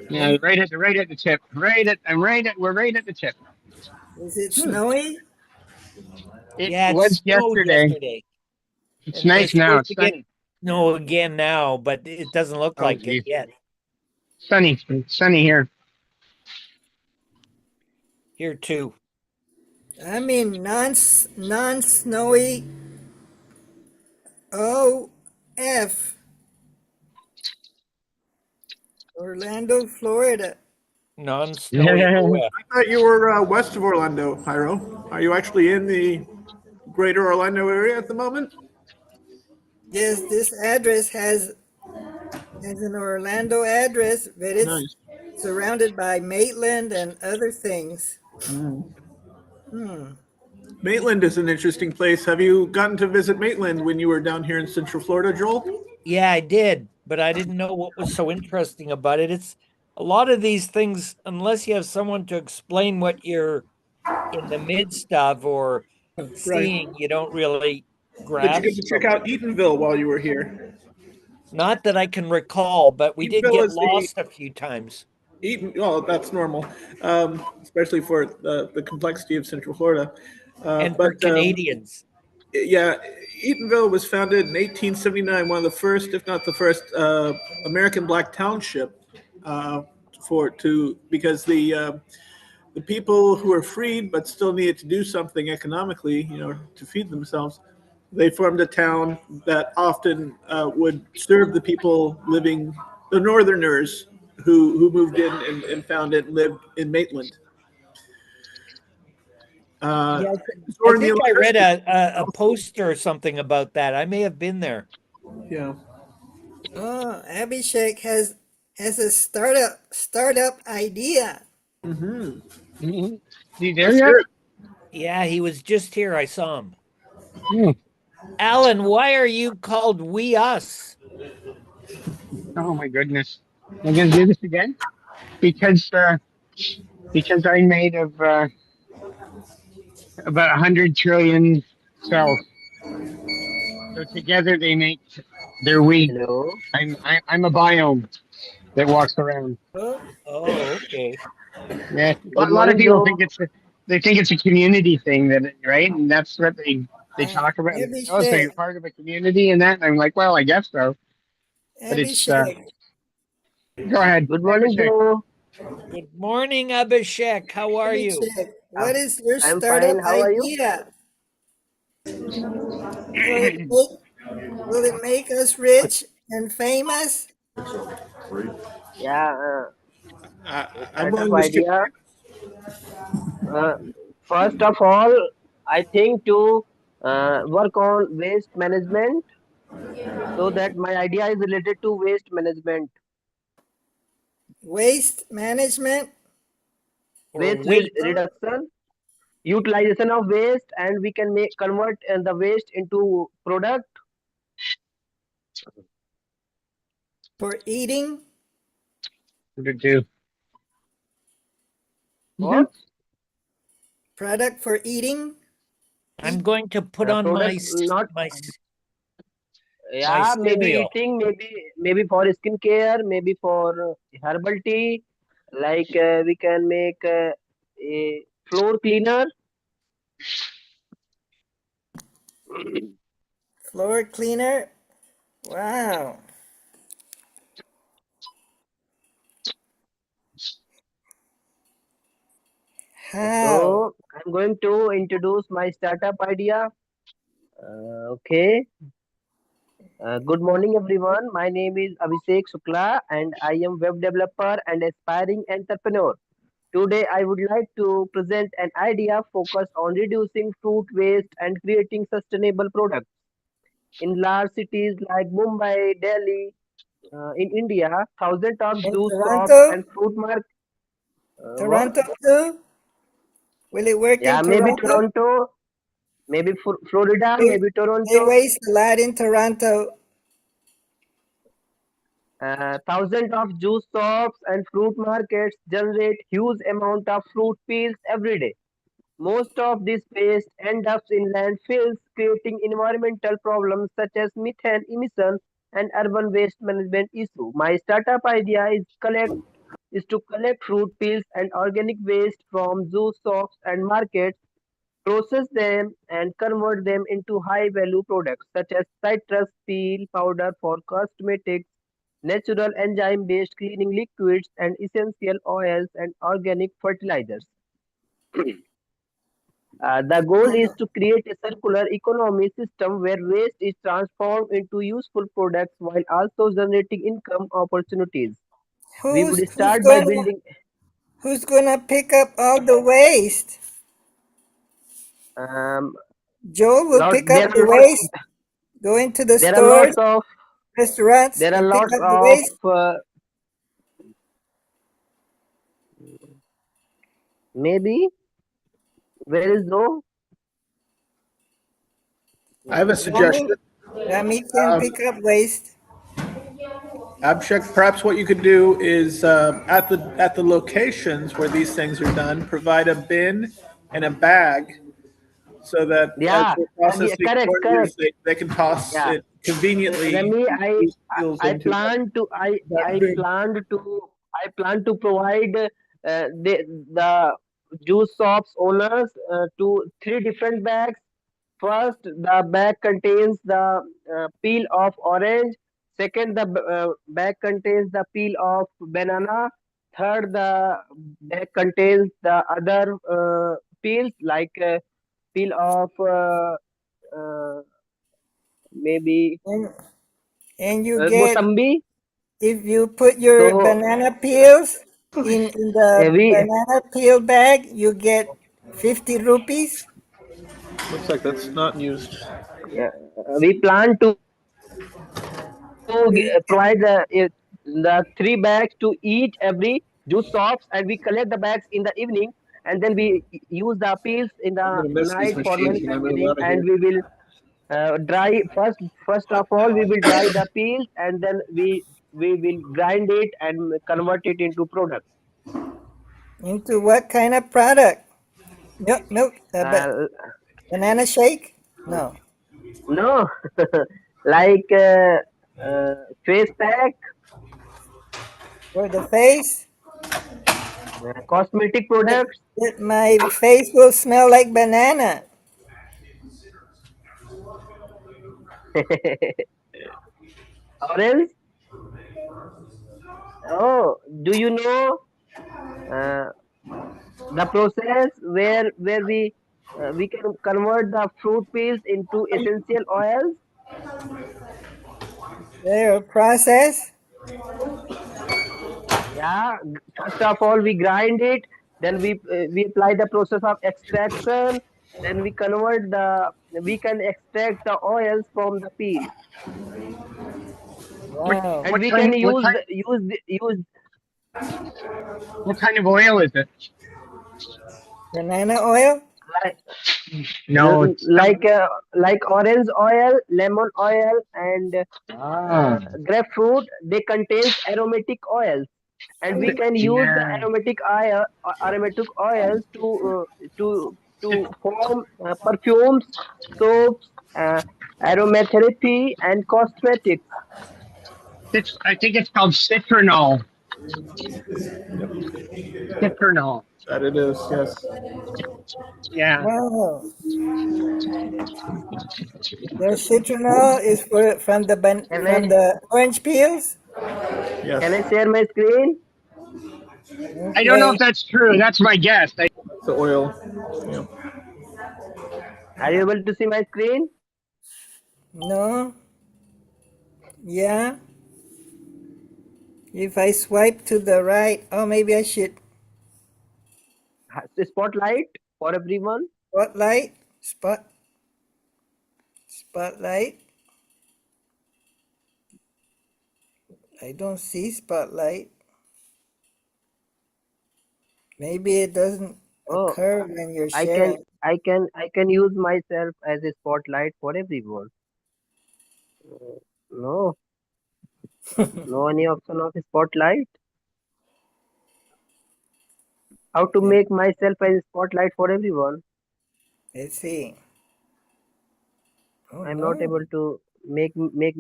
Yeah, right at the tip. We're right at the tip. Is it snowy? It Yeah, it was snowed yesterday. yesterday. It's And nice they're now. supposed It's to get sunny. snow again now, but it doesn't look Oh, like geez. it yet. Sunny. It's sunny here. Here too. I mean non-snowy OF. Orlando, Florida. Non-snowy Yeah. OF. I thought you were west of Orlando, Hyro. Are you actually in the greater Orlando area at the moment? Yes, this address has an Orlando address, but it's Nice. surrounded by Maitland and other things. Maitland is an interesting place. Have you gotten to visit Maitland when you were down here in Central Florida, Joel? Yeah, I did, but I didn't know what was so interesting about it. It's a lot of these things, unless you have someone to explain what you're in the midst of or seeing, you don't really Did you grasp get to check them. out Eatonville while you were here? Not that I can recall, but we did Eatonville get is the- lost a few times. Eaton, well, that's normal, especially for the complexity of Central Florida. And for Canadians. Yeah, Eatonville was founded in 1879, one of the first, if not the first, American Black township uh, because the people who are freed but still needed to do something economically, to feed themselves, they formed a town that often would serve the people living, the Northerners who moved in and found it and lived in Maitland. Uh, Yeah, I storing the think I read electricity. a poster or something about that. I may have been there. Yeah. Oh, Abhishek has a startup idea. Mm-hmm. Mhm. You there Let's yet? hear it. Yeah, he was just here. I saw him. Hmm. Alan, why are you called We Us? Oh my goodness. I'm gonna do this again because I'm made of about 100 trillion cells. So together they make their we. Hello. I'm a biome that walks around. Oh, Oh, okay. Yeah, Good a lot of morning, people Joe. think they think it's a community thing, that right, and that's what they talk about. And they say, oh, so Abhishek, you're part of a community and that. And I'm like, well, I guess so, but it's Abhishek, go ahead, Good morning, Abhishek. Joe. Good morning, Abhishek. How are you? Abhishek. I'm, What is your I'm startup fine. How are you? idea? Will it make, will it make us rich and famous? Yeah, a I'm startup willing to share. idea. Uh, First of all, I think to work on waste management, so that my idea is related to waste management, Waste management? Or reduction, utilization of waste, and we can make convert the waste into product. For eating? To do. What Product for eating? I'm Eat going to put on product? Not, my yeah, maybe cereal. eating, maybe for skincare, maybe for herbal tea. Like we can make a floor cleaner. floor cleaner? Wow. How? So I'm going to introduce my startup idea. Okay. Good morning, everyone. My name is Abhishek Shukla, and I am web developer and aspiring entrepreneur. Today, I would like to present an idea focused on reducing fruit waste and creating sustainable products. In large cities like Mumbai, Delhi, in India, thousands of In juice shops Toronto? and fruit markets. What? Toronto too? Will it work in Yeah, maybe Toronto? Toronto, maybe Florida, They, maybe they Toronto. waste a lot in Toronto. Thousands of juice shops and fruit markets generate huge amount of fruit peels every day. Most of this waste ends up in landfills, creating environmental problems such as methane emission and urban waste management issue. My startup idea is to collect fruit peels and organic waste from juice shops and markets, process them and convert them into high value products such as citrus peel powder for cosmetics, natural enzyme based cleaning liquids, and essential oils and organic fertilizers. The goal is to create a circular economy system where waste is transformed into useful products while also generating income opportunities. We Who's would who's start by gonna building. who's gonna pick up all the waste? Um, Joel will lot pick up there are the lots. waste, go into the There are lots stores, of. restaurants, There are and pick lots up the of. waste. Maybe where is no. I have a Rami, suggestion. Rami can Um, pick up waste. Abhishek, perhaps what you could do is at the locations where these things are done, provide a bin and a bag so that as Yeah, they're yeah, processing correct, oranges, correct. they can toss Yeah, it conveniently Remy, these peels I into plan to that I bin. planned to I plan to provide the juice shops owners to three different bags. First, the bag contains the peel of orange. Second, the bag contains the peel of banana. Third, the bag contains the other peels like peel of uh, maybe and and you get, mosambi. if you put your So banana peels in the we banana peel bag, you get 50 rupees. Looks like that's not used. we plan to We, provide the three bags to each every juice shops, and we collect the bags in the evening, and then we use the peels in I'm the gonna miss these night for machines when I move manufacturing, out of and here. we will dry first of all we will dry the peels, and then we will grind it and convert it into product. into what kind of product? Milk, but uh, banana shake? No. no, like uh, face pack, For the face? cosmetic But, products. but my face will smell like banana. Or else, oh, do you know uh, the process where we can convert the fruit peels into essential oils? Their process? Yeah, first of all we grind it, then we apply the process of extraction, then we can extract the oils from the peel, What Wow. and what we kind can what use kind use what kind of oil is it? Banana oil? like No, it's some like orange oil, lemon oil, and ah grapefruit. They contains aromatic oils, and we can use the yeah. aromatic oils to form perfumes, soaps, aromatherapy, and cosmetics. It's I think it's called citronol. Citronol. That it is, yes. Yeah. Wow. The citronol is Can from I the orange peels? can I Yes. share my screen? I don't know if Okay. that's true. That's my guess. The oil. Yeah. Are you able to see my screen? No? Yeah? If I swipe to the right, oh, maybe I should Spotlight for everyone. spotlight. Spotlight. I don't see spotlight. Maybe it doesn't Oh, occur when you're I can sharing. I can use myself as a spotlight for everyone. No, no any option of spotlight. How to Let- make myself as a spotlight for everyone? Let's see. Oh I'm not no, able to make me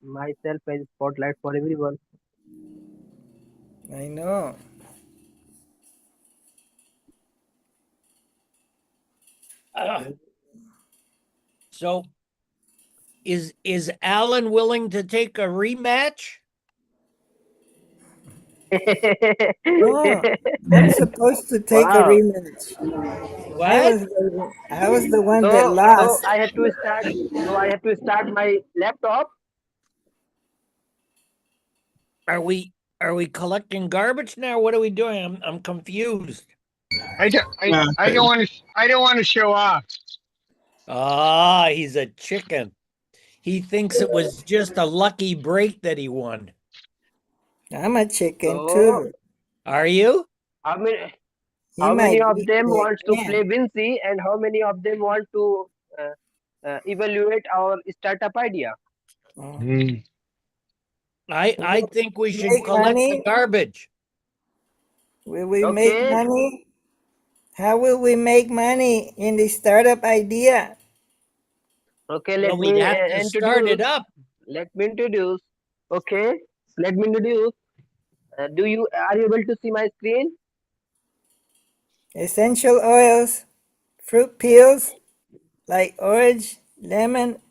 myself as a spotlight for everyone. I know. Ah, so is Alan willing to take a rematch? Oh, I'm supposed to take a Wow. rematch. What? I was the one that So lost. I had to start. So I had to start my laptop. Are we collecting garbage now? What are we doing? I'm confused. Yeah. I don't want to show off. Ah, he's a chicken. He thinks it was just a lucky break that he won. I'm a chicken So too. Are you? how many He how many might of beat them me wants to play again. Vinci, and how many of them want to evaluate our startup idea? Oh. Mm. I think we should Make collect the money? garbage. Will we make Okay. money? How will we make money in the startup idea? Okay. Well, Let we'd me have to start introduce. it up. Let me introduce. Okay. Let me introduce. Do you are you able to see my screen? Essential oils, fruit peels like orange, lemon,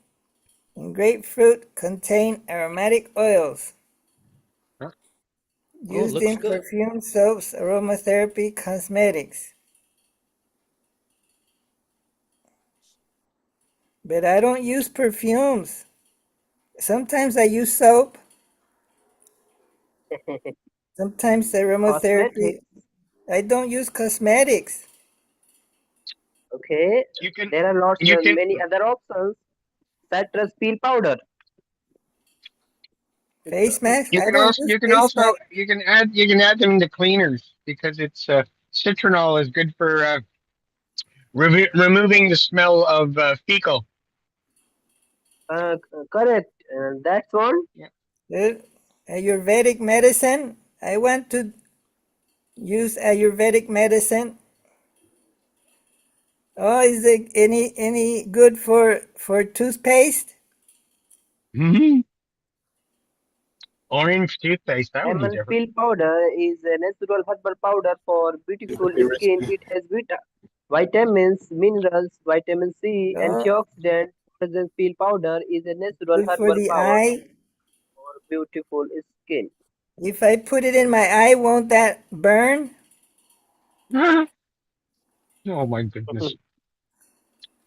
and grapefruit contain aromatic oils used looks in good. perfume, soaps, aromatherapy, cosmetics. But I don't use perfumes. Sometimes I use soap. Sometimes aromatherapy. Cosmetics. I don't use cosmetics. Okay. You can There are lots you can many other options. Citrus peel powder. Face mask. I don't use you can face also mask. you can add them to cleaners because it's citronol is good for removing the smell of fecal. Correct. That's one. Yeah. Ayurvedic medicine. I want to use Ayurvedic medicine. Oh, is it any good for toothpaste? Hmm. Orange toothpaste that would be Lemon different. peel powder is a natural herbal powder for beautiful skin. It has vitamins, minerals, vitamin C, Oh, antioxidant. Orange peel powder is a natural good for herbal the power eye. for beautiful skin. If I put it in my eye, won't that burn? Oh my goodness.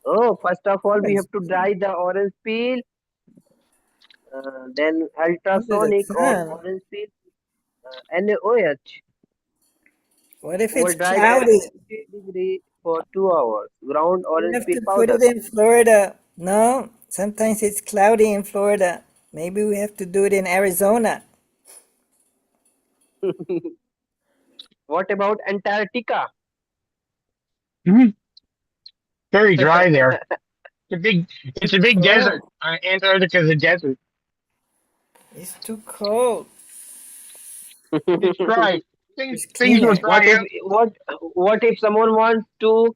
Oh, first of all, we Yes, have to dry the orange peel, then under the ultrasonic or sun. orange peel, NaOH, What if over it's dried at cloudy? 50-degree for 2 hours. Ground You orange have peel to put powder. it in Florida. No, sometimes it's cloudy in Florida. Maybe we have to do it in Arizona. What about Antarctica? Mhm. Very dry there. It's a big desert. Cold. Antarctica is a desert. It's too cold. It's dry. It's Things will cleaner. What dry if out. someone wants to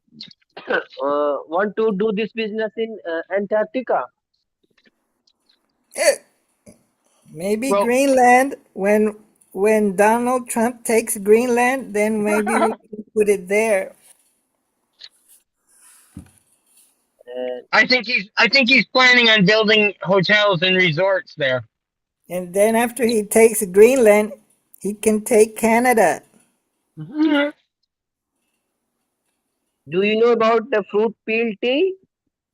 want to do this business in Antarctica? Eh, maybe Well, Greenland. When Donald Trump takes Greenland, then maybe we can put it there. Uh, I think he's planning on building hotels and resorts there. And then after he takes Greenland, he can take Canada. Mhm. do you know about the fruit peel tea?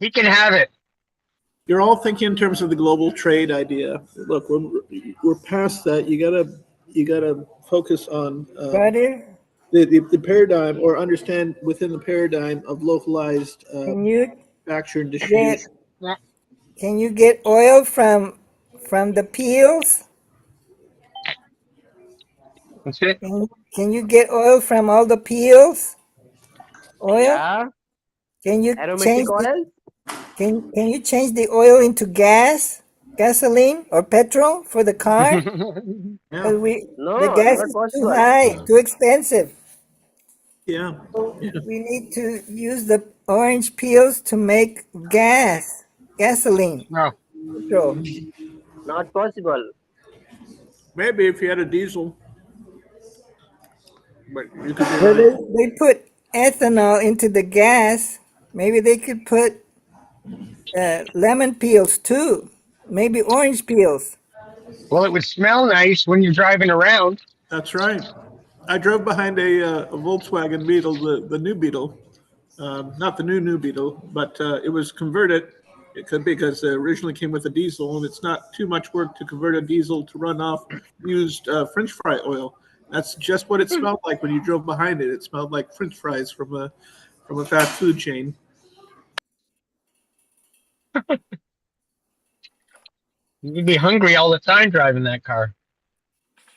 He can have it. You're all thinking in terms of the global trade idea. Look, we're past that. You gotta focus on Butter, the paradigm or understand within the paradigm of localized can you manufacture and get distribution. Yeah, can you get oil from the peels? that's it. Can you get oil from all the peels? Oil? Yeah, Can you aromatic change the oils. can you change the oil into gasoline or petrol for the car? Yeah, Because the No, gas not is too possible. high, too expensive. yeah, So we need to use the orange peels to make gasoline, No. petrol. Not possible. maybe if you had a diesel, but you could be Well, right. they put ethanol into the gas. Maybe they could put lemon peels too. Maybe orange peels. Well, it would smell nice when you're driving around. That's right. I drove behind a Volkswagen Beetle, the new Beetle, not the new Beetle, but it was converted. It could be because it originally came with a diesel, and it's not too much work to convert a diesel to run off used French fry oil. That's just what it smelled like when you drove behind it. It smelled like French fries from a fast food chain. You'd be hungry all the time driving that car.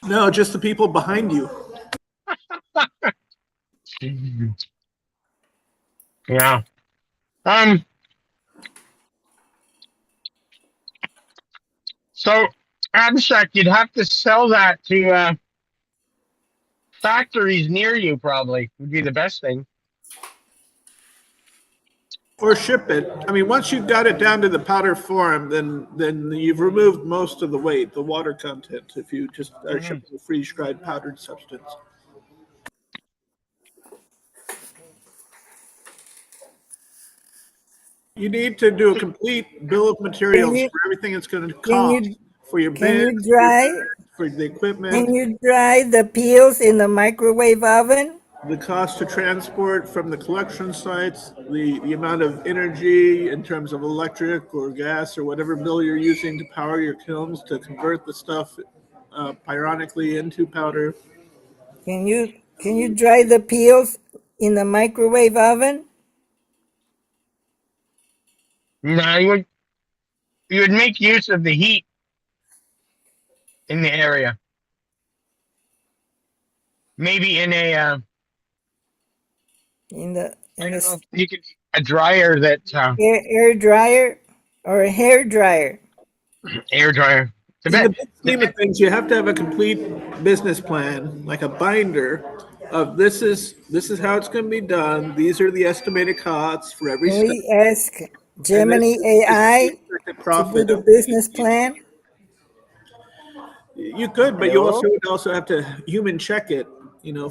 No, just the people behind you. Yeah. Um. So, abstract, you'd have to sell that to factories near you. Probably would be the best thing. Or ship it. I mean, once you've got it down to the powder form, then you've removed most of the weight, the water content. If you just are Mhm. shipping a freeze dried powdered substance. You need to do a complete bill of Can materials you for everything it's going to can cost you for your can bins, you for your dry bags, for the equipment, can you dry the peels in the microwave oven? the cost to transport from the collection sites, the amount of energy in terms of electric or gas or whatever bill you're using to power your kilns to convert the stuff pyronically into powder. Can you dry the peels in the microwave oven? No, you would make use of the heat in the area. Maybe in a In the I in the don't know if you could a dryer that air dryer or a hair dryer? air dryer. In the Depend, big scheme depend, of things, you have to have a complete business plan, like a binder of this is how it's going to be done. These are the estimated costs for every Can step, we ask and then Gemini this is the AI expected to do profit the of business each. plan? You could, but you Hello. also have to human check it.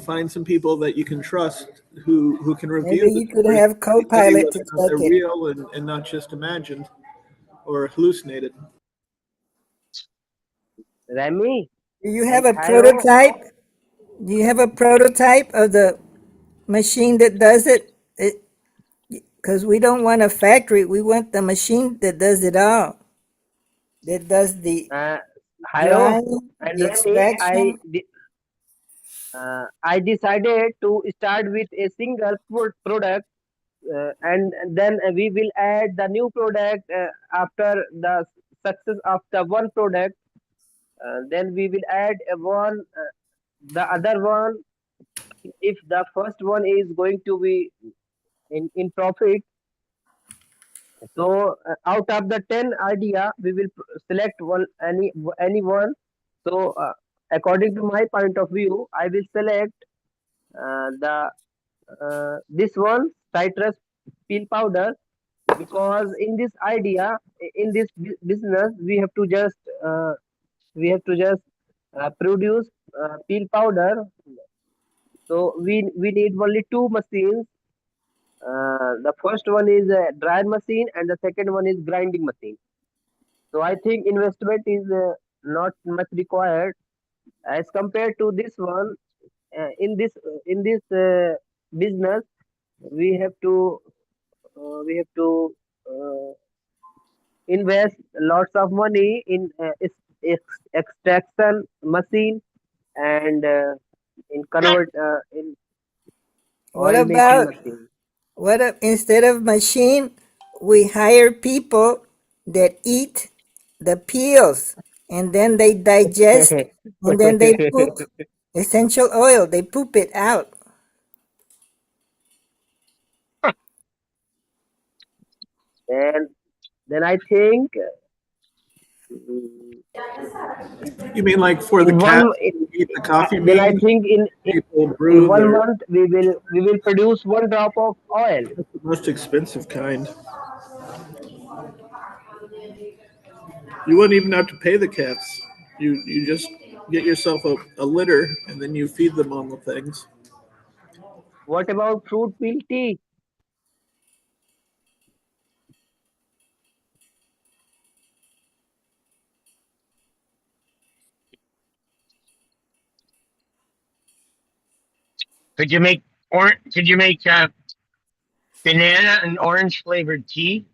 Find some people that you can trust who can review Maybe the you could numbers have and tell you Copilot whether to or not check they're it. real and not just imagined or hallucinated. Remy Do you have and a Thayo. prototype? Do you have a prototype of the machine that does it? Because we don't want a factory. We want the machine that does it all. That does the Uh, Thayo drying, and the Remy. extraction. I decided to start with a single product, and then we will add the new product after the success of the one product. Then we will add one, the other one. If the first one is going to be in profit, so out of the 10 idea, we will select any one. So according to my point of view, I will select the this one citrus peel powder, because in this idea, in this business, uh, we have to just produce peel powder. So we need only two machines. The first one is a dryer machine and the second one is grinding machine. So I think investment is not much required as compared to this one. In this business, we have to uh, invest lots of money in extraction machine and in convert in What oil making about machine. what if instead of machine, we hire people that eat the peels and then they digest and then they poop essential oil. They poop it out. and then I think mm, You mean like for the in cats one who eat the coffee then I beans? think People in brew one their month we will produce one drop of oil. most expensive kind. You wouldn't even have to pay the cats. You just get yourself a litter and then you feed them on the things. What about fruit peel tea? could you make banana and orange flavored tea?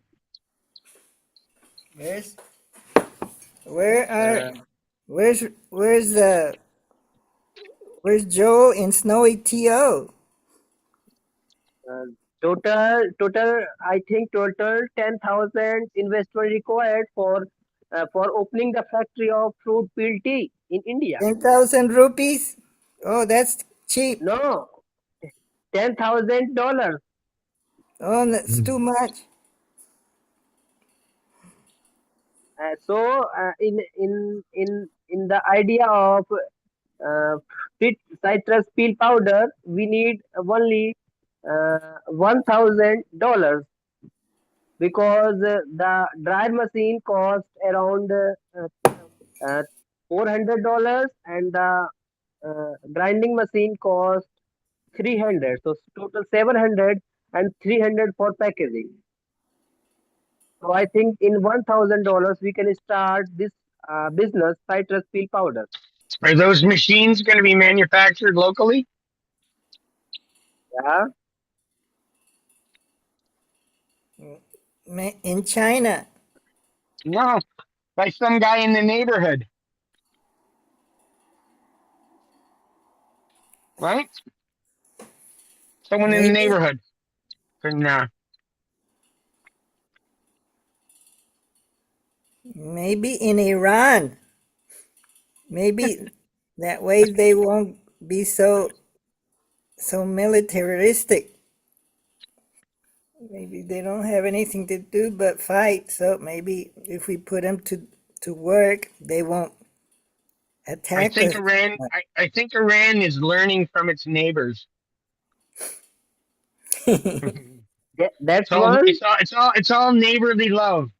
Where's where are Uh, where's the where's Joel in Snowy To? uh, total I think total 10,000 investment required for opening the factory of fruit peel tea in India. 10,000 rupees? Oh, that's cheap. No, $10,000. Oh, that's too much. So in the idea of uh, citrus peel powder, we need only $1,000, because the dryer machine cost around uh, $400 and the grinding machine cost 300. So total 700 and 300 for packaging. So I think in $1,000 we can start this business, citrus peel powder. Are those machines going to be manufactured locally? Yeah, In China. No, by some guy in the neighborhood, right? Someone in the Maybe neighborhood. Can, maybe in Iran. Maybe that way they won't be so militaristic. Maybe they don't have anything to do but fight. So maybe if we put them to work, they won't I attack think us. Iran. I think Iran is learning from its neighbors. that's It's all. one. It's all. It's all. It's all neighborly love.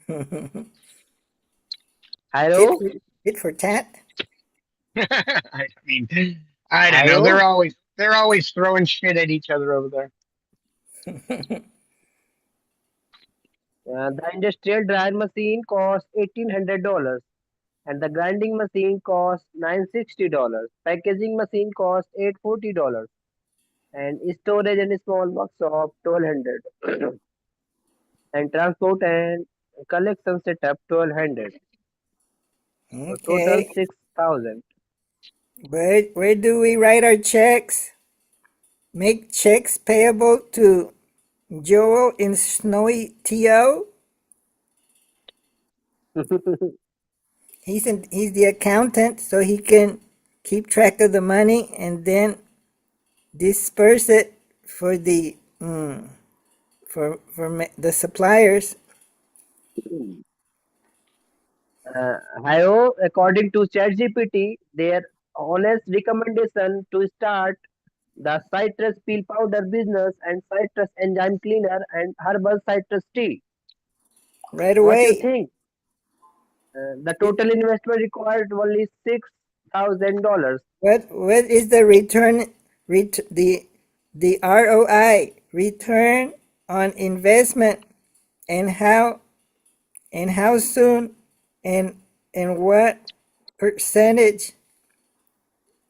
tit Hello, for tit for tat. I mean, I don't know. hello. They're always throwing shit at each other over there. The industrial dryer machine costs $1,800, and the grinding machine costs $960. Packaging machine costs $840, and storage and small workshop 1,200, and transport and collection setup 1,200. So total Okay. 6,000. Where do we write our checks? Make checks payable to Joel in Snowy TO. He's the accountant, so he can keep track of the money and then disperse it for the the suppliers. Hayo, according to ChatGPT, their honest recommendation to start the citrus peel powder business and citrus enzyme cleaner and herbal citrus tea. Right What you away. think? The total investment required only $6,000. What is the return the ROI, return on investment, and how soon, and what percentage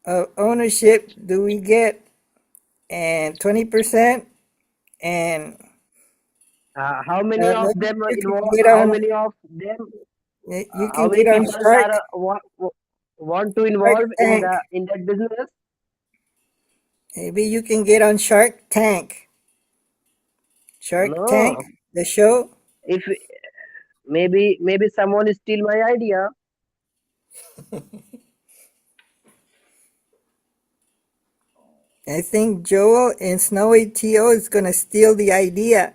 of ownership do we get? And 20%. And How many of maybe them you can involve? get How on many of them? you How can many get on people Shark are want to Shark involve in Tank. that business? Maybe you can get on Shark Tank. Shark Tank, No. the show. If maybe someone steal my idea. I think Joel in Snowy TO is gonna steal the idea.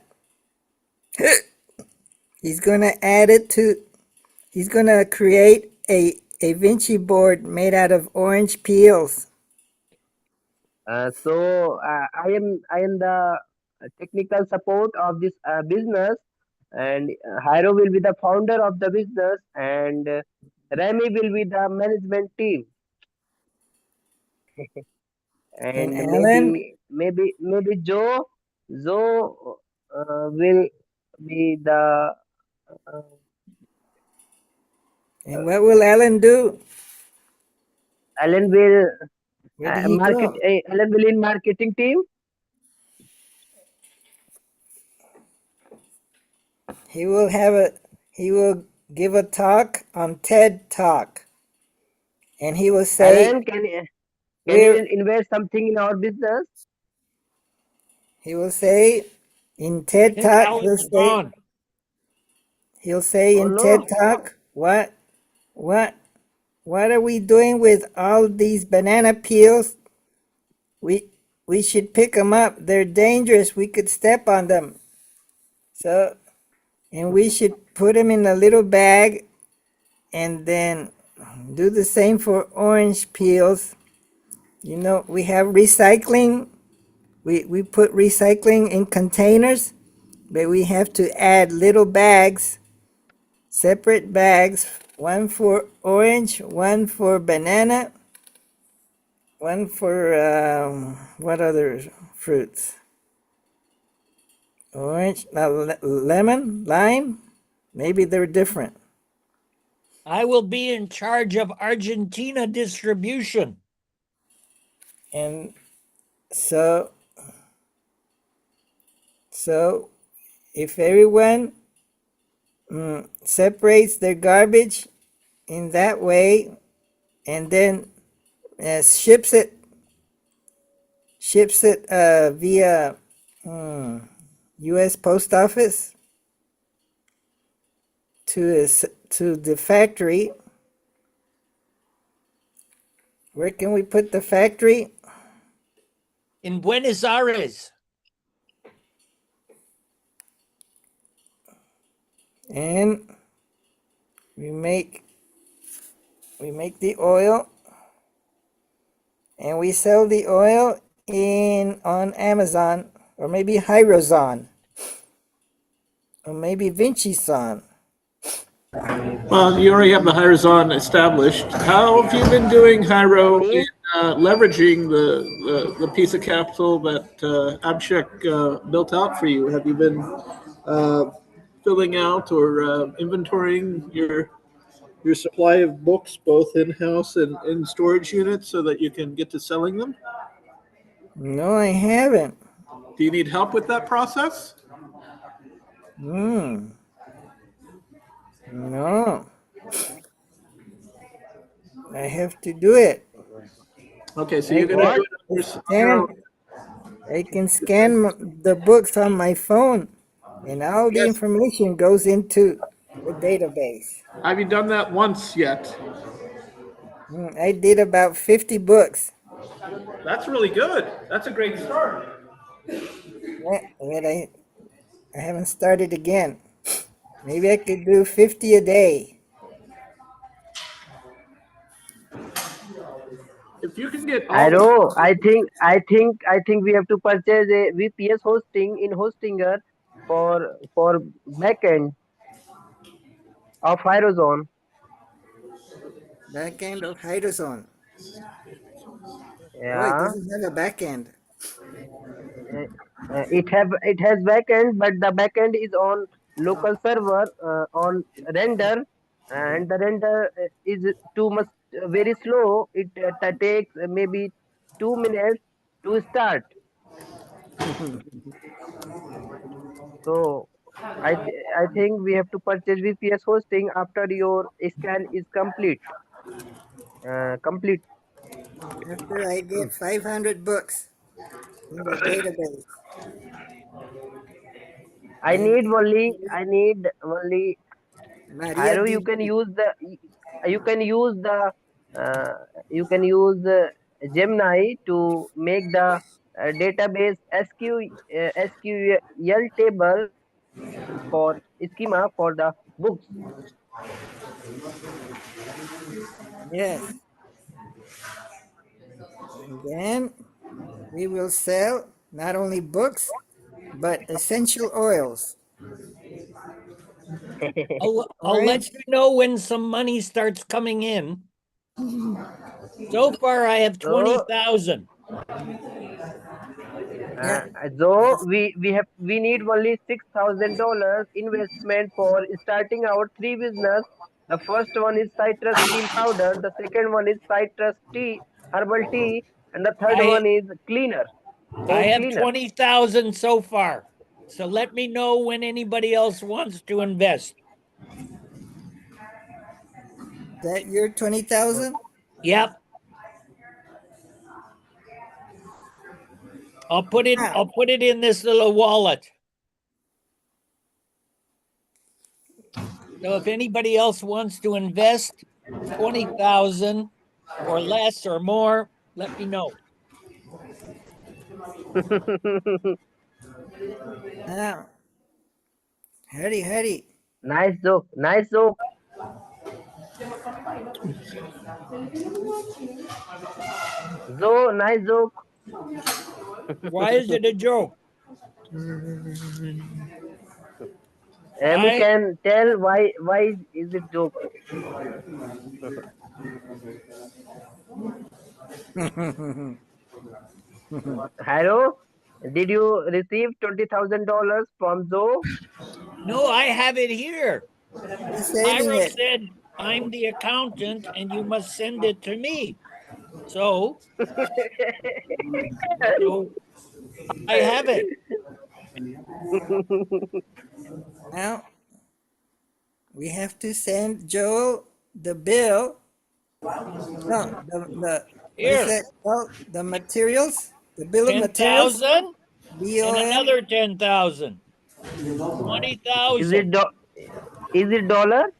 He's gonna add it to. He's gonna create a Vinci board made out of orange peels. I am the technical support of this business, and Hyro will be the founder of the business, and Remy will be the management team, And and Alan, maybe Joe will be the uh, and what will Alan do? Alan will Where did he market go? Alan will in marketing team. He will have a. He will give a talk on TED Talk, and he will say, Alan, can you "We're." invest something in our business? He will say, in I TED think Talk, Alan's gone. he'll say Oh in TED no. Talk, what, what are we doing with all these banana peels? We, we should pick them up. They're dangerous. We could step on them. So, and we should put them in a little bag and then do the same for orange peels. You know, we have recycling. We put recycling in containers, but we have to add little bags, separate bags, one for orange, one for banana, one for what other fruits? Orange, lemon, lime. Maybe they're different. I will be in charge of Argentina distribution. And so, so if everyone separates their garbage in that way and then ships it via U.S. Post Office to the factory. Where can we put the factory? In Buenos Aires. And we make the oil, and we sell the oil on Amazon, or maybe Hyrozon, or maybe Vinci-san. Well, you already have the Hyrazon established. How have you been doing, Hyro, in leveraging the piece of capital that Abshek built out for you? Have you been filling out or inventorying your supply of books, both in-house and in storage units, so that you can get to selling them? No, I haven't. Do you need help with that process? No. I have to do it. Okay, so I you're going to do can it. I can scan the books on my phone, and all the Yes. information goes into the database. Have you done that once yet? I did about 50 books. That's really good. That's a great start. Yeah, but I haven't started again. Maybe I could do 50 a day. If you can get I all the know. I think we have to purchase a VPS hosting in Hostinger for backend of Hyrozone. Back end of Hydrozone. Oh, it Yeah. doesn't have a back end. Uh, it has backend, but the backend is on local server on render, and the render is too much very slow. It takes maybe 2 minutes to start. So I think we have to purchase VPS hosting after your scan is complete. Complete. After I get 500 books in the database, then I need only Maria Hiro. You can DB. use the you can use the uh, you can use Gemini to make the database SQL table for schema for the books. Yes. And then we will sell not only books, but essential oils. I'll let Orange. you know when some money starts coming in. So far, I have So 20,000. Uh, Yeah. so we need only $6,000 investment for starting our three business. The first one is citrus cream powder. The second one is citrus tea, herbal tea, and the third I one is cleaner, I home have cleaner. 20,000 so far. So let me know when anybody else wants to invest. That your 20,000? Yep. Ah, I'll put it in this little wallet. So if anybody else wants to invest 20,000 or less or more, let me know. ah. Hurry, hurry. Nice joke, nice joke. Nice joke. Why is it a joke? We I can tell why is it joke. Hello. Did you receive $20,000 from Joe? No, I have it here. He's saving Myra it. said, I'm the accountant and you must send it to me. So, so I have it. Now we have to send Joel the bill. No, the what is Here, that called? The materials, the bill of materials. 10,000 and BOM. another 10,000. Is it 20,000. is it dollar?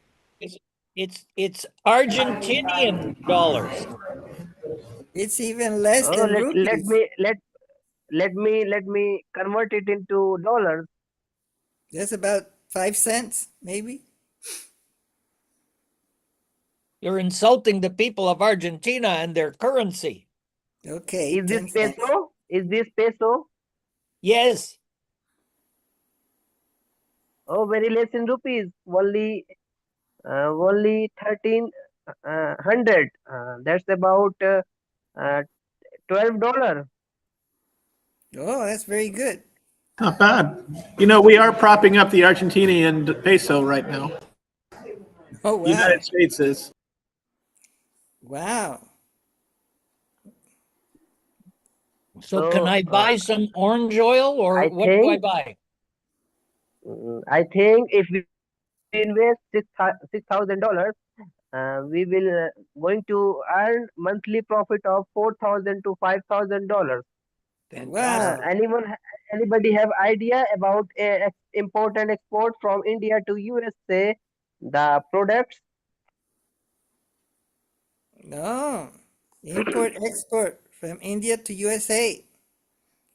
It's Argentinian dollars. It's even less Oh, than rupees. let me convert it into dollars. That's about 5 cents, maybe. You're insulting the people of Argentina and their currency. Okay, Is this 10 cents. peso? Is this peso? Yes, Oh, very less in rupees. Only 1300. That's about $12. Oh, that's very good. Not bad. You know, we are propping up the Argentinian peso right now. Oh, The wow. United States is. Wow. so can So I buy some orange oil or I what do I think buy? I think if we invest $6,000, we will going to earn monthly profit of $4,000 to $5,000. Wow. Anybody have idea about import and export from India to USA? The products? No. Import, export from India to USA.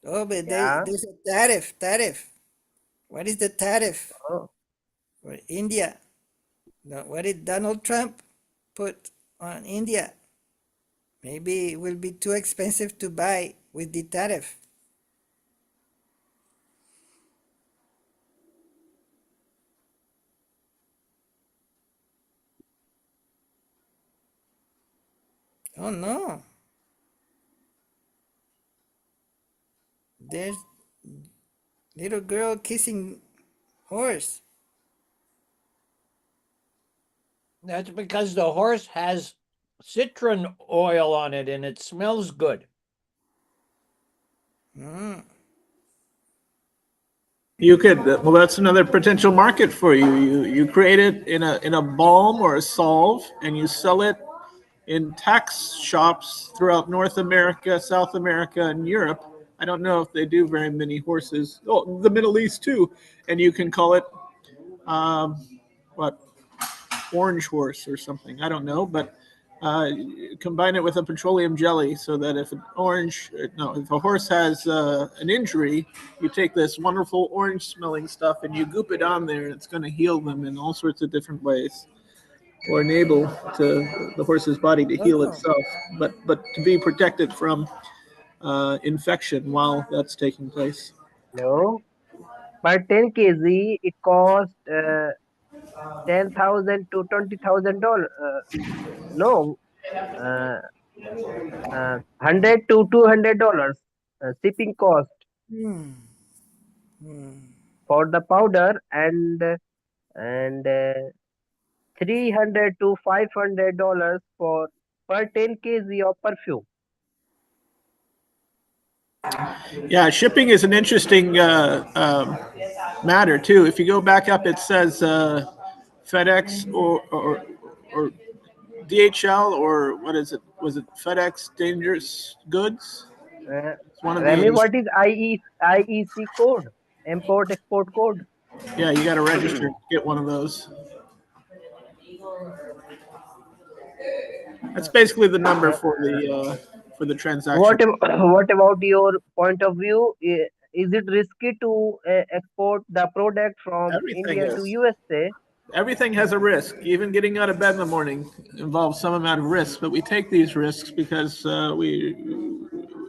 Oh, but Yeah. there's a tariff. What is the tariff Oh, for India? No, what did Donald Trump put on India? Maybe it will be too expensive to buy with the tariff. Oh no. There's little girl kissing horse. That's because the horse has citron oil on it and it smells good. Mm. You could. Well, that's another potential market for you. You create it in a balm or a salve, and you sell it in tax shops throughout North America, South America, and Europe. I don't know if they do very many horses. Oh, the Middle East too. And you can call it um, what, orange horse or something. I don't know, but combine it with a petroleum jelly so that if if a horse has an injury, you take this wonderful orange smelling stuff and you goop it on there, and it's going to heal them in all sorts of different ways, or enable the horse's body to heal Oh, itself, but to be protected from infection while that's taking place. no. Per 10 kg, it cost 10,000 to $20,000. No, uh, 100 to $200 shipping cost hmm. Hmm. for the powder, and 300 to $500 for per 10 kg of perfume. Yeah, shipping is an interesting matter too. If you go back up, it says FedEx or DHL, or what is it? Was it FedEx Dangerous Goods? Uh, It's one of Remy, these. what is IEC code? Import export code. Yeah, you got to register to get one of those. That's basically the number for the transaction. What about your point of view? Is it risky to export the product from Everything India to is. USA? Everything has a risk. Even getting out of bed in the morning involves some amount of risk, but we take these risks because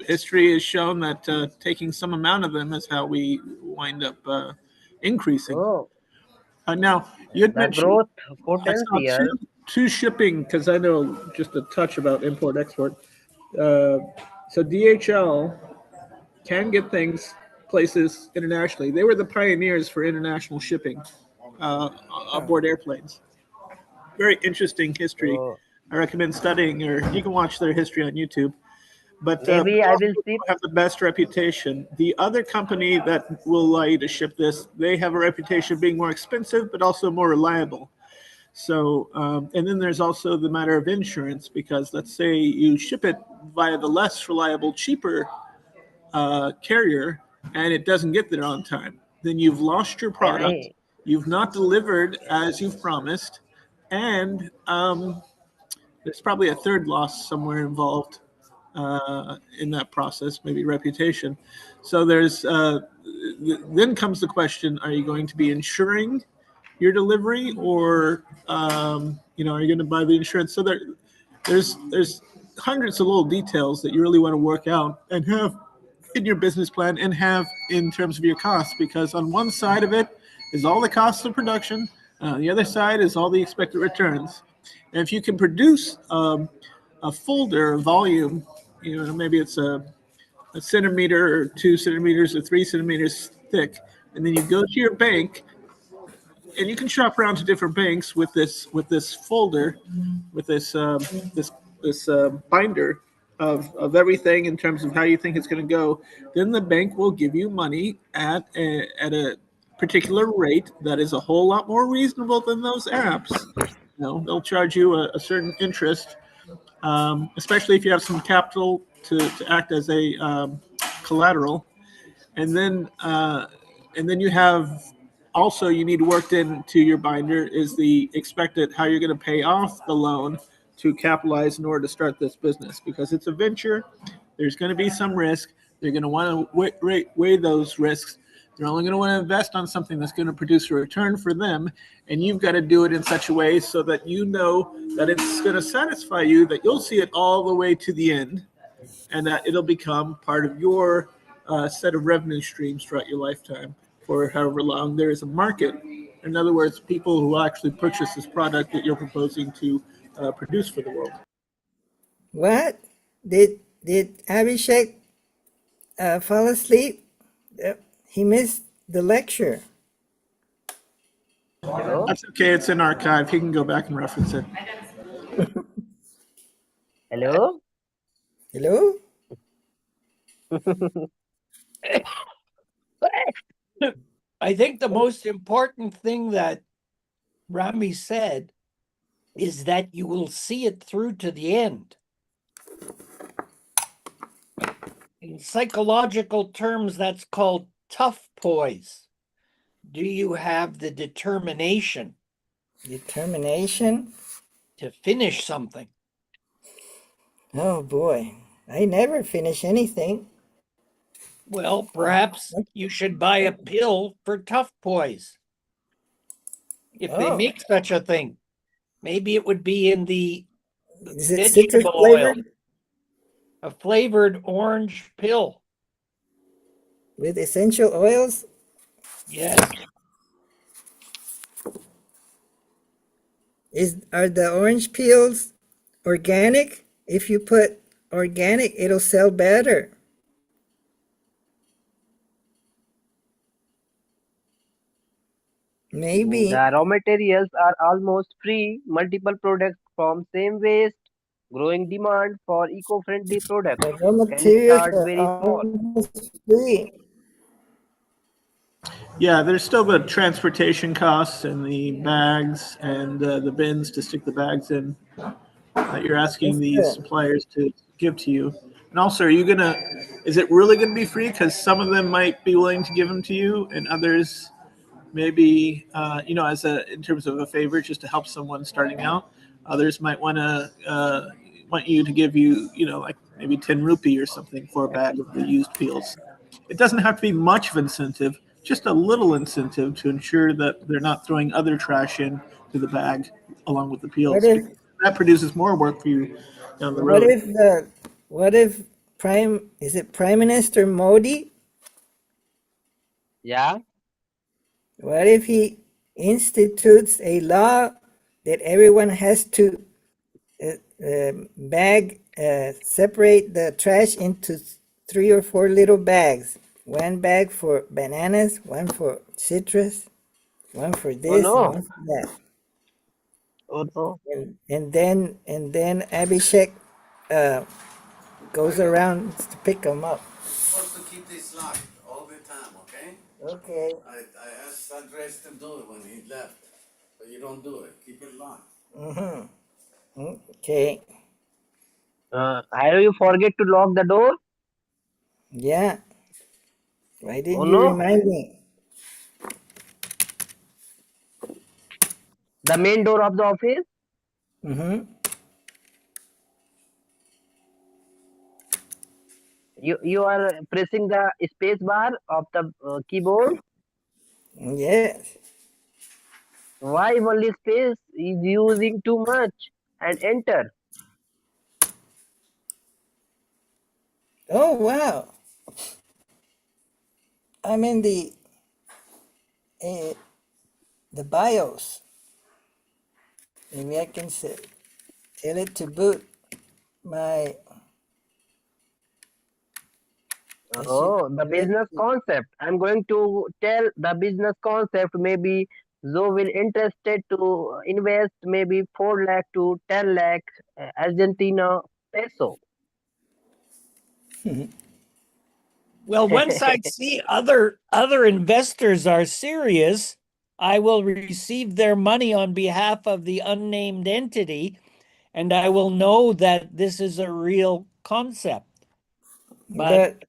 history has shown that taking some amount of them is how we wind up increasing. Oh, Now, you'd the mentioned growth I saw potential. two shipping, because I know just a touch about import export. So DHL can get things places internationally. They were the pioneers for international shipping aboard airplanes. Very interesting history. So I recommend studying, or you can watch their history on YouTube. But maybe they I also will see. have the best reputation. The other company that will allow you to ship this, they have a reputation of being more expensive, but also more reliable. So, and then there's also the matter of insurance, because let's say you ship it via the less reliable, cheaper carrier, and it doesn't get there on time, then you've lost your And product. You've not delivered as you've promised, and there's probably a third loss somewhere involved in that process, maybe reputation. So then comes the question: are you going to be insuring your delivery, or are you going to buy the insurance? So there's hundreds of little details that you really want to work out and have in your business plan and have in terms of your costs, because on one side of it is all the costs of production, the other side is all the expected returns. And if you can produce a folder, a volume, maybe it's a centimeter or 2 centimeters or 3 centimeters thick, and then you go to your bank, and you can shop around to different banks with this folder, with this binder of everything in terms of how you think it's going to go. Then the bank will give you money at a particular rate that is a whole lot more reasonable than those apps. They'll charge you a certain interest, especially if you have some capital to act as a collateral, and then you have also, you need worked into your binder is the expected how you're going to pay off the loan to capitalize in order to start this business, because it's a venture. There's going to be some risk. They're going to want to weigh those risks. They're only going to want to invest on something that's going to produce a return for them, and you've got to do it in such a way so that you know that it's going to satisfy you, that you'll see it all the way to the end, and that it'll become part of your set of revenue streams throughout your lifetime for however long there is a market. In other words, people who actually purchase this product that you're proposing to produce for the world. What? Did Abhishek fall asleep? He missed the lecture. Hello, That's okay. It's in archive. He can go back and reference it. hello. Hello? I think the most important thing that Rami said is that you will see it through to the end. In psychological terms, that's called tough poise. Do you have the determination Determination? to finish something? Oh boy. I never finish anything. Well, perhaps you should buy a pill for tough poise. If they Oh. make such a thing, maybe it would be in the Is it citrus vegetable oil, flavored a flavored orange pill. with essential oils? Yes. Are the orange peels organic? If you put organic, it'll sell better. Maybe. The raw materials are almost free. Multiple products from same waste. Growing demand for eco-friendly products. The raw Can materials start are very small. almost free. Yeah, there's still the transportation costs and the bags and the bins to stick the bags in that you're asking these suppliers to give to you. And also, is it really gonna be free? Because some of them might be willing to give them to you, and others maybe, in terms of a favor, just to help someone starting out. Others might want you to give you, like maybe 10 rupee or something for a bag of the used peels. It doesn't have to be much of incentive, just a little incentive to ensure that they're not throwing other trash in to the bag along with the peels. That produces more work for you down the road. What if Prime Minister Modi? Yeah. What if he institutes a law that everyone has to separate the trash into 3 or 4 little bags, one bag for bananas, one for citrus, one for Oh this and no. one for that. Oh no. And then Abhishek uh, goes around to pick them up. Supposed to keep this locked all the time, okay? Okay. I asked Andres to do it when he left, but you don't do it. Keep it locked. Mm-hmm. Okay. Have you forget to lock the door? Yeah. Why Oh didn't you no. remind me? The main door of the office. Mm-hmm. You are pressing the space bar of the keyboard. Yes. Why only space is using too much and enter. Oh wow. I'm in uh, the BIOS. Maybe I can tell it to boot my. I should Oh, the tell it business to, concept. I'm going to tell the business concept. Maybe Zoe will interested to invest maybe 4 lakh to 10 lakh Argentina peso. Well, once I see other investors are serious, I will receive their money on behalf of the unnamed entity, and I will know that this is a real concept. But but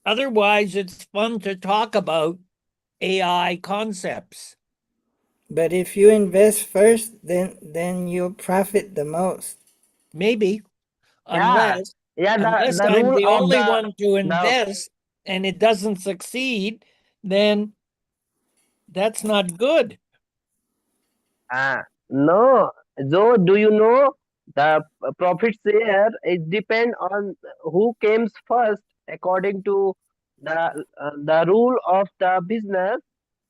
otherwise, it's fun to talk about AI concepts. but if you invest first, then you'll profit the most. Maybe, Yeah, unless yeah. unless The I'm rule the of only one to the invest and it doesn't succeed, then that's not good. no. Zoe, do you know the profit share? It depend on who comes first according to the rule of the business.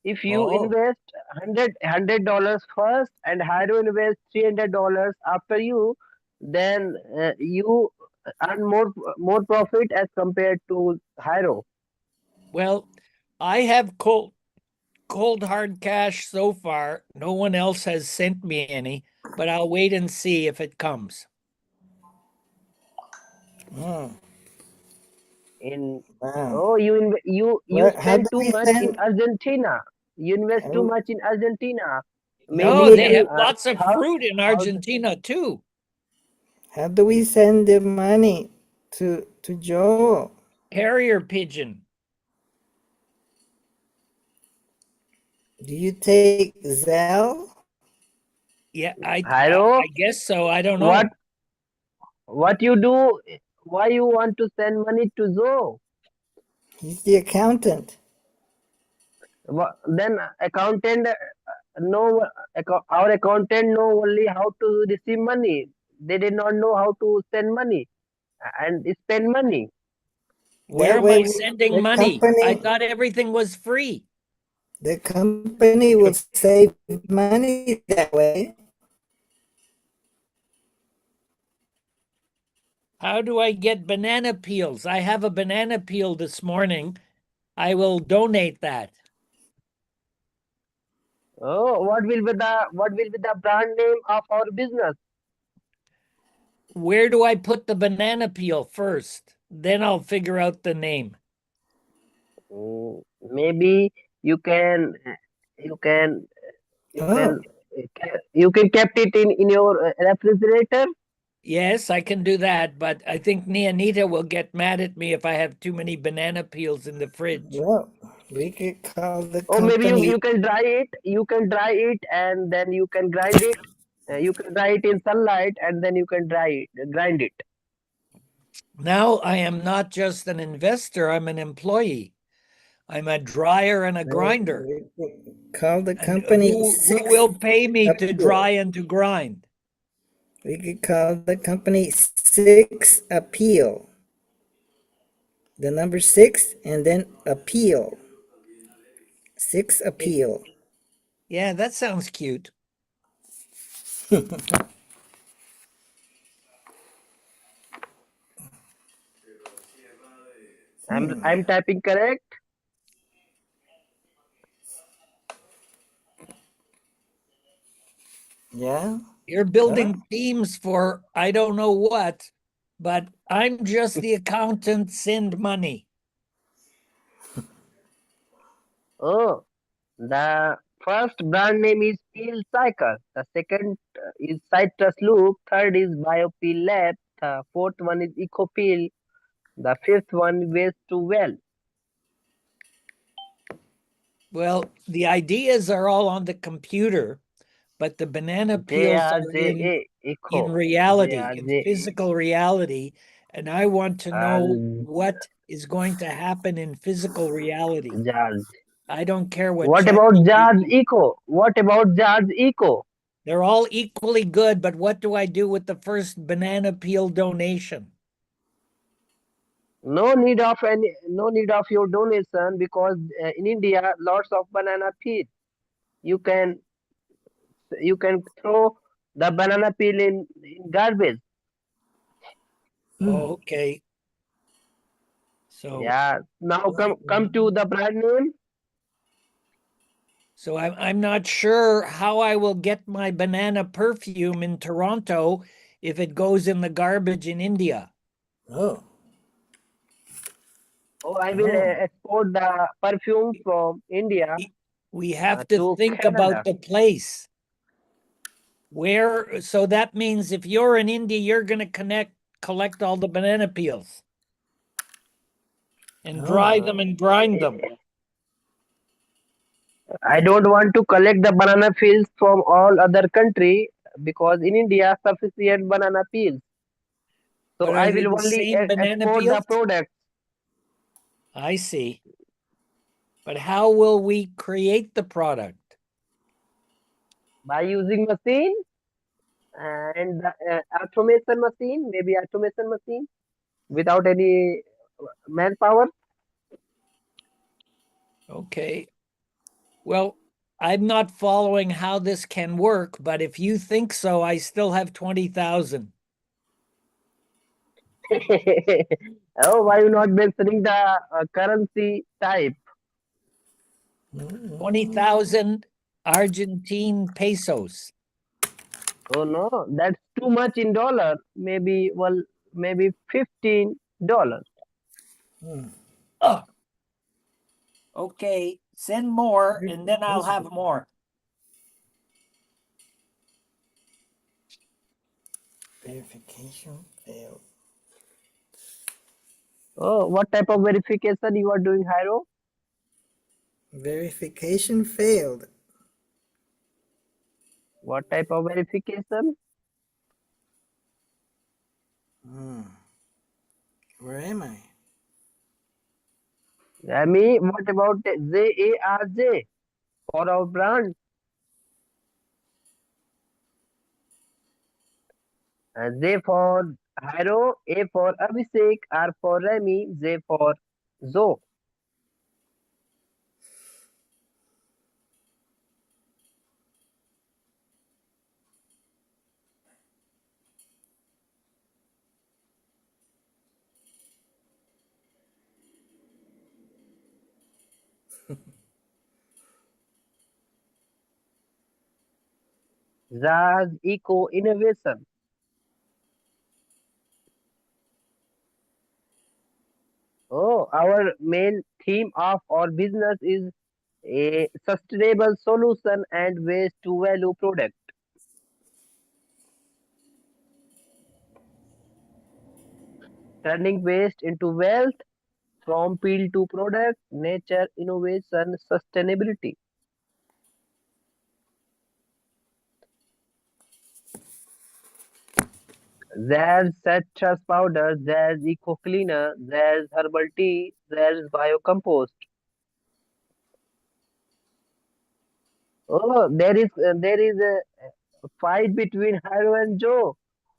If you Oh, invest $100 first and Hydro invest $300 after you, then you earn more profit as compared to Hydro. Well, I have cold hard cash so far. No one else has sent me any, but I'll wait and see if it comes. mm, In wow. oh you What? How spend do too we much in send? Argentina. You invest too How, much in Argentina. how No, do Maybe they have we lots of fruit in how Argentina too. how do we send the money to Joe? Carrier pigeon. Do you take Zelle? Yeah, I Hydro, guess so. I don't what know. what you do? Why you want to send money to Zoe? He's the accountant. Then accountant know our accountant know only how to receive money. They did not know how to send money and spend money. Where That am way, I sending the money? I company thought everything was free. the company will save money that way. How do I get banana peels? I have a banana peel this morning. I will donate that. Oh, what will be the brand name of our business? Where do I put the banana peel first? Then I'll figure out the name. Maybe you can you can you Oh, can you can kept it in your refrigerator. Yes, I can do that, but I think Nianita will get mad at me if I have too many banana peels in the fridge. well, we could call the Or maybe company. you can dry it. You can dry it and then you can grind it. You can dry it in sunlight and then you can grind it. Now I am not just an investor, I'm an employee. I'm a dryer and a grinder. We could call the And company who Six will pay me to Appeal. dry and to grind? We could call the company Six Appeal. The number six and then appeal. Six Appeal. Yeah, that sounds cute. I'm typing correct. Yeah. You're building teams for I don't know what, but I'm just the accountant, send money. Oh, the first brand name is Peel Cycle. The second is Citrus Loop. Third is Biopeel Lab. The fourth one is EcoPeel. The fifth one Waste to Well. Well, the ideas are all on the computer, but the banana peels are JRJA in Eco. reality, in JRJA. physical reality. And I want to know Uh, what is going to happen in physical reality. Jars. I don't care what What about Jars ChatGPT. Eco? What about Jars Eco? They're all equally good, but what do I do with the first banana peel donation? No need of your donation because in India lots of banana peel. You can you can throw the banana peel in garbage. Oh, okay. So Yeah. Now right. come to the brand name. So I'm not sure how I will get my banana perfume in Toronto if it goes in the garbage in India. Oh. Oh, I will Oh. export the perfume from India We have to to think about Canada. the place. Where, so that means if you're in India, you're going to collect all the banana peels and dry them Oh. and grind them. I don't want to collect the banana peels from all other country because in India sufficient banana peels. So But are I they will the only same banana export the peels? product I see. But how will we create the product? by using machine and the automation machine, maybe automation machine without any manpower. Okay. Well, I'm not following how this can work, but if you think so, I still have 20,000. Oh, why you not mentioning the currency type? 20,000 Argentine pesos. Oh no, that's too much in dollar. Maybe $15. Oh, okay. Send more Very and then I'll have possible. more. Verification failed. Oh, what type of verification you are doing, Hiro? Verification failed. What type of verification? Hmm. Where am I? Rami, what about JARJ for our brand? J for Hiro, A for Abhishek, R for Remy, J for Zo. Zaz Eco Innovation. Oh, our main theme of our business is a sustainable solution and waste to value product, turning waste into wealth from peel to product, nature, innovation, sustainability. There's citrus powder, there's eco cleaner, there's herbal tea, there's biocompost. Oh, there is a fight between Hiro and Joe.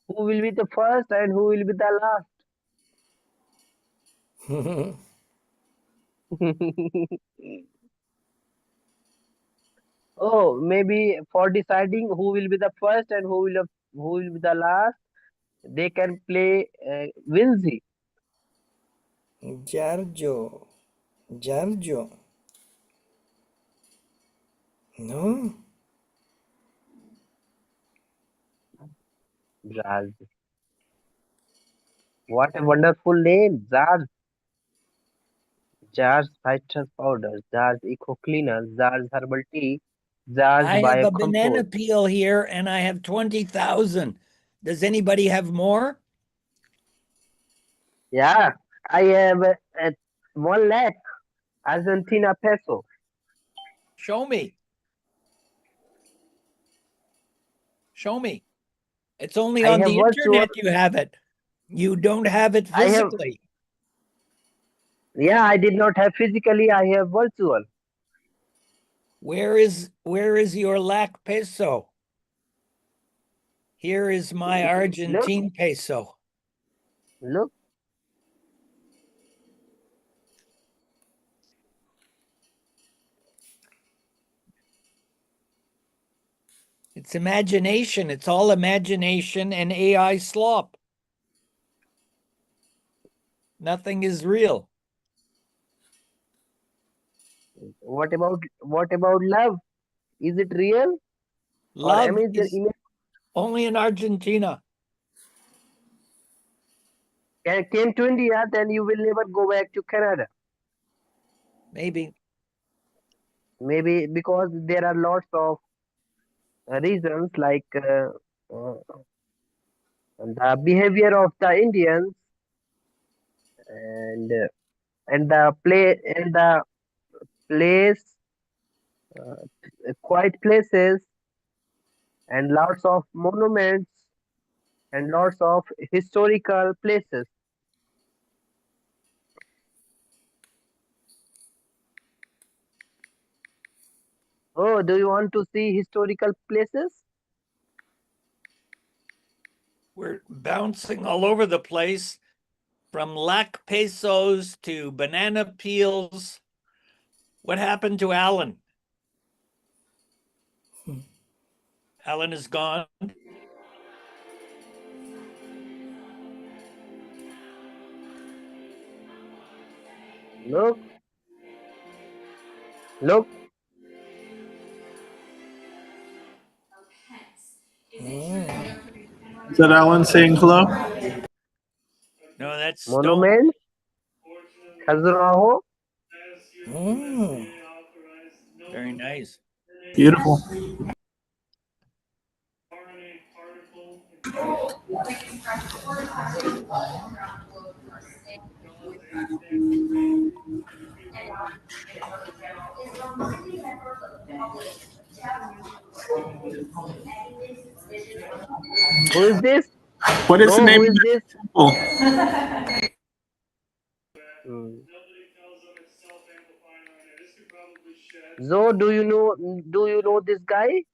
Who will be the first and who will be the last? Oh, maybe for deciding who will be the first and who will be the last, they can play Winzy. Giorgio. Giorgio. No. Zaz. What a wonderful name, Zaz. Zaz citrus powder, Zaz eco cleaner, Zaz herbal tea, Zaz I have bio a banana compost. peel here and I have 20,000. Does anybody have more? Yeah, I have 1 lakh Argentina peso. Show me. Show me. It's only I on have the virtual. internet you have it. You don't have it I have. physically. Yeah, I did not have physically. I have virtual. Where is your lakh peso? Here is my Look, Argentine peso. look. It's imagination. It's all imagination and AI slop. Nothing is real. What about love? Is it real or Love image? is only in Argentina. Came to India, then you will never go back to Canada. Maybe. Maybe because there are lots of reasons like the behavior of the Indians and the place, quiet places and lots of monuments and lots of historical places. Oh, do you want to see historical places? We're bouncing all over the place from lakh pesos to banana peels. What happened to Alan? Alan is gone. Look, look. Is that Alan saying hello? No, that's Stone. Monuments, Khajuraho. Mm. Very nice. Beautiful. Who is this? What is the Zo, name who of is the this? temple? Hmm. Zo, do you know this guy?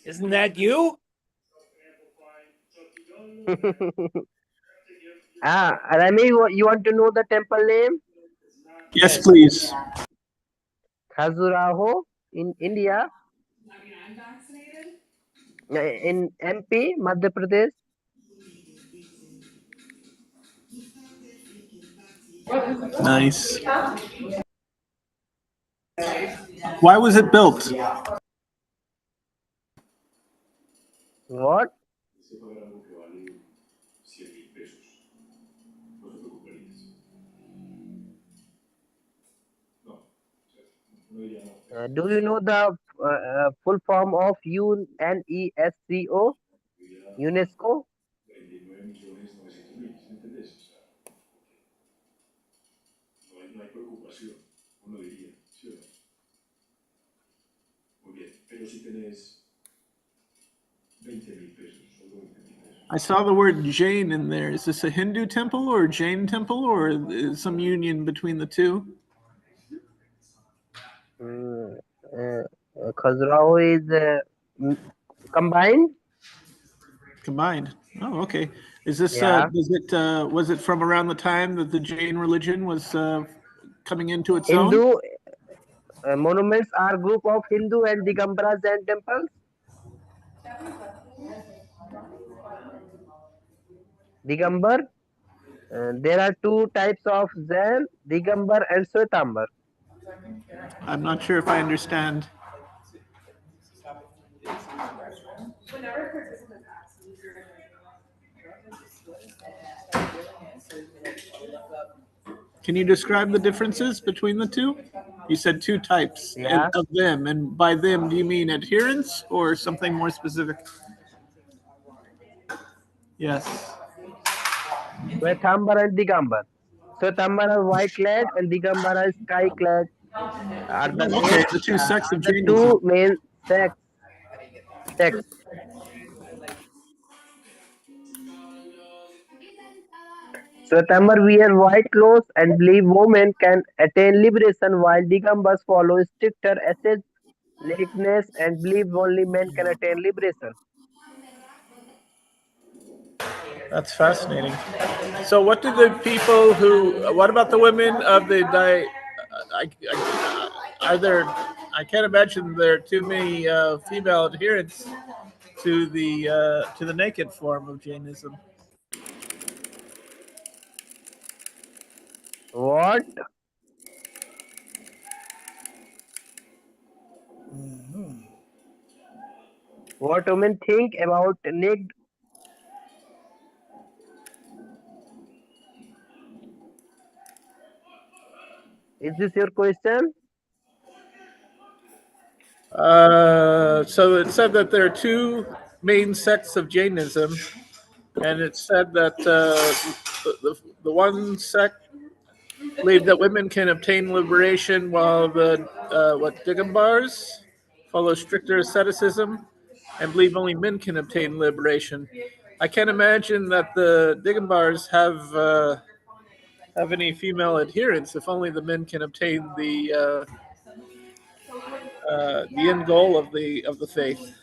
Isn't that you? Rami, you want to know the temple name? Yes, please. Khajuraho in India, in MP, Madhya Pradesh. Nice. Why was it built? What? Do you know the full form of UNESCO? UNESCO? I saw the word Jain in there. Is this a Hindu temple or a Jain temple or some union between the two? Mm, Khajuraho is combined. Combined. Oh, okay. Is this Yeah. was it from around the time that the Jain religion was coming into its own? Hindu monuments are group of Hindu and Digambara Jain temples. Digambar. There are two types of Jain, Digambar and Svetambar. I'm not sure if I understand. Can you describe the differences between the two? You said two types and Yeah. of them, and by them, do you mean adherence or something more specific? Yes. Swethambar and Digambar. Swethambar are white clad and Digambar are sky clad. Are the Oh, main okay, the two sects are of the Jainism. two main sects. Swethambar wear white clothes and believe women can attain liberation, while Digambars follow stricter asceticism lateness and believe only men can attain liberation. That's fascinating. So, what do the people who? What about the women of the are there? I can't imagine there are too many female adherents to the naked form of Jainism. What? Mhm. What women think about naked? Is this your question? So it said that there are two main sects of Jainism, and it said that the one sect believe that women can obtain liberation, while the Digambars follow stricter asceticism and believe only men can obtain liberation. I can't imagine that the Digambars have any female adherents if only the men can obtain the end goal of the faith.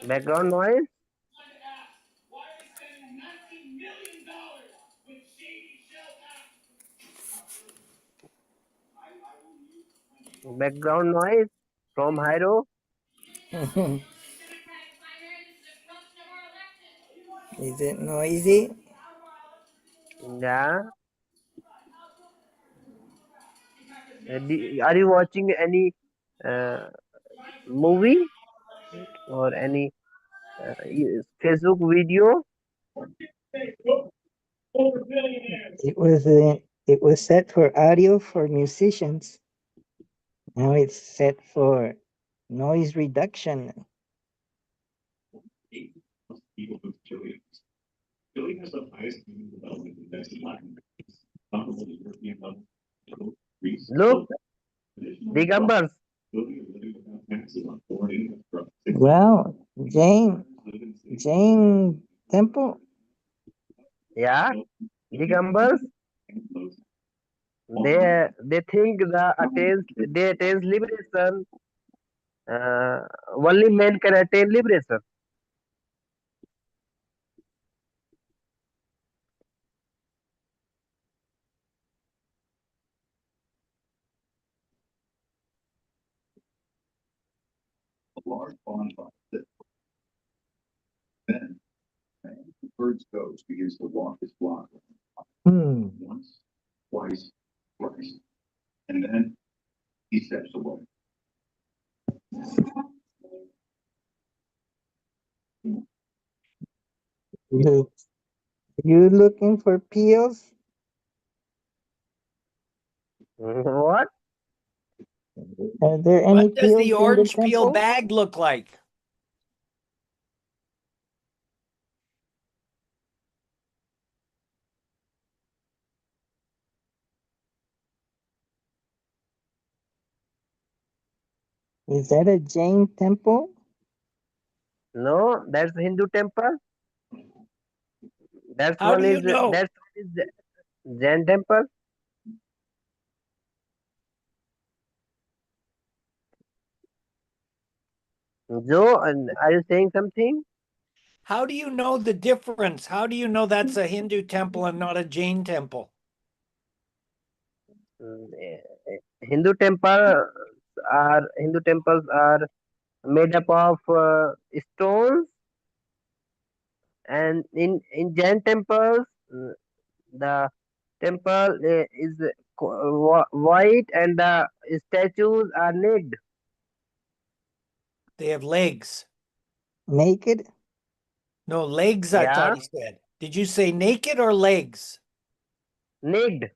Background noise? Background noise from Hyro? Is it noisy? Yeah. Are you watching any uh, movie or any Facebook video? It was set for audio for musicians. Now it's set for noise reduction. Look, Digambars. Well, Jane Temple. Yeah, Digambars. They think they attains liberation. Uh, Only men can attain liberation. Hmm. You, you looking for peels? What? Are there any What does the peels in the orange peel temple? bag look like? Is that a Jain temple? No, that's the Hindu temple. How do you know? That's one is Jain temple. Joe, are you saying something? How do you know the difference? How do you know that's a Hindu temple and not a Jain temple? Hindu Hindu temples are made up of stones, and in Jain temples, the temple is white and the statues are naked. They have legs. Naked? No, legs, I thought Yeah, he said. Did you say naked or legs? naked,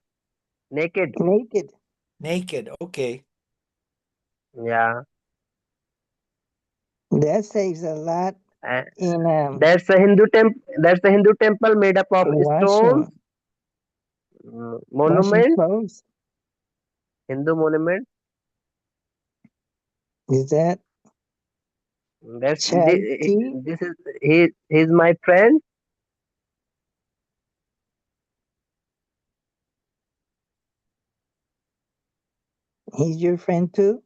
naked. Naked. Naked. Okay. Yeah, That saves a lot uh, in that's a Hindu temple. That's a Hindu temple made up of stones, washing washing monument, clothes. Hindu monument. Is that That's charity? this is he's my friend. He's your friend too?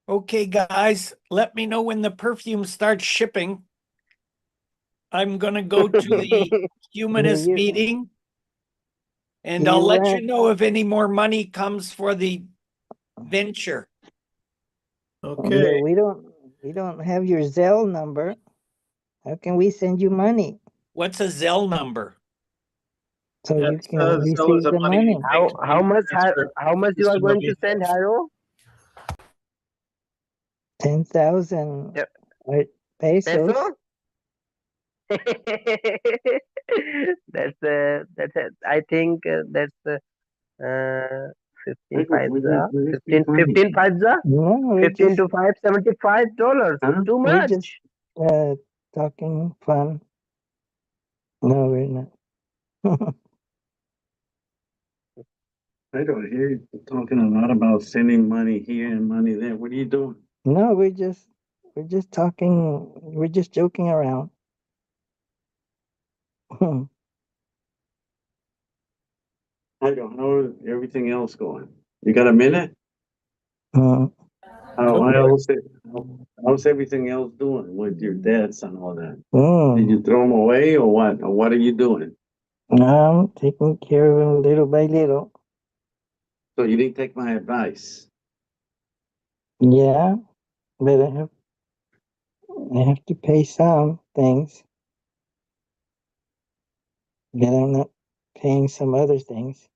Okay, guys, let me know when the perfume starts shipping. I'm going to go to the humanist You meeting, and I'll you let you know if any more money comes for the venture. Okay. but we don't have your Zelle number. How can we send you money What's a Zelle number? so you That's can Zell is receive a the money? How much you are going to send, Haro? 10,000 Yeah, pesos. peso? That's I think uh 15 five 15 five No, we're 15 just to 5 $75. Too we're just much. talking fun. No, we're not. I don't hear you talking a lot about sending money here and money there. What are you doing? No, we're just talking. We're just joking around. I don't know everything else going. You got a minute? Mm, How's everything else doing with your debts and all that? Did mm. you throw them away or what? Or what are you doing? I'm taking care of him little by little. So you didn't take my advice. Yeah, but I have to pay some things, but I'm not paying some other things.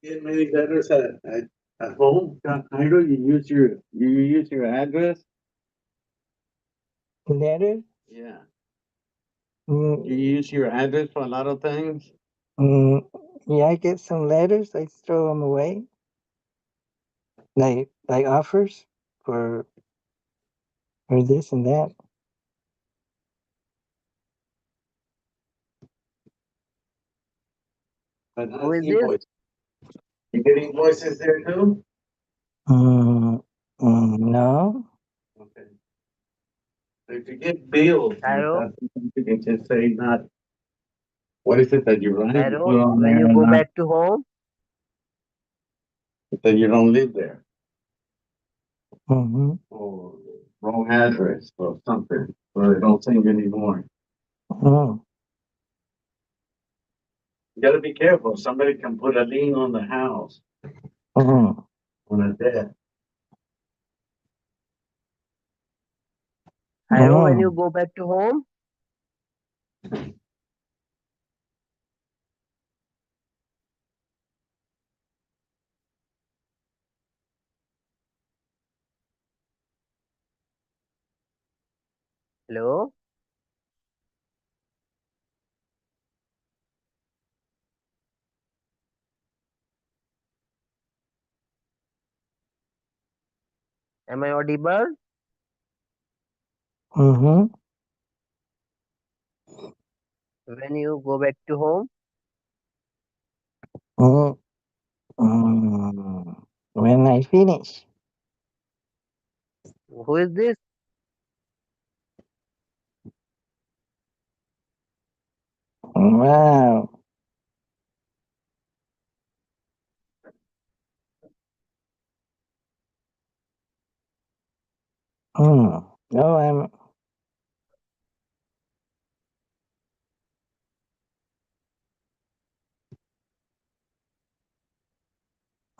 Get many letters at home, Cairo. You use your address. Letter? Yeah. Mm, You use your address for a lot of things. mm, yeah, I get some letters. I throw them away, like offers for this and that. But Who not is this? invoice. You get invoices there too. Mm, no. Okay. So if you get bills like Haro? that, you can just say not. What is it that you write? You put Haro, on when there you go not back to home, that you don't live there Mm-hmm. or wrong address or something, so they don't send you anymore. Mm, You got to be careful. Somebody can put a lien on the house mm, on a debt. Haro, when you mm. go back to home, hello? Am I audible? Mm-hmm. When you go back to home, Mm-hmm. when I finish. Who is this? Wow. Hmm. No, I'm.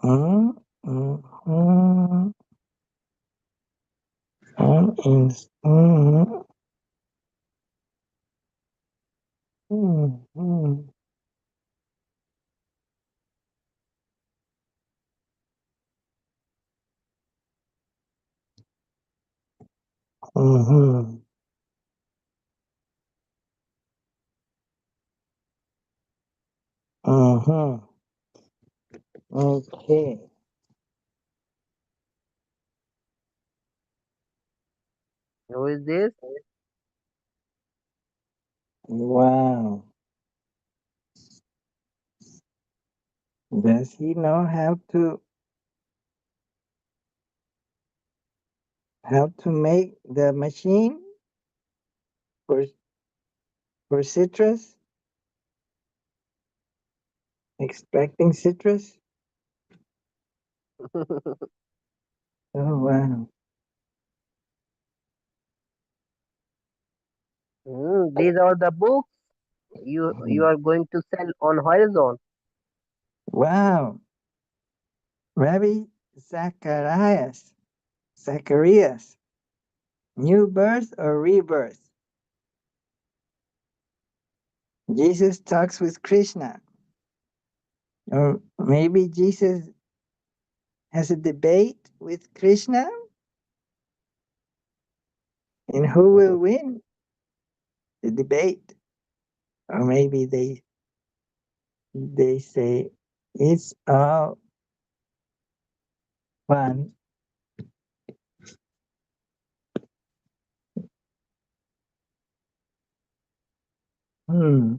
Hmm. Hmm. I'm in. Hmm. Hmm. Hmm. Hmm. Hmm. Okay. Who is this? Wow. Does he know how to make the machine for citrus? Extracting citrus? Oh wow. These are the books you are going to sell on Horizon. Wow. Rabbi Zacharias. New birth or rebirth? Jesus talks with Krishna. Or maybe Jesus has a debate with Krishna? And who will win the debate? Or maybe they say it's all fun. Hmm.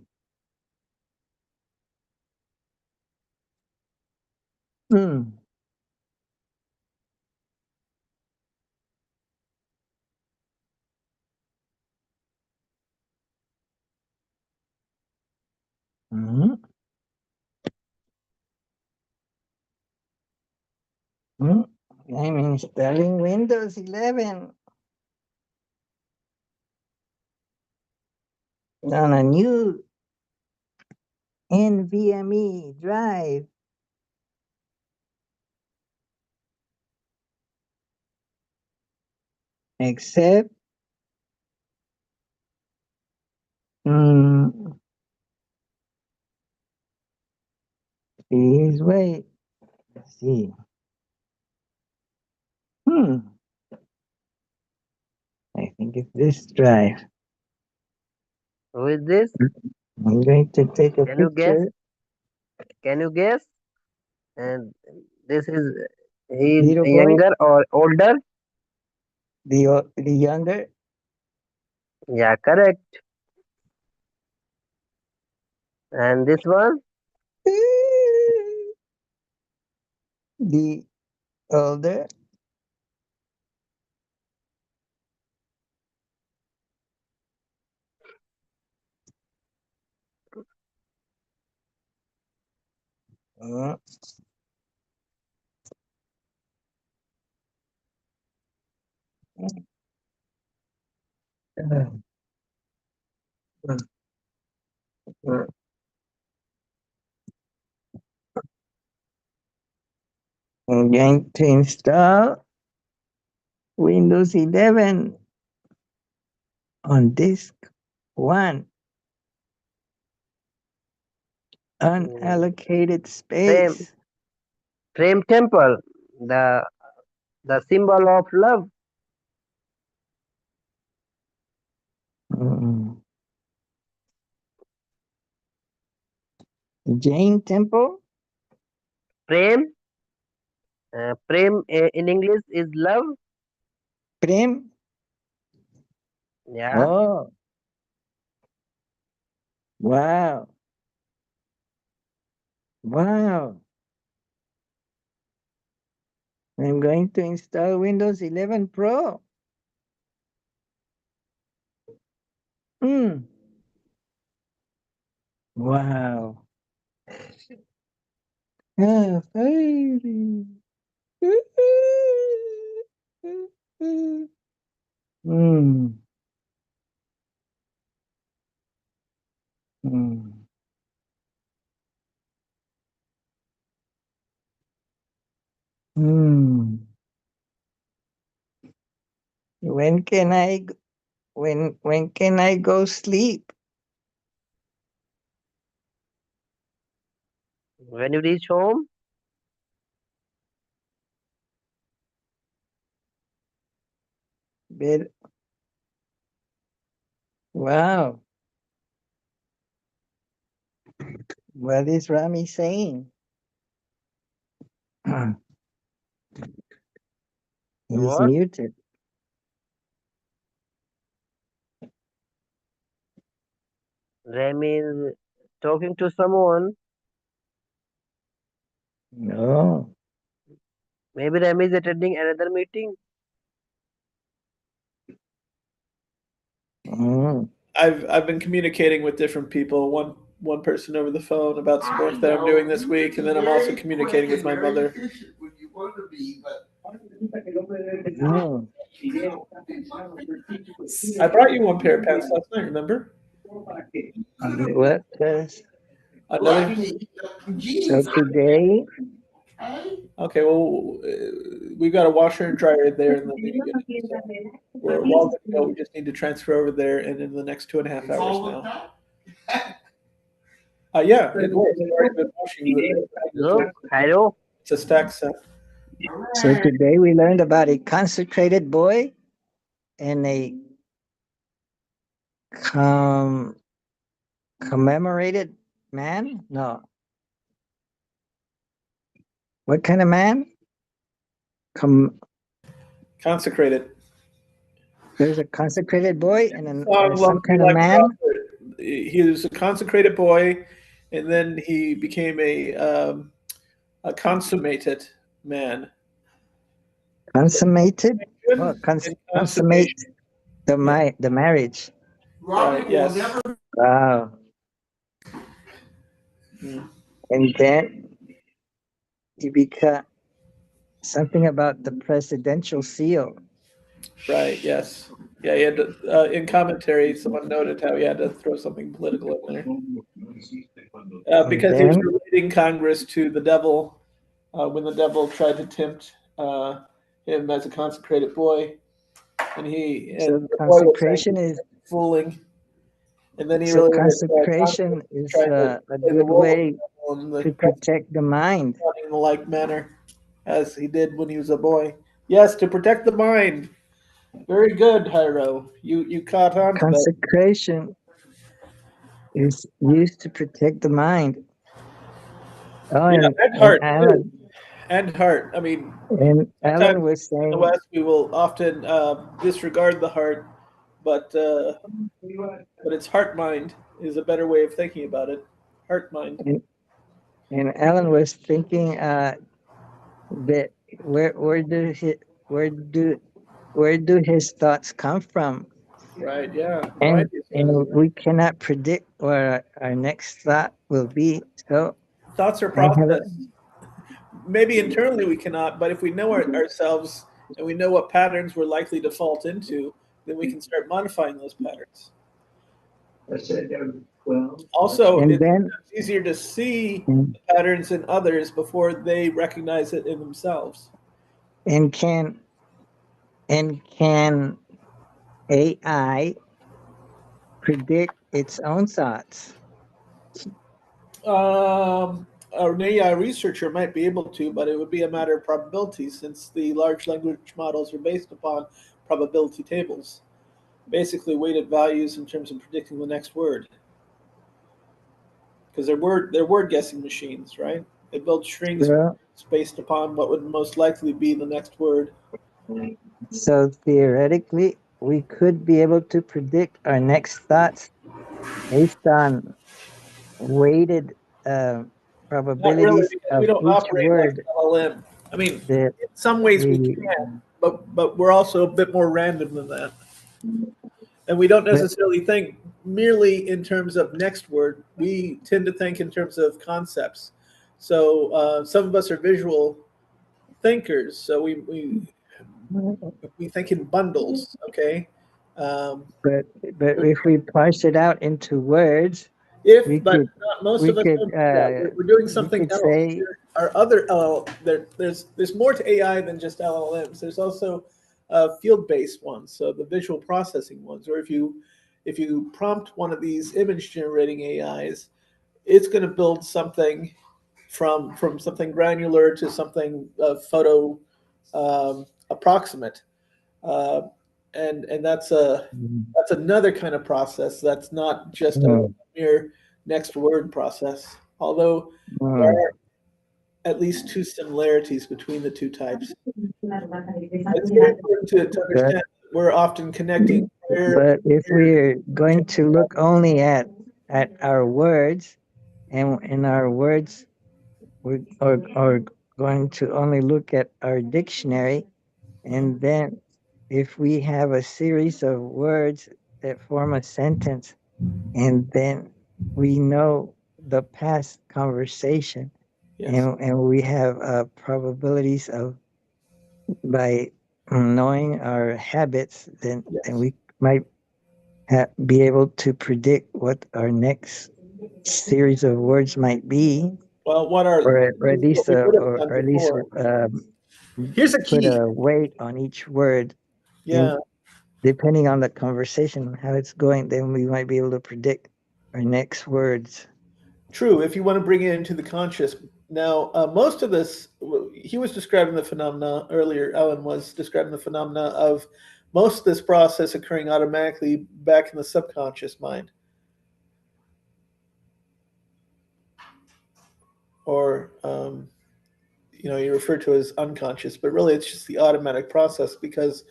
Hmm. Hmm. Hmm. I'm installing Windows 11 on a new NVMe drive. Except, hmm, please wait. Let's see. Hmm. I think it's this drive. Who is this? I'm going to take a Can you guess? picture. Can you guess? And this is he is Little boy, younger or older? the younger, Yeah, correct. And this one? the older. Uh, uh, uh, I'm going to install Windows 11 on disk 1, Mm, unallocated Frame space. Frame Temple, the symbol of love. Mm. Jain Temple? Frame Prem in English is love. Prem? Yeah. Oh, wow. Wow. I'm going to install Windows 11 Pro. Wow. Ah, fiery. Mm. Mm. Mm. When can I when can I go sleep? When you reach home, Bed. Wow. What is Rami saying? He's what? muted. Remy is talking to someone. No. Maybe Remy is attending another meeting. Mm. I've been communicating with different people. One person over the phone about some work that I'm doing this week, and then I'm also communicating with my mother. Mm. I brought you one pair of pants last night. Remember? What does Another. so today? Okay, well, we've got a washer and dryer there in the living unit. So we're all good to go. We just need to transfer over there, and in the next 2.5 hours now. Yeah, it was. I've already been washing Look, hello. it's a stack set. So today we learned about a consecrated boy and a commemorated man? No. What kind of man? Consecrated. There's a consecrated boy and Song some loves me kind of like man. chocolate. He was a consecrated boy, and then he became a consummated man. Consummated? Oh, And consummate consummation. the marriage. Right, yes. Wow. Mm, And then he became something about the presidential seal. right, yes. Yeah, he had to, in commentary, someone noted how he had to throw something political in there. And Because he was then relating Congress to the devil when the devil tried to tempt him as a consecrated boy. And so the boy was saying consecration he's is fooling. And then he so related consecration Congress is trying to a play the good role of way the devil and the to president protect the mind. in a like manner as he did when he was a boy. Yes, to protect the mind. Very good, Hyro. You caught on to that. Consecration is used to protect the mind. Oh, Yeah, and, and and heart too. Alan And heart. I mean, and Alan sometimes was in the saying, West we will often disregard the heart, but it's heart mind is a better way of thinking about it. Heart mind. and, and Alan was thinking that where do his, where do his thoughts come from? Right. Yeah. Mind And is we cannot predict what our next thought will be. So thoughts are I have a, processed. Maybe internally we cannot, but if we know ourselves and we know what patterns we're likely to fall into, then we can start modifying those patterns. Also, and it's then easier to see and, the patterns in others before they recognize it in themselves. and can AI predict its own thoughts? An AI researcher might be able to, but it would be a matter of probability since the large language models are based upon probability tables, basically weighted values in terms of predicting the next word. Because they're word guessing machines, right? They build strings So, based upon what would most likely be the next word. so theoretically, we could be able to predict our next thoughts based on weighted Not really, probabilities because we of don't each operate like word. an LLM. I mean, that in some ways we we can, but we're also a bit more random than that. And we don't but, necessarily think merely in terms of next word. We tend to think in terms of concepts. So some of us are visual thinkers. So we think in bundles. Okay. Um, but if we parse it out into words, we but could not, most we of us could don't do that. We're doing we something could else. say There are other there's more to AI than just LLMs. There's also field-based ones, so the visual processing ones. Or if you prompt one of these image generating AIs, it's going to build something from something granular to something photo approximate, uh, and that's another kind of process. That's not just a mm, mere next word process. Although there mm, are at least two similarities between the two types. It's very important to but understand that we're often connecting prayer. if we're going to look only at our words and in our words we are going to only look at our dictionary, and then if we have a series of words that form a sentence, and then we know the past conversation, Yes. and we have probabilities of by knowing our habits, then Yes. we might be able to predict what our next series of words might be, Well, or at least what we would have done or at least before. Here's a put key. a weight on each word, Yeah. and depending on the conversation, how it's going, then we might be able to predict our next words. True, if you want to bring it into the conscious. Now, most of this, he was describing the phenomena earlier, Ellen was describing the phenomena of most of this process occurring automatically back in the subconscious mind. Or, you refer to as unconscious, but really it's just the automatic process because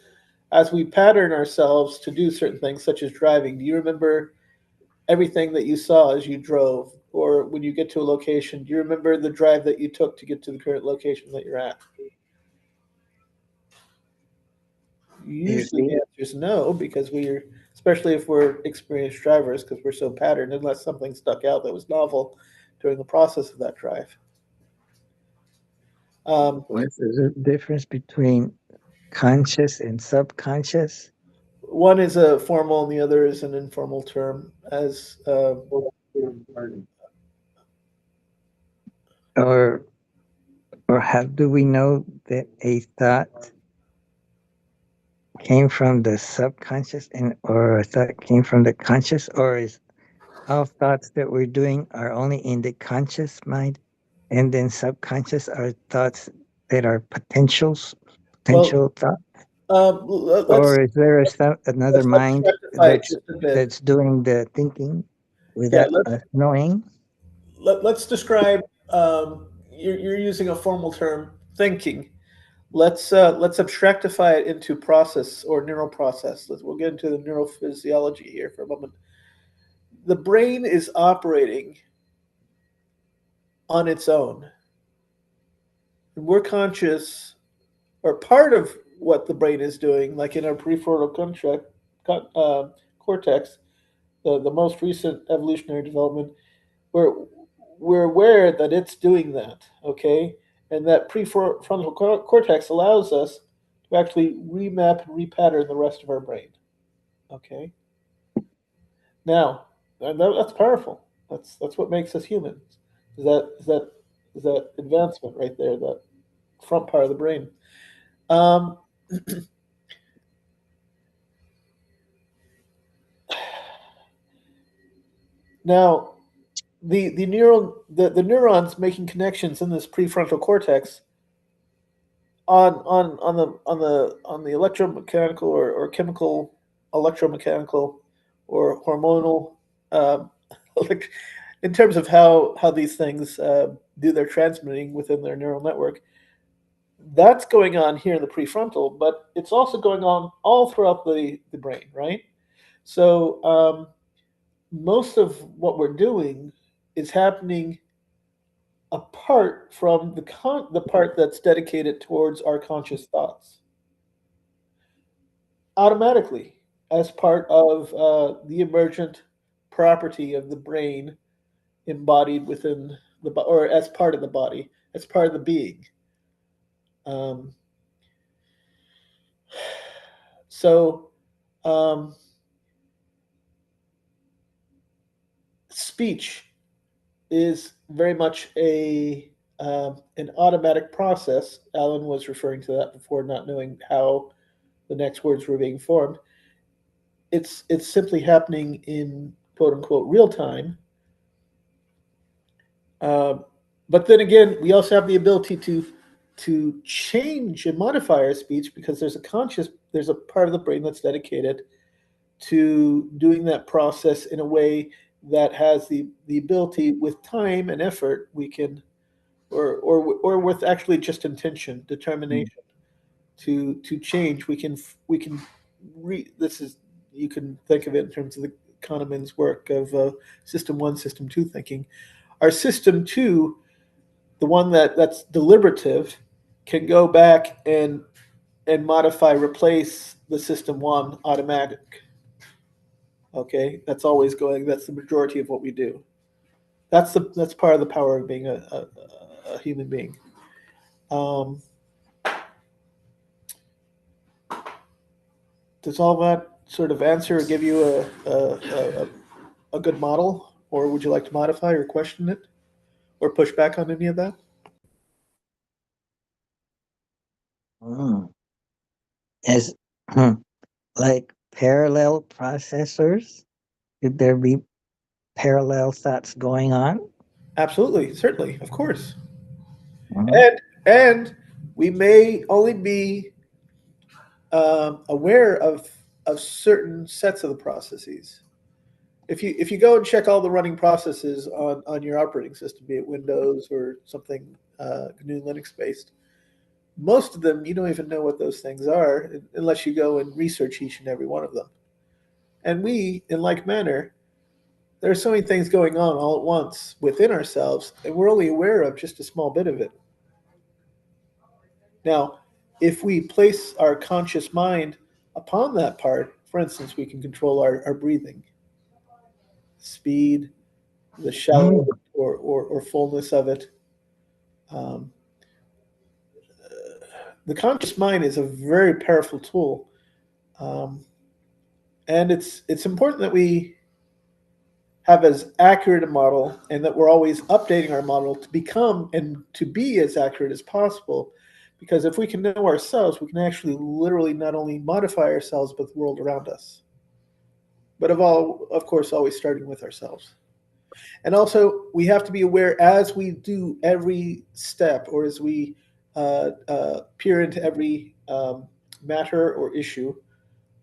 as we pattern ourselves to do certain things, such as driving, do you remember everything that you saw as you drove? Or when you get to a location, do you remember the drive that you took to get to the current location that you're at? Usually the Usually, answer is no, because especially if we're experienced drivers, because we're so patterned, unless something stuck out that was novel during the process of that drive. Um, what's the difference between conscious and subconscious? one is a formal and the other is an informal term. Or how do we know that a thought came from the subconscious, and or a thought came from the conscious, or is all thoughts that we're doing are only in the conscious mind, and then subconscious are thoughts that are well, potential thought, let's or is there another let's mind abstractify it just a bit. that's doing the thinking Yeah, without us knowing? let's describe. You're using a formal term, thinking. Let's abstractify it into process or neural process. We'll get into the neurophysiology here for a moment. The brain is operating on its own. And we're conscious, or part of what the brain is doing, like in our prefrontal cortex, the most recent evolutionary development, we're, we're aware that it's doing that, okay? And that prefrontal cortex allows us to actually remap and repattern the rest of our brain, okay? Now, that's powerful. That's what makes us humans. Is that advancement right there? That front part of the brain. Um, now, the neurons making connections in this prefrontal cortex on the electromechanical or chemical electromechanical or hormonal um, like in terms of how these things do their transmitting within their neural network. That's going on here in the prefrontal, but it's also going on all throughout the brain, right? So most of what we're doing is happening apart from the part that's dedicated towards our conscious thoughts, automatically, as part of the emergent property of the brain embodied within or as part of the body, as part of the being. Um, so, um, speech is very much an automatic process. Alan was referring to that before, not knowing how the next words were being formed. It's simply happening in quote unquote real time. Um, but then again, we also have the ability to change and modify our speech because there's a part of the brain that's dedicated to doing that process in a way that has the ability with time and effort we can or with actually just intention determination to change we can this is you can think of it in terms of the Kahneman's work of system 1 system 2 thinking. Our system 2, the one that's deliberative, can go back and modify, replace the system 1 automatic. Okay, that's always going. That's the majority of what we do. That's part of the power of being a human being. Um, does all that sort of answer or give you a good model, or would you like to modify or question it, or push back on any of that? Mm. As like parallel processors, could there be parallel thoughts going on? Absolutely, certainly, of course. Mhm. And we may only be aware of certain sets of the processes. If you go and check all the running processes on your operating system, be it Windows or something GNU Linux based, most of them you don't even know what those things are unless you go and research each and every one of them. And we, in like manner, there are so many things going on all at once within ourselves, and we're only aware of just a small bit of it. Now, if we place our conscious mind upon that part, for instance, we can control our breathing, speed, the shallow Mm. or fullness of it. Um, the conscious mind is a very powerful tool, um, and it's important that we have as accurate a model and that we're always updating our model to become and to be as accurate as possible. Because if we can know ourselves, we can actually literally not only modify ourselves but the world around us. But of course, always starting with ourselves. And also, we have to be aware as we do every step or as we peer into every matter or issue,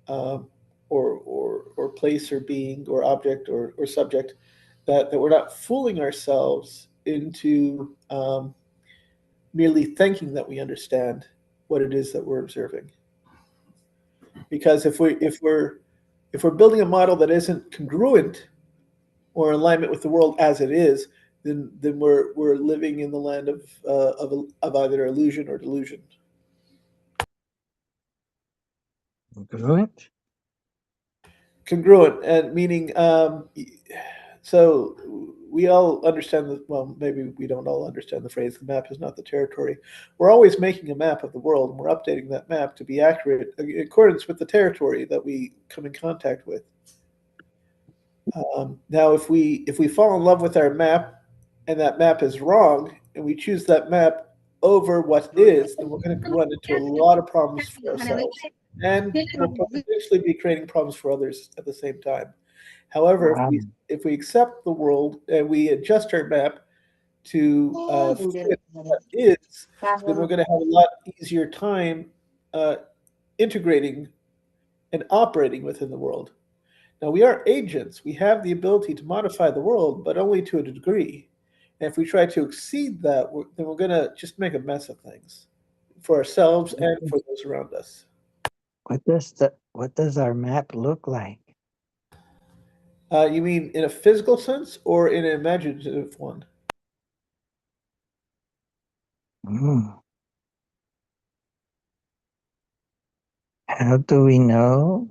um, or place or being or object or subject, that we're not fooling ourselves into merely thinking that we understand what it is that we're observing. Because if we're building a model that isn't congruent or in alignment with the world as it is, then we're living in the land of either illusion or delusion. Congruent? Congruent and meaning so we all understand that. Well, maybe we don't all understand the phrase "the map is not the territory." We're always making a map of the world, and we're updating that map to be accurate in accordance with the territory that we come in contact with. Now, if we fall in love with our map and that map is wrong, and we choose that map over what is, then we're going to run into a lot of problems for ourselves, and we'll potentially be creating problems for others at the same time. However, Wow. if we accept the world and we adjust our map to fit what is, then we're going to have a lot easier time uh, integrating and operating within the world. Now, we are agents. We have the ability to modify the world, but only to a degree. And if we try to exceed that, then we're going to just make a mess of things for ourselves and for those around us. What does our map look like? You mean in a physical sense or in an imaginative one? Mm. How do we know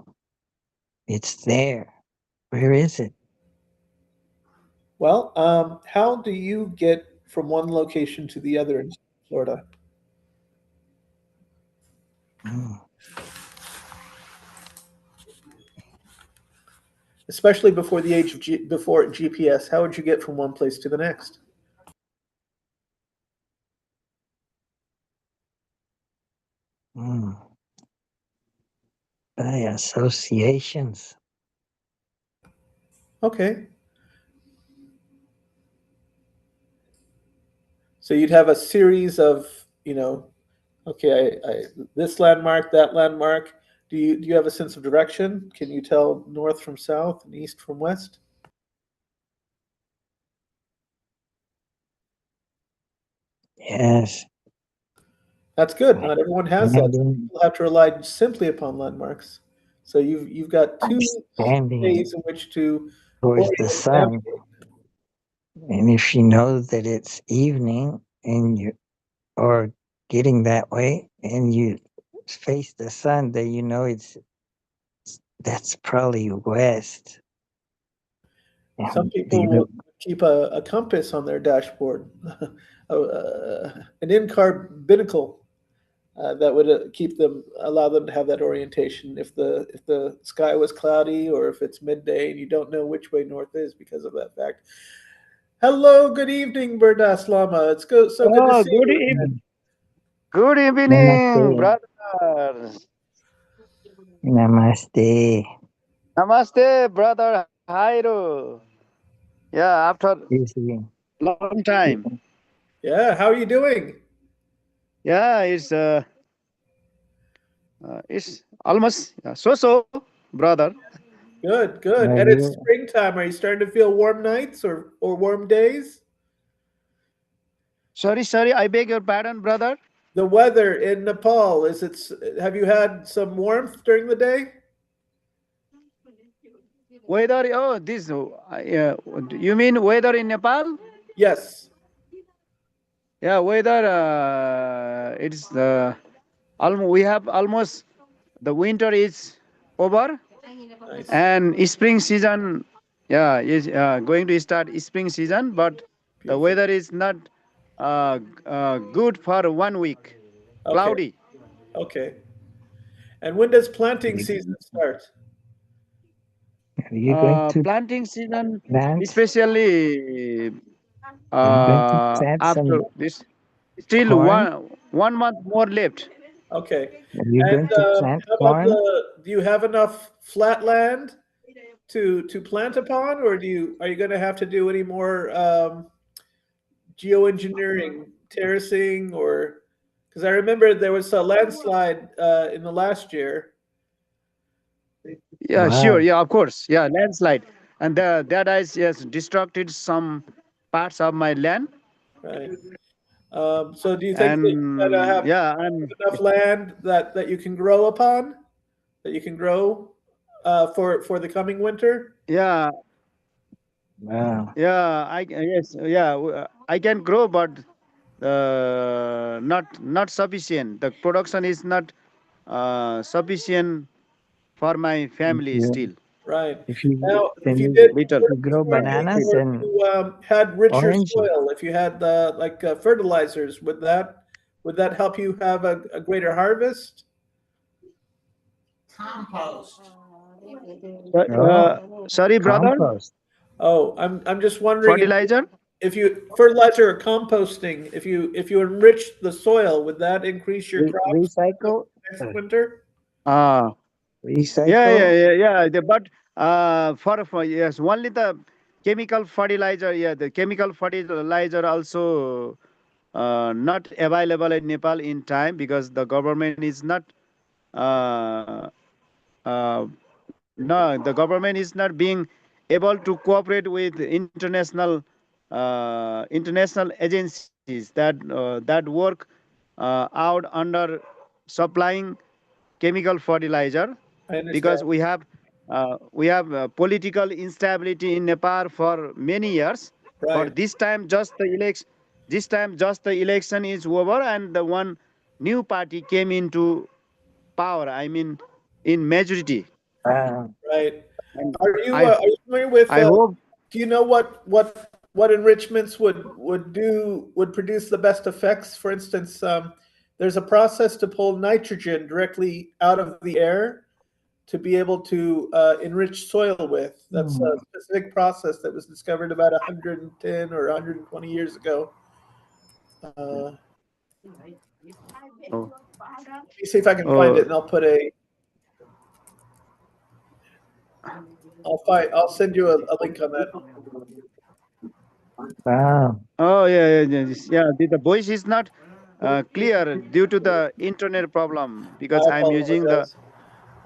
it's there? Where is it? Well, how do you get from one location to the other in Florida? Mm. Especially before the age of before GPS, how would you get from one place to the next? Mm. By associations. Okay, so you'd have a series of, okay, I this landmark, that landmark. Do you have a sense of direction? Can you tell north from south and east from west? Yes. That's good. Like Not everyone has that. Some standing, people have to rely simply upon landmarks. So you've got I'm 2 standing days in which to towards orient the and sun. navigate. And if you know that it's evening and you or getting that way and you face the sun, then you know that's probably west. Some And people you will keep a compass on their dashboard, an in-car binnacle that would keep them allow them to have that orientation. If the sky was cloudy or if it's midday and you don't know which way north is because of that fact. Hello, good evening, Berdas Lama. It's so good to Oh, see good you. evening. Good evening, namaste, brothers. namaste. Namaste, brother Hairu. Yeah, after Easy. long time. Yeah, how are you doing? Yeah, it's almost so, brother. Good, good. Are And it's you? springtime. Are you starting to feel warm nights or warm days? Sorry, I beg your pardon, brother. The weather in Nepal, have you had some warmth during the day? Weather, oh, this, you mean weather in Nepal? Yes. Yeah, weather, it's we have almost the winter is over Nice. and spring season, yeah, is going to start spring season, but the Beautiful. weather is not good for 1 week, Okay. cloudy. Okay. And when does Are planting you, season start? are you going to Planting season, plant? especially Are you going to plant after some this, still corn? 1 month more left. Okay. Are you And going to plant how about corn? do you have enough flat land to plant upon, or are you going to have to do any more geoengineering, terracing, or because I remember there was a landslide in the last year, Yeah, sure, Wow. yeah, of course, yeah, landslide, and that has, yes, destructed some parts of my land. right? So do you think that you're gonna And have yeah, and enough land that you can grow upon, that you can grow for the coming winter? yeah, Wow. yeah, yes, yeah, I can grow, but not sufficient. The production is not sufficient for my If family you, still. Right. if you Now, if can you you, did, Little. what you if you grow were bananas or if and you had richer oranges. soil, if you had like fertilizers, would that help you have a greater harvest? Compost. Sorry, brother. Compost. Oh, I'm just wondering Fertilizer. if you fertilizer or composting, if you enrich the soil, would that increase your crops Recycle. next winter? Uh, Recycle. yeah. But for yes, only the chemical fertilizer. Yeah, the chemical fertilizer also not available in Nepal in time because the government is not. Uh, no, the government is not being able to cooperate with international agencies that work out under supplying chemical fertilizer, I because understand. we have political instability in Nepal for many years. For Right. this time, just the election, this time just the election is over and the one new party came into power. I mean, in majority. Right. And Are you familiar with? I hope. Do you know what enrichments would produce the best effects? For instance, there's a process to pull nitrogen directly out of the air to be able to enrich soil with. That's a specific process that was discovered about 110 or 120 years ago. Oh, Let me see if I can find it, and I'll put a. I'll send you a link on that. Wow. oh yeah, yeah. The voice is not clear due to the internet problem because I I'm using the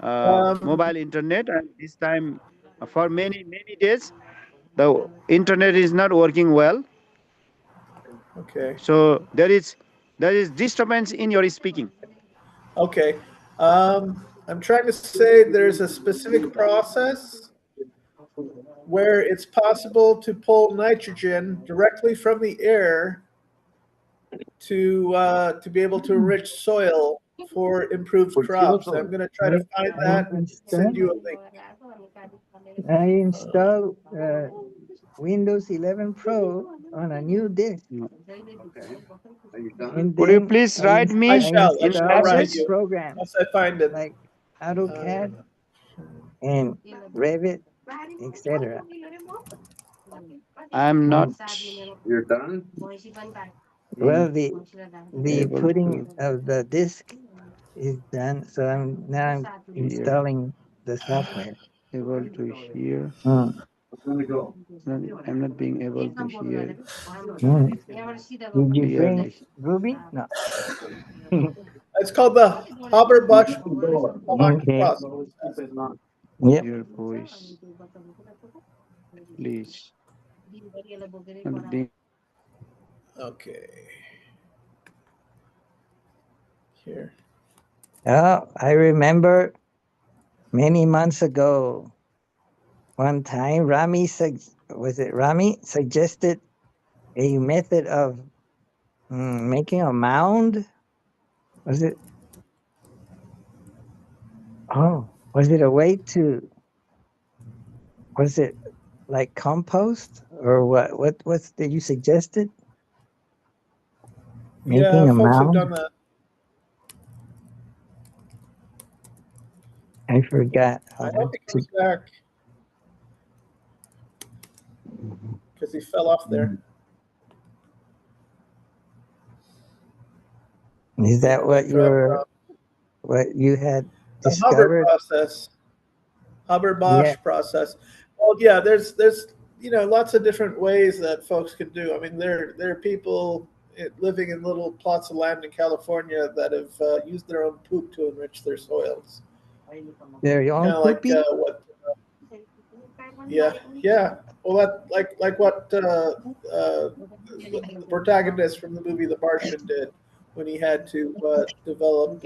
apologize. Um, mobile internet, and this time for many days the internet is not working well. okay. So there is disturbance in your speaking. Okay. I'm trying to say there's a specific process where it's possible to pull nitrogen directly from the air to be able to enrich soil for improved crops. I'm going to try to find that and send you a link. I installed Windows 11 Pro on a new disk. And Could you then please write me I in shall installed write message? you programs once I find it. like AutoCAD and Revit, etc. I'm not You're done? Well, the able putting to of the disk is done, so I'm hear. installing the software. Able to hear. Mm. I'm not being able to hear Mm. Did you bring clearly. Ruby? No. It's called the Haber-Bosch Okay. process. Yep. Your voice, please. Not being Okay. Here. Oh, I remember many months ago. One time, Rami suggested a method of making a mound. Was it? Oh, was it a way to? Was it like compost or what? What's that you suggested? Yeah, Making a folks have mound? done that. I forgot. I I'll hope have he to. comes back because he fell off there. Is that Internet dropped off. what you had The Hubbard discovered? process, Haber-Bosch Yeah. process. Well, yeah, there's lots of different ways that folks can do. I mean, there are people living in little plots of land in California that have used their own poop to enrich their soils. Their Kind own of like poopy? what? Yeah. Well, that like what the protagonist from the movie The Martian did when he had to develop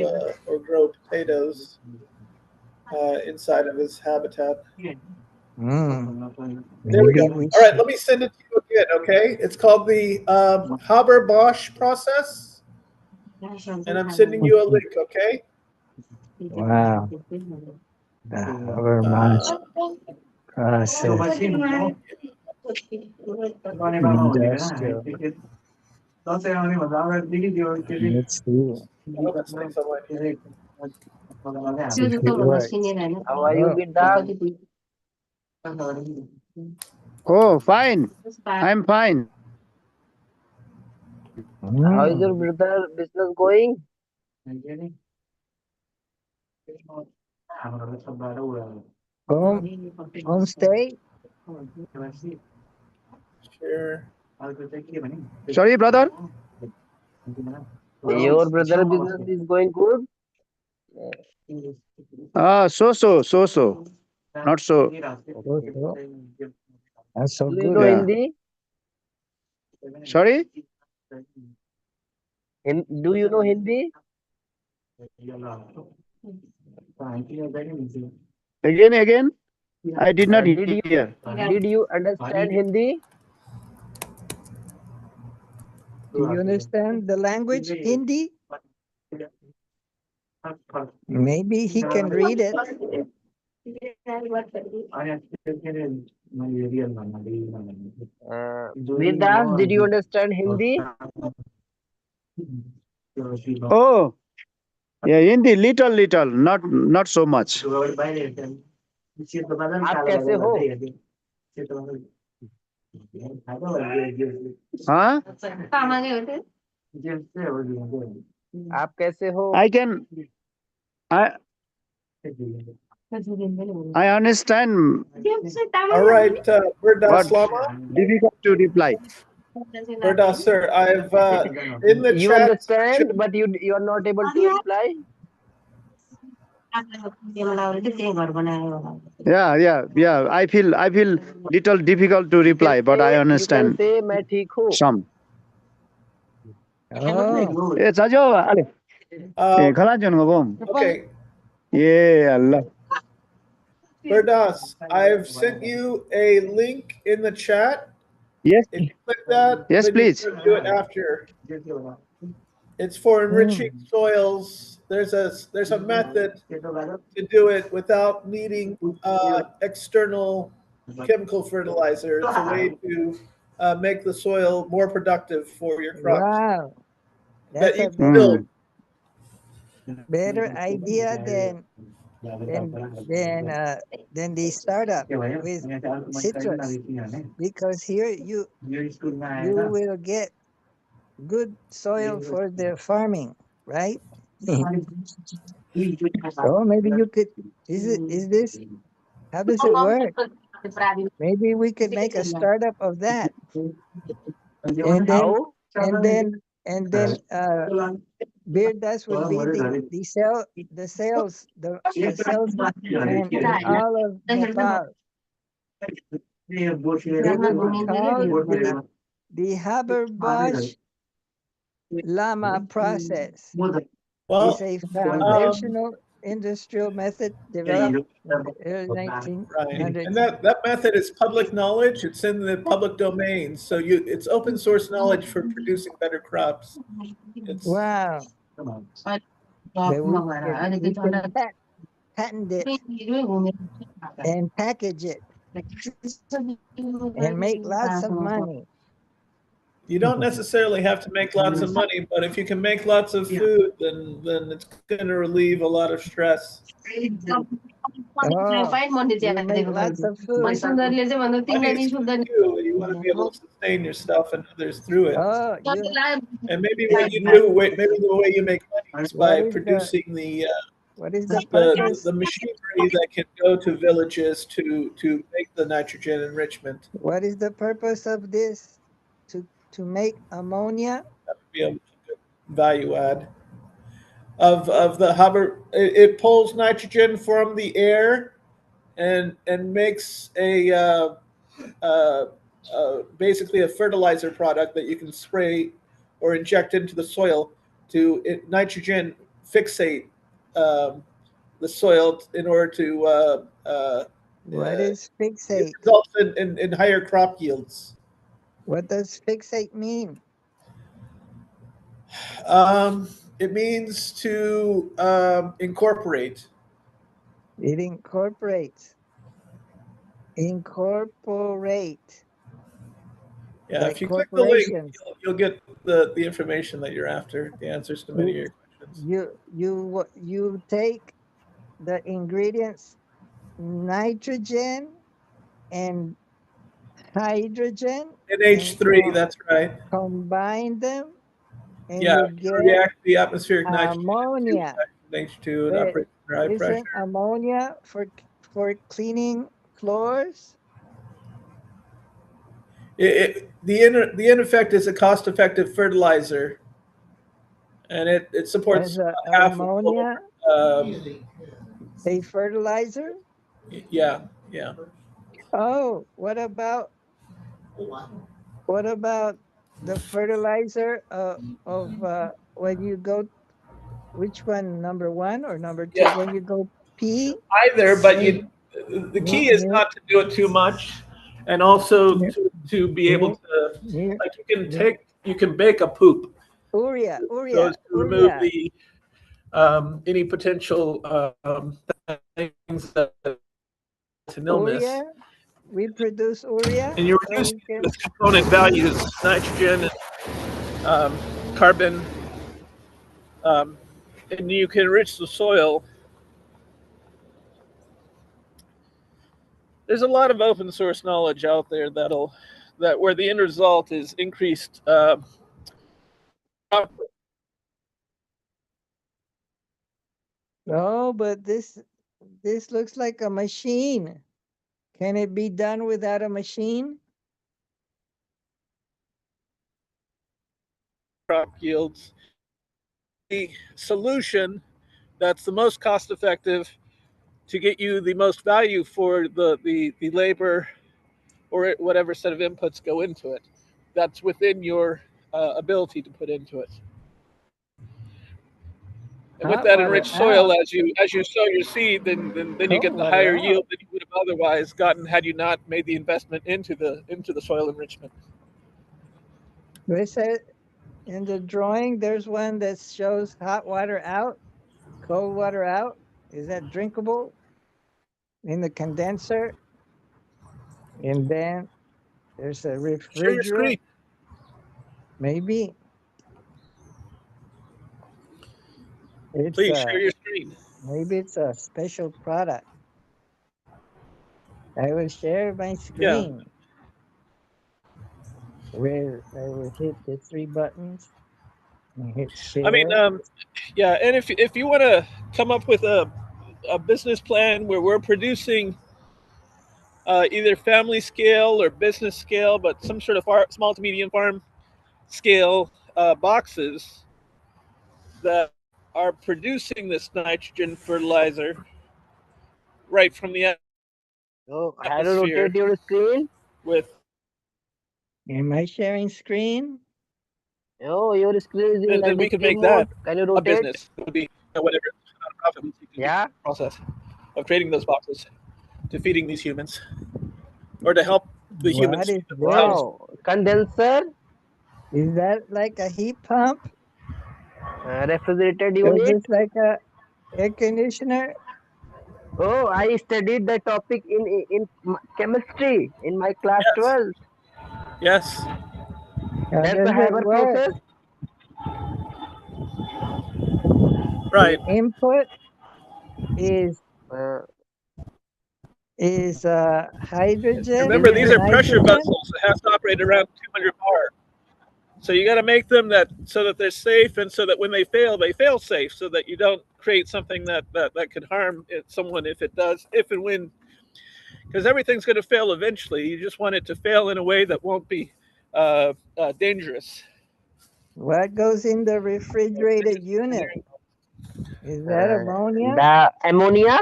or grow potatoes inside of his habitat. Mm. There we Maybe go. we All right, should. let me send it to you again, okay? It's called the Haber-Bosch process, and I'm sending you a link, okay? Wow. The Habermas Uh, process. Industrial. Let's see I hope it stays online here. if it works. How are you, Oh, Gidda? Oh, fine. I'm fine. How is your mm. brother business going? Homestay? Sure. Sorry, brother. Your brother business is going good? So. Not so. So. That's so Do you good. know Yeah. Hindi? Sorry. Do you know Hindi? Again. I did not Did hear. you understand Hindi? Do you understand the language Hindi? Maybe he can read it. Vedas, did you understand Hindi? Oh, yeah, Hindi, little, not so much. आप कैसे हो? Huh? आप कैसे हो? I understand, All right, Verdas but Lama. difficult to reply. Verdas, sir, I've in the You chat understand, section, but you are not able to reply. Yeah. I feel little difficult to reply, but I You can understand say मैं ठीक हूँ. some. Oh, Eh, sajo, ale. Eh, khala jon ngobom. okay, Yeah, Allah. Verdas, I've sent you a link in the chat. Yes, If you click that, yes, then please. you can do it after. It's for enriching soils. There's a method to do it without needing external chemical fertilizer. It's a way to make the soil more productive for your crops. wow. That That's you a can build. better idea than the startup with citrus, because here you will get good soil for the farming, right? So maybe you could. Is this how does it work? Maybe we could make a startup of that, and then How? and then Beer Dust would be the salesman in all of Nepal. It would be called the Haber-Bosch Lama process. Well, It's a foundational industrial method developed in the early right. 1900s. And that method is public knowledge. It's in the public domain. So it's open source knowledge for producing better crops. It's Wow. But we can patent it and package it and make lots of money. you don't necessarily have to make lots of money, but if you can make lots of food, then it's going to relieve a lot of stress. Oh, you make lots of food. Money is for you. You want to be able to sustain yourself and others through it. Oh, And maybe what you do, maybe the way you make money is by producing what is the purpose? the machinery that can go to villages to make the nitrogen enrichment. What is the purpose of this? To make ammonia? That would be a good value add. Of the Haber, it pulls nitrogen from the air and makes basically a fertilizer product that you can spray or inject into the soil to nitrogen fixate the soil in order to What is fixate? it results in higher crop yields. What does fixate mean? It means to incorporate. It incorporates. Incorporate. Yeah, like if you click the link, corporations. you'll get the information that you're after, the answers to many of your questions. You take the ingredients nitrogen and hydrogen, NH3, that's right. combine them, and Yeah, you you get react the atmospheric nitrogen ammonia. H2 and But operate under high isn't pressure. ammonia for cleaning floors? The end effect is a cost-effective fertilizer, and it supports As half ammonia, of a fertilizer? yeah. Oh, what about the fertilizer of when you go? Which one, number 1 or number 2? Yeah. When you go pee? Either, but the key is not to do it too much, and also to be able to, like, you you can bake a poop Urea, so urea, as to remove urea. the any potential things that an illness. Urea. We produce urea. And you So reduce we can. the component values, nitrogen, carbon, and you can enrich the soil. There's a lot of open source knowledge out there that where the end result is increased. Oh, but this looks like a machine. Can it be done without a machine? Crop yields. The solution that's the most cost effective to get you the most value for the labor or whatever set of inputs go into it. That's within your ability to put into it. And with Hot that water enriched soil, out. as you sow your seed, then you Cold get the water higher out. yield that you would have otherwise gotten had you not made the investment into the soil enrichment. They said in the drawing, there's one that shows hot water out, cold water out. Is that drinkable? In the condenser. And then there's a Share your refrigerant. screen. Maybe it's Please share your screen. maybe it's a special product. I will share my Yeah. screen where I will hit the 3 buttons and hit I mean, share. yeah. And if you want to come up with a business plan where we're producing either family scale or business scale, but some sort of small to medium farm scale boxes that are producing this nitrogen fertilizer right from the So how to atmosphere rotate your screen? with Am I sharing screen? Oh, your screen is in then we could landscape make that mode. Can you a rotate? business. It would be whatever nonprofit you can do Yeah. the process of creating those boxes to feeding these humans or to help the humans What is feed themselves. this? Wow. Condenser, Is that like a heat pump? refrigerated Is unit. this like a air conditioner? Oh, I studied the topic in chemistry in my class Yes. 12. Yes. How That's does the it Haber work? process. Right. The input is Uh, hydrogen Remember, these and are pressure nitrogen. vessels. It has to operate around 200 bar. So you got to make them that so that they're safe, and so that when they fail safe, so that you don't create something that could harm someone if it does, if and when, because everything's going to fail eventually. You just want it to fail in a way that won't be dangerous. What goes in the refrigerated unit? Is that ammonia? the ammonia,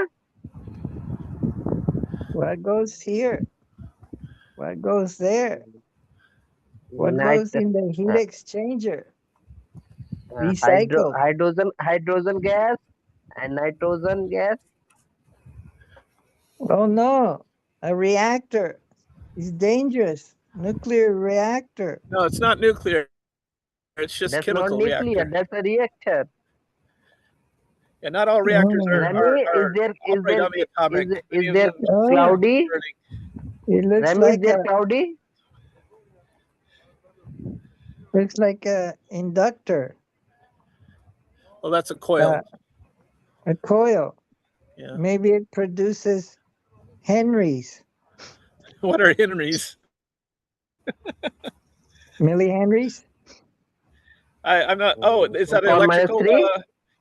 What goes here? What goes there? What nit- goes in the heat uh, exchanger? Recycled. hydrogen gas, and nitrogen gas. Oh no, a reactor. It's dangerous. Nuclear reactor. No, it's not nuclear. It's just That's not chemical nuclear. reactor. That's a reactor. And not all reactors Oh, Remy, operate on the atomic. Many is of there them oh, cloudy? burning. it looks Remy, is like there cloudy? a inductor, Well, that's a coil. a coil. Yeah. Maybe it produces Henrys, What are Henrys? millihenries. I'm not. Oh, is that an 4 minus electrical 3?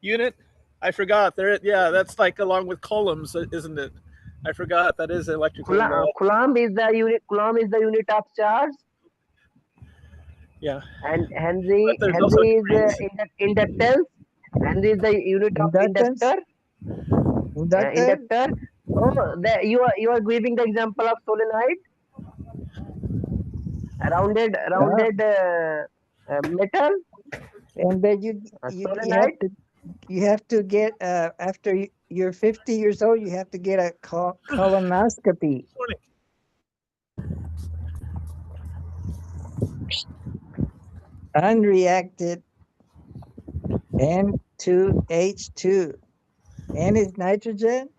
unit? I forgot. There. Yeah, that's like along with coulombs, isn't it? I forgot that is electrical. Coulomb is the unit. Coulomb is the unit of charge, Yeah. and But there's also Henry is degrees. inductance. Henry is the unit of Inductance. inductor. Inductor. Inductor. Oh, you are giving the example of solenoid, rounded metal. And then you Solenoid. have to get after you're 50 years old, you have to get a colonoscopy. unreacted N2H2. N is nitrogen,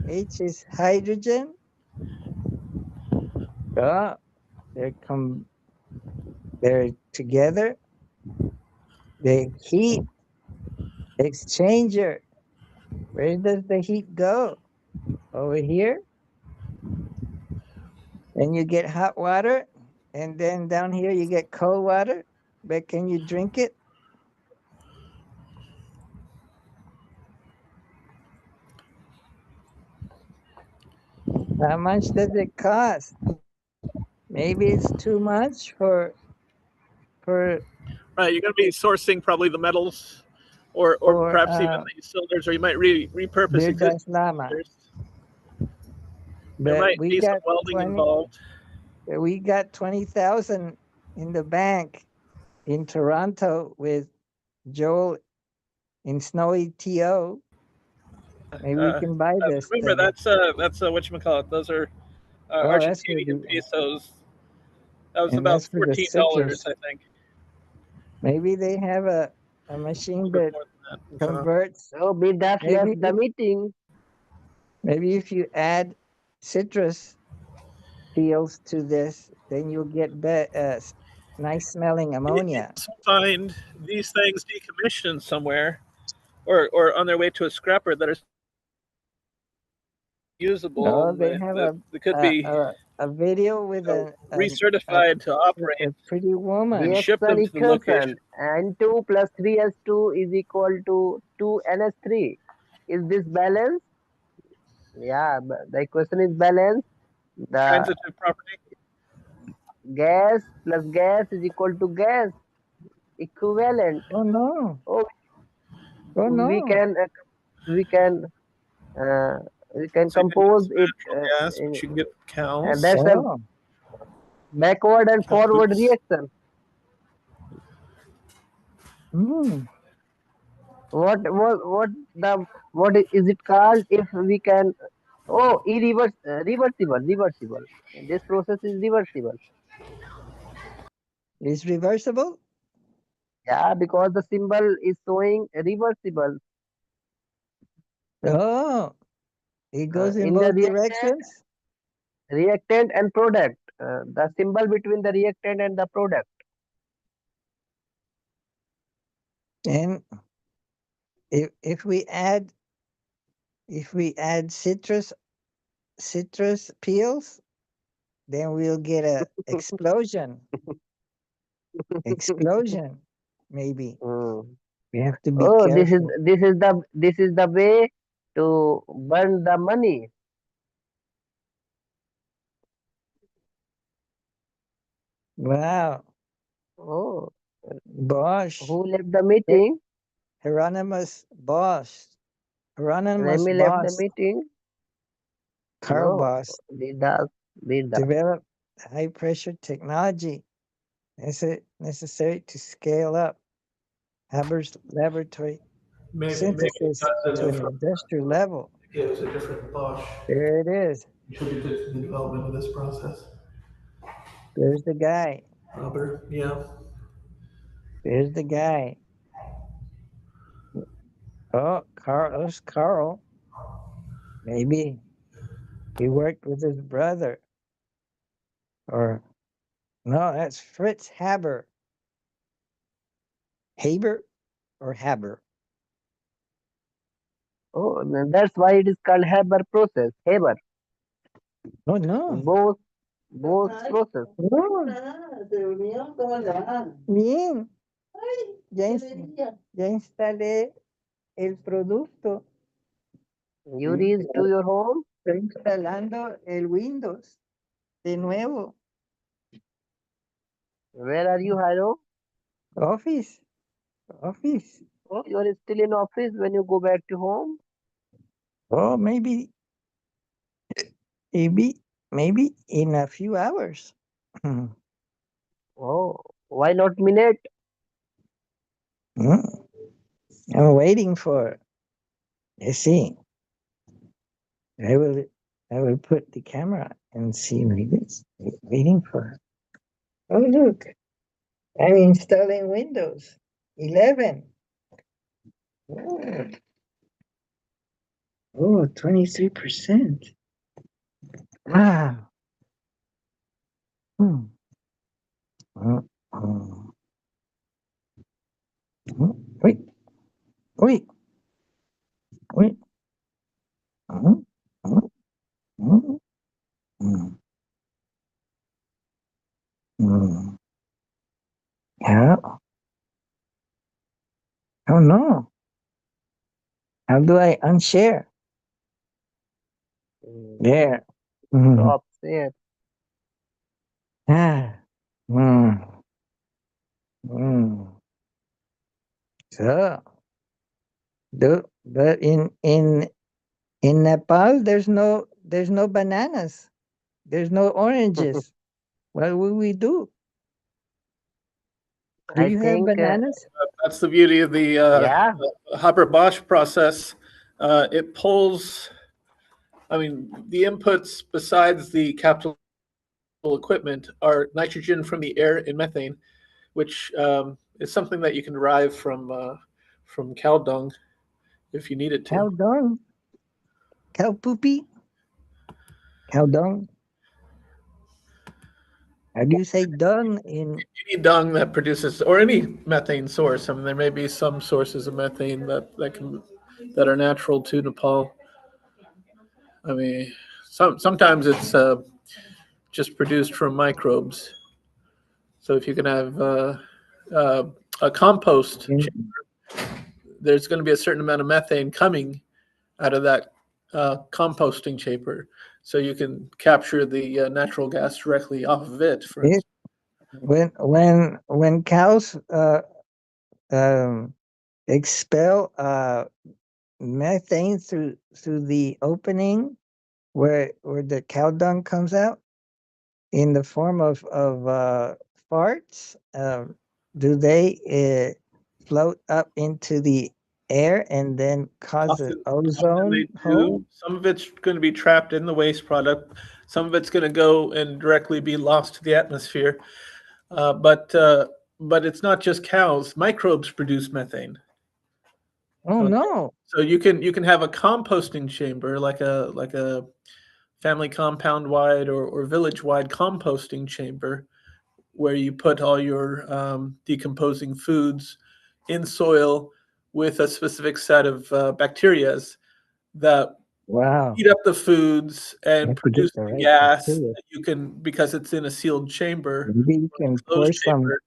H is hydrogen. Oh, they're together. The heat exchanger. Where does the heat go? Over here. Then you get hot water, and then down here you get cold water. But can you drink it? How much does it cost? Maybe it's too much for Right, you're going to be sourcing probably the metals, or for perhaps even these cylinders, or you might repurpose Birdas existing Lama. cylinders. There But might be some welding involved. we got 20,000 in the bank in Toronto with Joel in Snowy TO. Maybe we can buy this Remember, thing. that's whatchamacallit. Those are Oh, that's for Argentinian the pesos. That was and about that's for the $14, citrus. I think. Maybe they have a machine A bit that more than that. converts. So Bidas Maybe left the meeting. maybe if you add citrus peels to this, then you'll get nice smelling ammonia. Find these things decommissioned somewhere, or on their way to a scrapper that are usable. Oh, they have They could be a video with recertified to operate a pretty woman. and ship them Reaction to the location. equation N2 plus 3S2 is equal to 2NS3. Is this balanced? Yeah, the equation is balanced. The Transitive property. gas plus gas is equal to gas. Equivalent. Oh no! Oh, Oh we no! can we can uh, we can So you can compose use it. natural gas, which you can get from cows. That's a Oh, backward and Cow forward poops. reaction. mm. What is it called if we can? Oh, reversible. This process is reversible. It's reversible. Yeah, because the symbol is showing reversible. Oh, it goes in In the both directions. reactant and product, the symbol between the reactant and the product. And if we add citrus peels, then we'll get a explosion. Explosion, maybe. Mm. We have to be Oh, careful. this is the way to burn the money. Wow, Oh, Bosch, who left the meeting? Hieronymus Bosch, Hieronymus Remy left the Bosch, meeting. Carl No, Bosch Bidas, Bidas. developed high pressure technology necessary to scale up Haber's laboratory Maybe synthesis that's a to an different. industrial level. It was a different Bosch There it is. contributed to the development of this process. There's the guy. Robert, yeah. There's the guy. Oh, There's Carl. Maybe he worked with his brother. Or no, that's Fritz Haber. Haber or Haber? Oh, that's why it is called Haber process. Haber. Oh no. Both process. No. Bien. Ya instalé el producto. You reach to your home. Estoy instalando el Windows de nuevo. Where are you, Hiro? Office. Office. Oh, you are still in office when you go back to home. Oh, maybe in a few hours. Oh, why not minute? I'm waiting for. You see, I will put the camera and see like this. Waiting for. Oh look, I'm installing Windows 11. Oh, 23%. Wow. Hmm. Mm, mm. Wait, wait, wait. Mm, mm, mm, mm, mm. How? Oh no. How do I unshare? There. Mhm. Stop there. Ah. Mm, mm. So, but in Nepal, there's no bananas. There's no oranges. What will we do? Do I you have think, bananas? That's the beauty of the yeah. Haber-Bosch process. It pulls, I mean, the inputs besides the capital equipment are nitrogen from the air and methane, which is something that you can derive from cow dung if you need it Cow to. dung? Cow poopy? Cow dung? How do you say dung in Any dung that produces, or any methane source. I mean, there may be some sources of methane that are natural to Nepal. I mean, sometimes it's just produced from microbes. So if you can have uh, a compost, in there's going to be a certain amount of methane coming out of that composting chamber. So you can capture the natural gas directly off of it, for it? instance. When cows um, expel methane through the opening where the cow dung comes out in the form of farts, do they float up into the air and then cause an Often ozone they hole? do. Some of it's going to be trapped in the waste product. Some of it's going to go and directly be lost to the atmosphere. Uh, but uh, but it's not just cows. Microbes produce methane. Oh Okay. no! So you can have a composting chamber, like a family compound wide or village wide composting chamber, where you put all your decomposing foods in soil with a specific set of bacterias that Wow! heat up the foods You and have to get produce the the right gas bacteria. that you can, because it's in a sealed chamber, Maybe you can closed pour some chamber,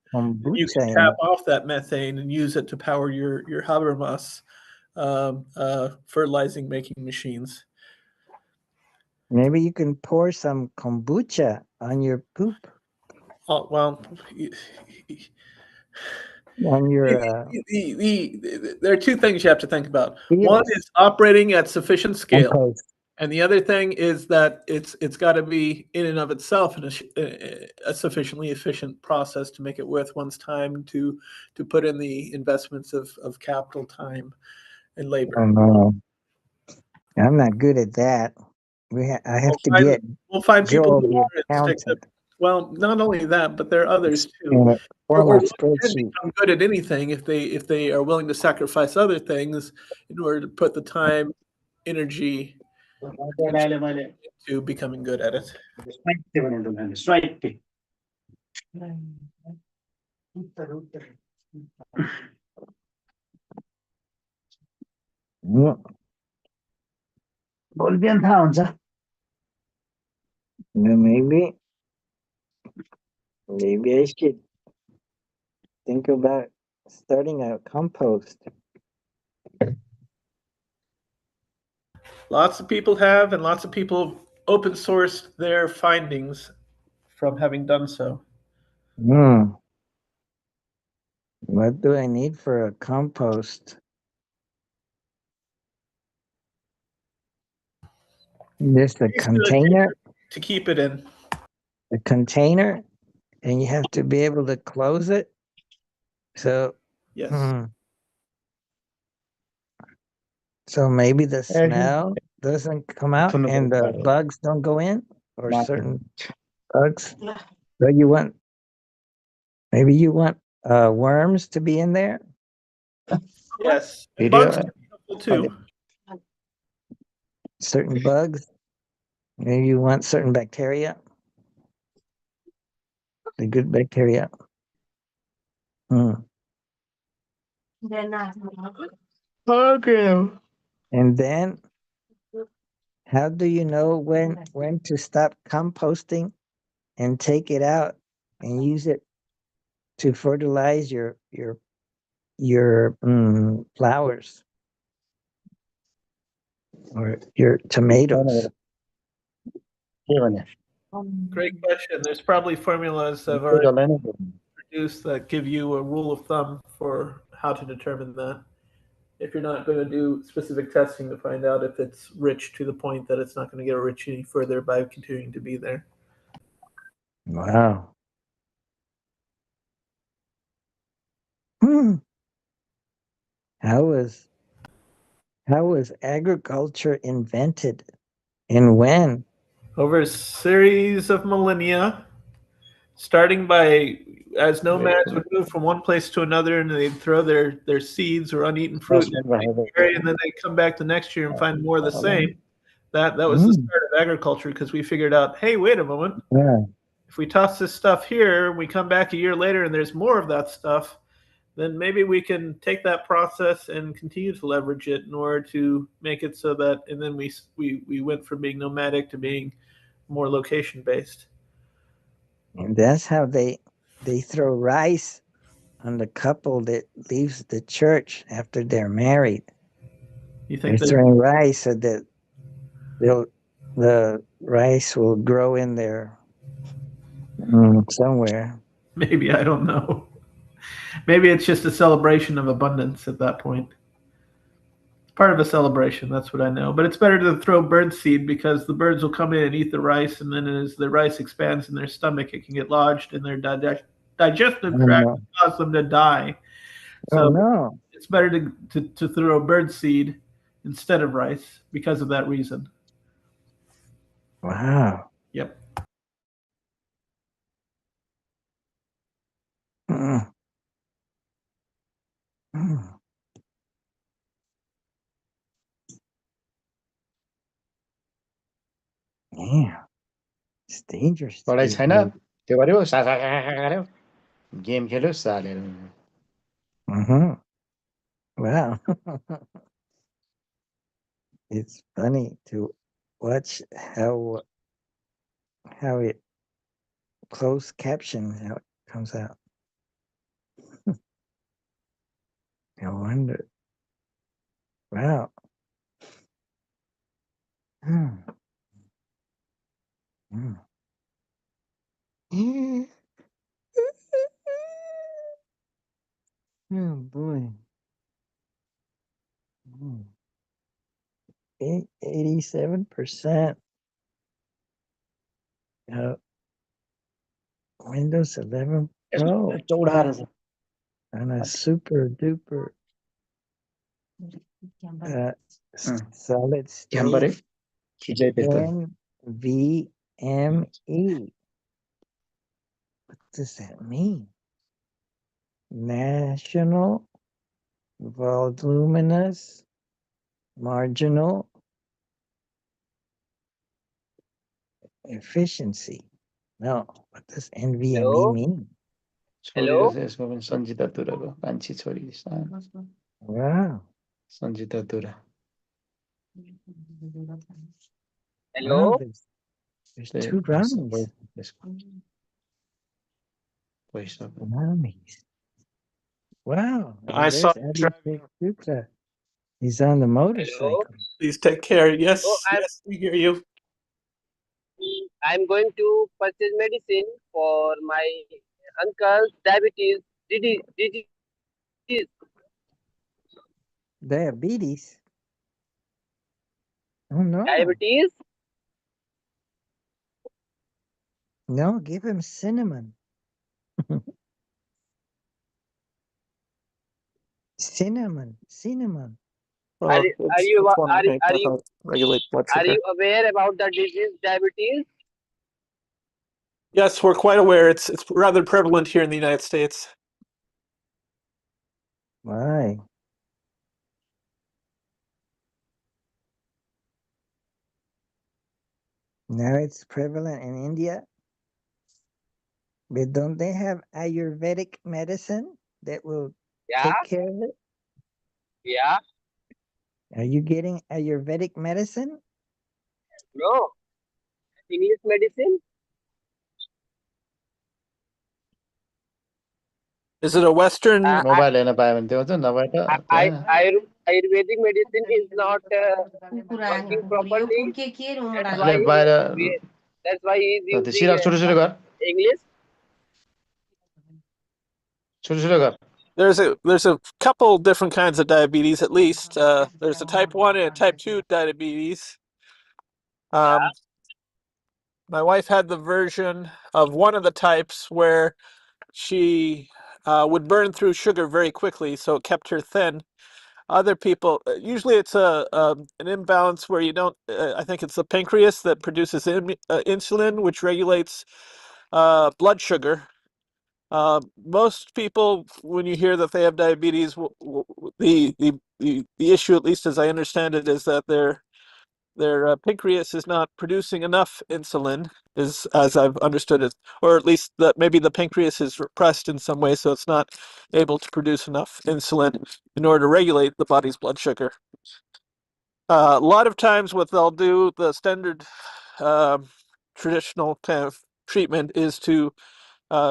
and you can kombucha in tap it. off that methane and use it to power your Habermas fertilizing making machines. Maybe you can pour some kombucha on your poop, Oh, well, on your there are two things you have to think about. One field is operating at sufficient scale, compost. and the other thing is that it's got to be in and of itself a sufficiently efficient process to make it worth one's time to put in the investments of capital, time, and Oh labor. no, I'm not good at that. I have We'll to find get we'll find people Joel who the are and stick to. accountant Well, not only that, but there are others too. and form Or a one can spreadsheet. become good at anything if they are willing to sacrifice other things in order to put the time, energy, attention to becoming good at it. Mm, बोलबिहान थाहा हुन्छ maybe I should think about starting a compost. Lots of people have, and lots of people open sourced their findings from having done so. Hmm. What do I need for a compost? Just a Basically, a container, chamber to keep it in. a container, and you have to be able to close it. So, Yes. so maybe the smell doesn't come out and the bugs don't go in, or certain bugs. So you want Maybe you want worms to be in there? Yes, and Video, bugs can be helpful too. Certain bugs? Maybe you want certain bacteria? The good bacteria. Okay. And then, how do you know when to stop composting and take it out and use it to fertilize your flowers or your tomatoes? Great question. There's probably formulas that have already produced that give you a rule of thumb for how to determine that. If you're not going to do specific testing to find out if it's rich to the point that it's not going to get rich any further by continuing to be there. Wow. How was agriculture invented and when? Over a series of millennia, starting by as nomads would move from one place to another and they'd throw their seeds or uneaten fruit in the area, and then they'd come back the next year and find more of the same. That was the start of agriculture, because we figured out, hey, wait a moment. Yeah. If we toss this stuff here, we come back a year later and there's more of that stuff, then maybe we can take that process and continue to leverage it in order to make it so that, and then we went from being nomadic to being more location based. And that's how they throw rice on the couple that leaves the church after they're married. You They're think that throwing rice so that the rice will grow in there somewhere. maybe, I don't know. Maybe it's just a celebration of abundance at that point. It's part of a celebration, that's what I know. But it's better to throw bird seed, because the birds will come in and eat the rice, and then as the rice expands in their stomach, it can get lodged in their digestive Oh, tract no. and cause them to die. Oh, So no. it's better to throw bird seed instead of rice because of that reason. Wow. Yep. Mm. Mm. Yeah. It's dangerous. to पढाइ eat छैन bird. त्यो गर्यो गऱ्यो game खेल्यो सालेर Mhm. Wow. It's funny to watch how it closed caption, how it comes out. I wonder. Wow. Mm. Mm. Oh boy. 87% Windows 11 Pro and a super duper solid क्याम्बरे state खिचाइ त्यस्तो NVMe. What does that mean? National Voluminous Marginal Efficiency. No, what does NVMe Hello? mean? छोरी रहेछ यसमा पनि सञ्जिता तुराको कान्छी छोरी Wow. Sanjita Tura Hello? Wow, there's two Ramis. Ramis. Wow. I saw There's Abhishek Shukla. He's on the motorcycle. Please take care. Yes, Oh, yes, we hear you. I'm going to purchase medicine for my uncle's diabetes. Diabetes? Oh, no. Diabetes? No, give him cinnamon. Cinnamon. Are you are you are you are you Regulate blood are you aware about the disease diabetes? Yes, we're quite aware. It's rather prevalent here in the United States. Why? Now it's prevalent in India. But don't they have Ayurvedic medicine that will Yeah, take care of it? yeah, Are you getting Ayurvedic medicine? no, English medicine. Is it a Western? Mobile हेर्न पायो भने त्यो हुन्छ नभए त त्यहाँ Ayurvedic medicine is not working properly. That's why अहिले बाहिर that's why he is त्यो using सिराप सुरु सुरु गर English. सुरु सुरु गर There's a couple different kinds of diabetes, at least. There's a type 1 and a type 2 diabetes. My wife had the version of one of the types where she would burn through sugar very quickly, so it kept her thin. Other people, usually it's an imbalance where you don't. I think it's the pancreas that produces insulin, which regulates blood sugar. Most people, when you hear that they have diabetes, the issue, at least as I understand it, is that their pancreas is not producing enough insulin, is as I've understood it, or at least that maybe the pancreas is repressed in some way, so it's not able to produce enough insulin in order to regulate the body's blood sugar. A lot of times, what they'll do, the standard traditional kind of treatment, is to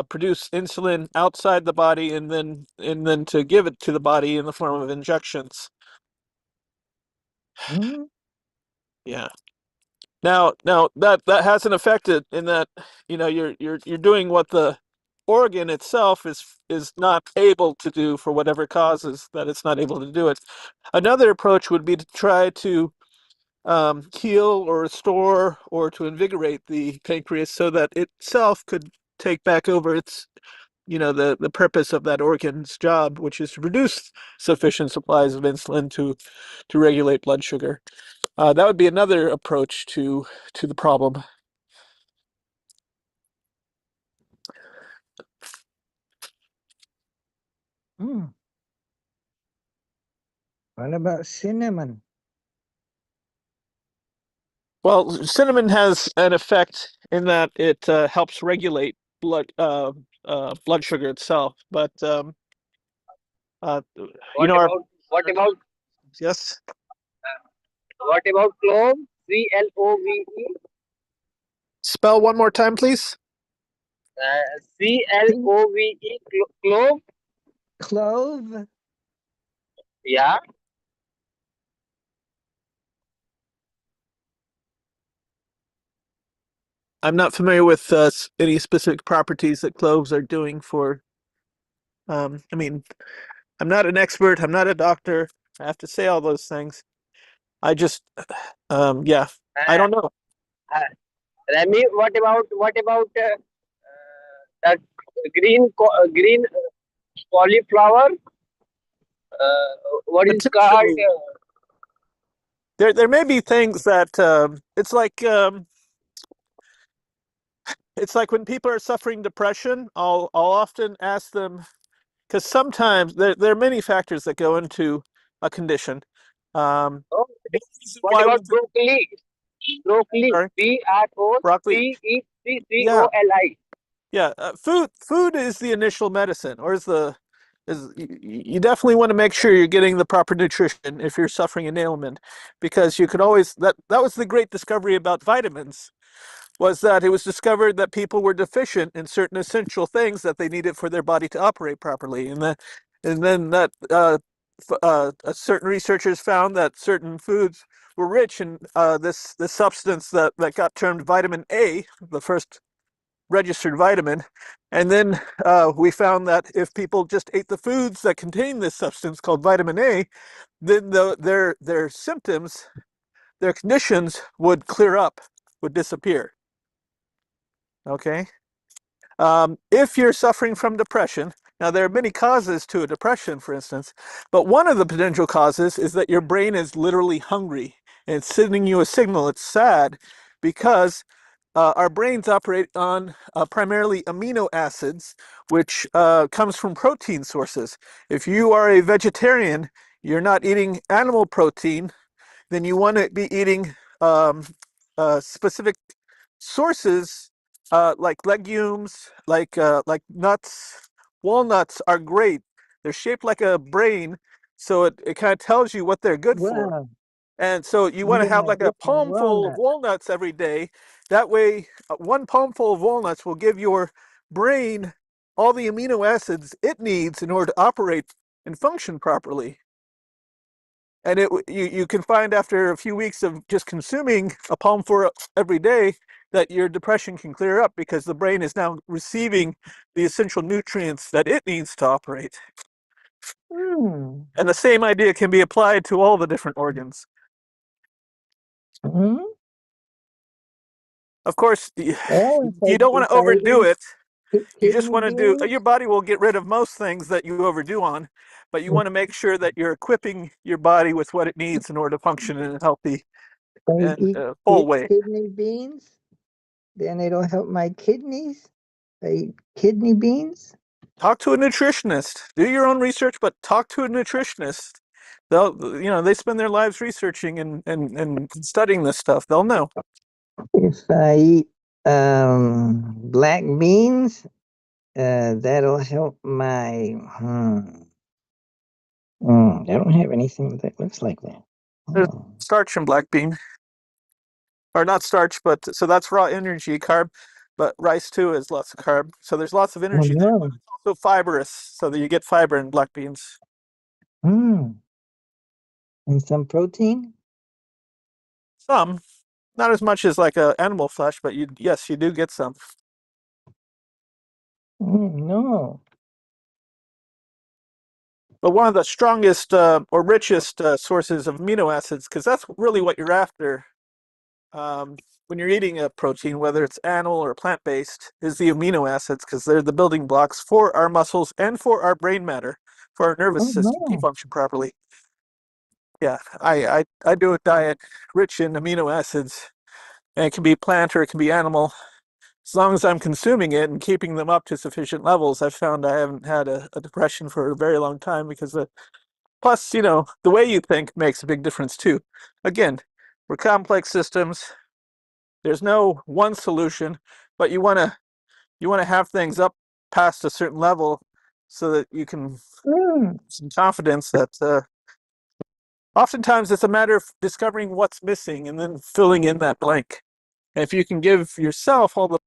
produce insulin outside the body and then to give it to the body in the form of injections. Yeah. Now that has an effect in that you're doing what the organ itself is not able to do for whatever causes that it's not able to do it. Another approach would be to try to heal or restore or to invigorate the pancreas so that itself could take back over its the purpose of that organ's job, which is to produce sufficient supplies of insulin to regulate blood sugar. That would be another approach to the problem. What about cinnamon? Well, cinnamon has an effect in that it helps regulate blood sugar itself, but What our about what about yes. what about clove? CLOVE. Spell one more time, please. CLOVE. Clove. Clove? Yeah. I'm not familiar with any specific properties that cloves are doing for. I mean, I'm not an expert. I'm not a doctor. I have to say all those things. I just, yeah, I don't know. Remy, what about that green cauliflower? What is called? Potentially. There may be things that it's like when people are suffering depression, I'll often ask them, because sometimes there are many factors that go into a condition. Oh, what Why about would broccoli? Broccoli. sorry? Broccoli. BROCCOLI. Yeah, food is the initial medicine, or you definitely want to make sure you're getting the proper nutrition if you're suffering an ailment, because you could always that was the great discovery about vitamins, was that it was discovered that people were deficient in certain essential things that they needed for their body to operate properly, and then that certain researchers found that certain foods were rich in this substance that got termed vitamin A, the first registered vitamin. And then we found that if people just ate the foods that contain this substance called vitamin A, then their symptoms, their conditions would clear up, would disappear. Okay. If you're suffering from depression, now there are many causes to a depression, for instance, but one of the potential causes is that your brain is literally hungry and it's sending you a signal. It's sad because our brains operate on primarily amino acids, which comes from protein sources. If you are a vegetarian, you're not eating animal protein, then you want to be eating specific sources like legumes, like nuts. Walnuts are great. They're shaped like a brain, so it kind of tells you what they're good for. Wow. And so you I'm want to gonna have like a get some palmful of walnuts. walnuts every day. That way, one palmful of walnuts will give your brain all the amino acids it needs in order to operate and function properly. And you can find after a few weeks of just consuming a palmful every day that your depression can clear up because the brain is now receiving the essential nutrients that it needs to operate. Hmm. And the same idea can be applied to all the different organs. Hmm. Of course, Well, you don't want if to I overdo eat it. You just kidney want to do, beans, your body will get rid of most things that you overdo on, but you want to make sure that you're equipping your body with what it needs in order to function in a healthy if I and eat full way. kidney beans, then it'll help my kidneys. If I eat kidney beans. Talk to a nutritionist. Do your own research, but talk to a nutritionist. They spend their lives researching and studying this stuff. They'll know. If I eat black beans, that'll help my. I don't have anything that looks like that. There's Oh. starch in black bean, or not starch, but so that's raw energy, carb. But rice too is lots of carb, so there's lots of Oh energy there. But no. it's also fibrous, so that you get fiber in black beans. Mm. And some protein? Some, not as much as like animal flesh, but yes, you do get some. No. But one of the strongest or richest sources of amino acids, because that's really what you're after when you're eating a protein, whether it's animal or plant-based, is the amino acids, because they're the building blocks for our muscles and for our brain matter, for our nervous Oh system to no. function properly. Yeah, I do a diet rich in amino acids, and it can be plant or it can be animal. As long as I'm consuming it and keeping them up to sufficient levels, I've found I haven't had a depression for a very long time because plus, the way you think makes a big difference too. Again, we're complex systems. There's no one solution, but you want to have things up past a certain level so that you can Mm. some confidence that oftentimes it's a matter of discovering what's missing and then filling in that blank. And if you can give yourself all the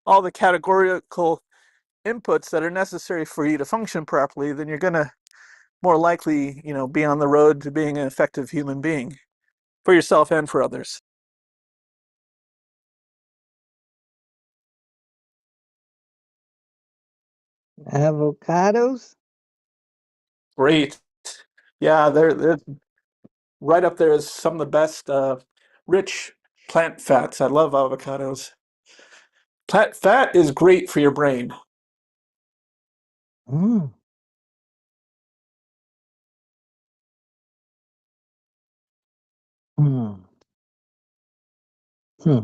all the categorical inputs that are necessary for you to function properly, then you're gonna more likely, be on the road to being an effective human being for yourself and for others. Avocados? Great. Yeah, they're right up there as some of the best rich plant fats. I love avocados. Plant fat is great for your brain. Mm. Mm. Hmm.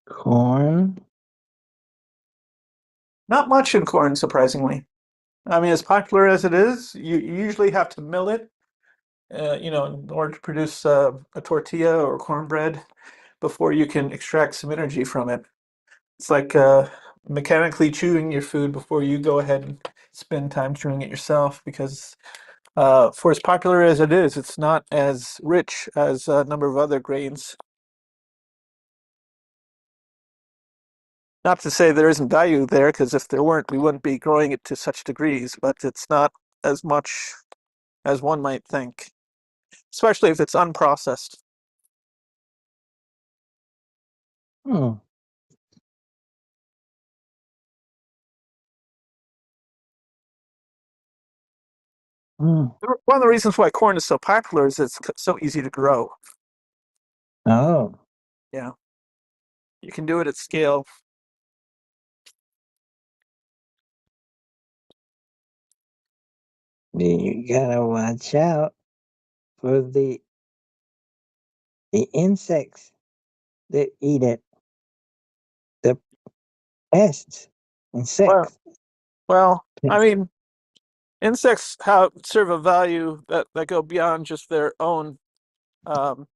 Corn? Not much in corn, surprisingly. I mean, as popular as it is, you usually have to mill it, in order to produce a tortilla or cornbread before you can extract some energy from it. It's like mechanically chewing your food before you go ahead and spend time chewing it yourself because for as popular as it is, it's not as rich as a number of other grains. Not to say there isn't value there, because if there weren't, we wouldn't be growing it to such degrees, but it's not as much as one might think, especially if it's unprocessed. Hmm. Mm. One of the reasons why corn is so popular is it's so easy to grow. Oh. Yeah. You can do it at scale. You gotta watch out for the insects that eat it, the pests, Well, insects. I mean, insects serve a value that go beyond just their own um,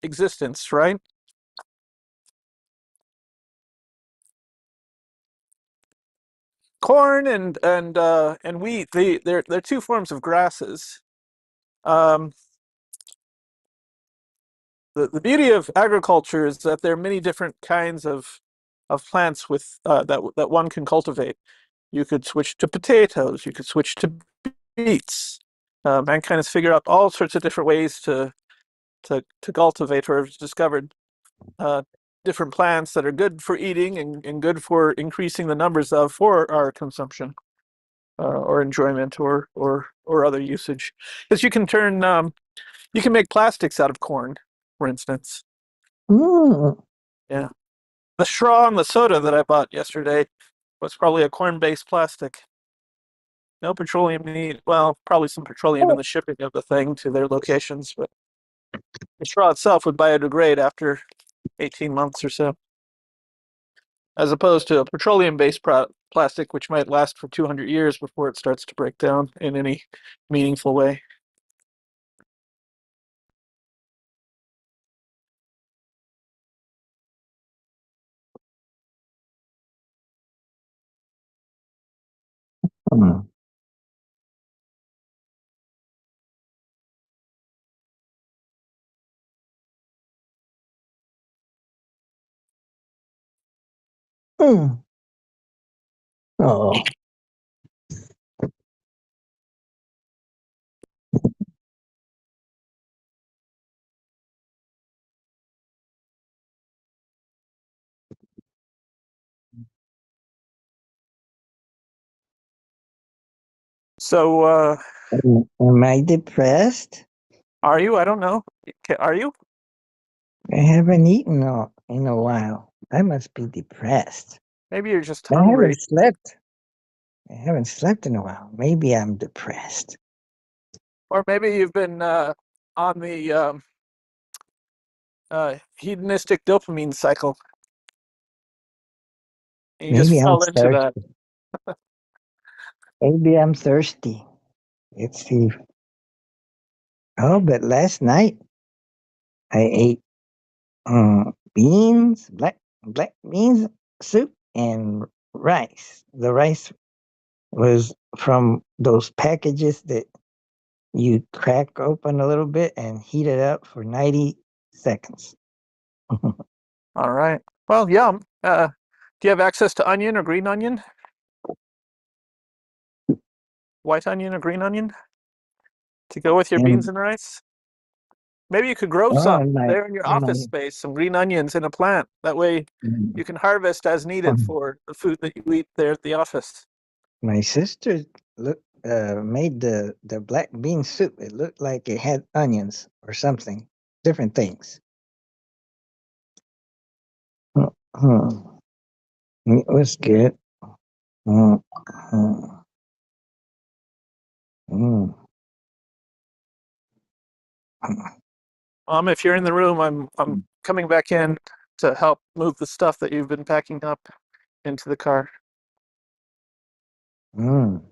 existence, right? Corn and wheat, they're two forms of grasses. Um, the beauty of agriculture is that there are many different kinds of plants with that one can cultivate. You could switch to potatoes. You could switch to beets. Mankind has figured out all sorts of different ways to cultivate, or have discovered uh, different plants that are good for eating and good for increasing the numbers of for our consumption or enjoyment or other usage. Because you can make plastics out of corn, for instance. Mm. Yeah. The straw and the soda that I bought yesterday was probably a corn-based plastic. No petroleum need. Well, probably some petroleum in the shipping of the thing to their locations, but the straw itself would biodegrade after 18 months or so, as opposed to a petroleum-based plastic, which might last for 200 years before it starts to break down in any meaningful way. Mm. Mm. Oh. So, Am I depressed? are you? I don't know. Are you? I haven't eaten in a while. I must be depressed. Maybe you're just I hungry. haven't slept. I haven't slept in a while. Maybe I'm depressed. Or maybe you've been on the hedonistic dopamine cycle. And you just Maybe I'm fell into that. thirsty. Maybe I'm thirsty. Let's see. Oh, but last night I ate beans, black beans soup, and rice. The rice was from those packages that you crack open a little bit and heat it up for 90 seconds. All right. Well, yum. Do you have access to onion or green onion? White onion or green onion to go with your beans And and rice? Maybe you could grow oh, some there in your office my space, some green onions in a plant. That way you can harvest as needed for the food that you eat there at the office. my sister made the black bean soup. It looked like it had onions or something, different things. Mhm. It was good. Mm, mm, mm. If you're in the room, I'm coming back in to help move the stuff that you've been packing up into the car. Mm,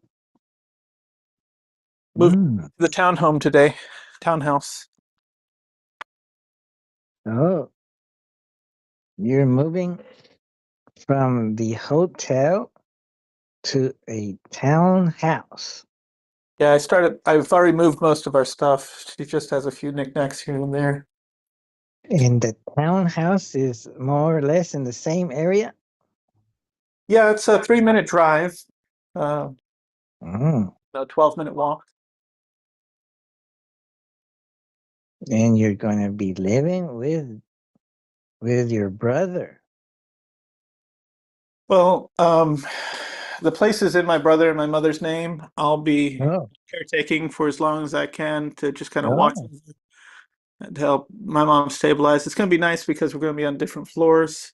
Moving mm. to the townhome today, townhouse. Oh, you're moving from the hotel to a townhouse. Yeah, I've already moved most of our stuff. She just has a few knickknacks here and there. And the townhouse is more or less in the same area? Yeah, it's a 3-minute drive, uh, Mm. a 12-minute walk. And you're going to be living with your brother. Well, the place is in my brother and my mother's name. I'll be Oh, caretaking for as long as I can to just kind of watch oh. and help my mom stabilize. It's going to be nice because we're going to be on different floors.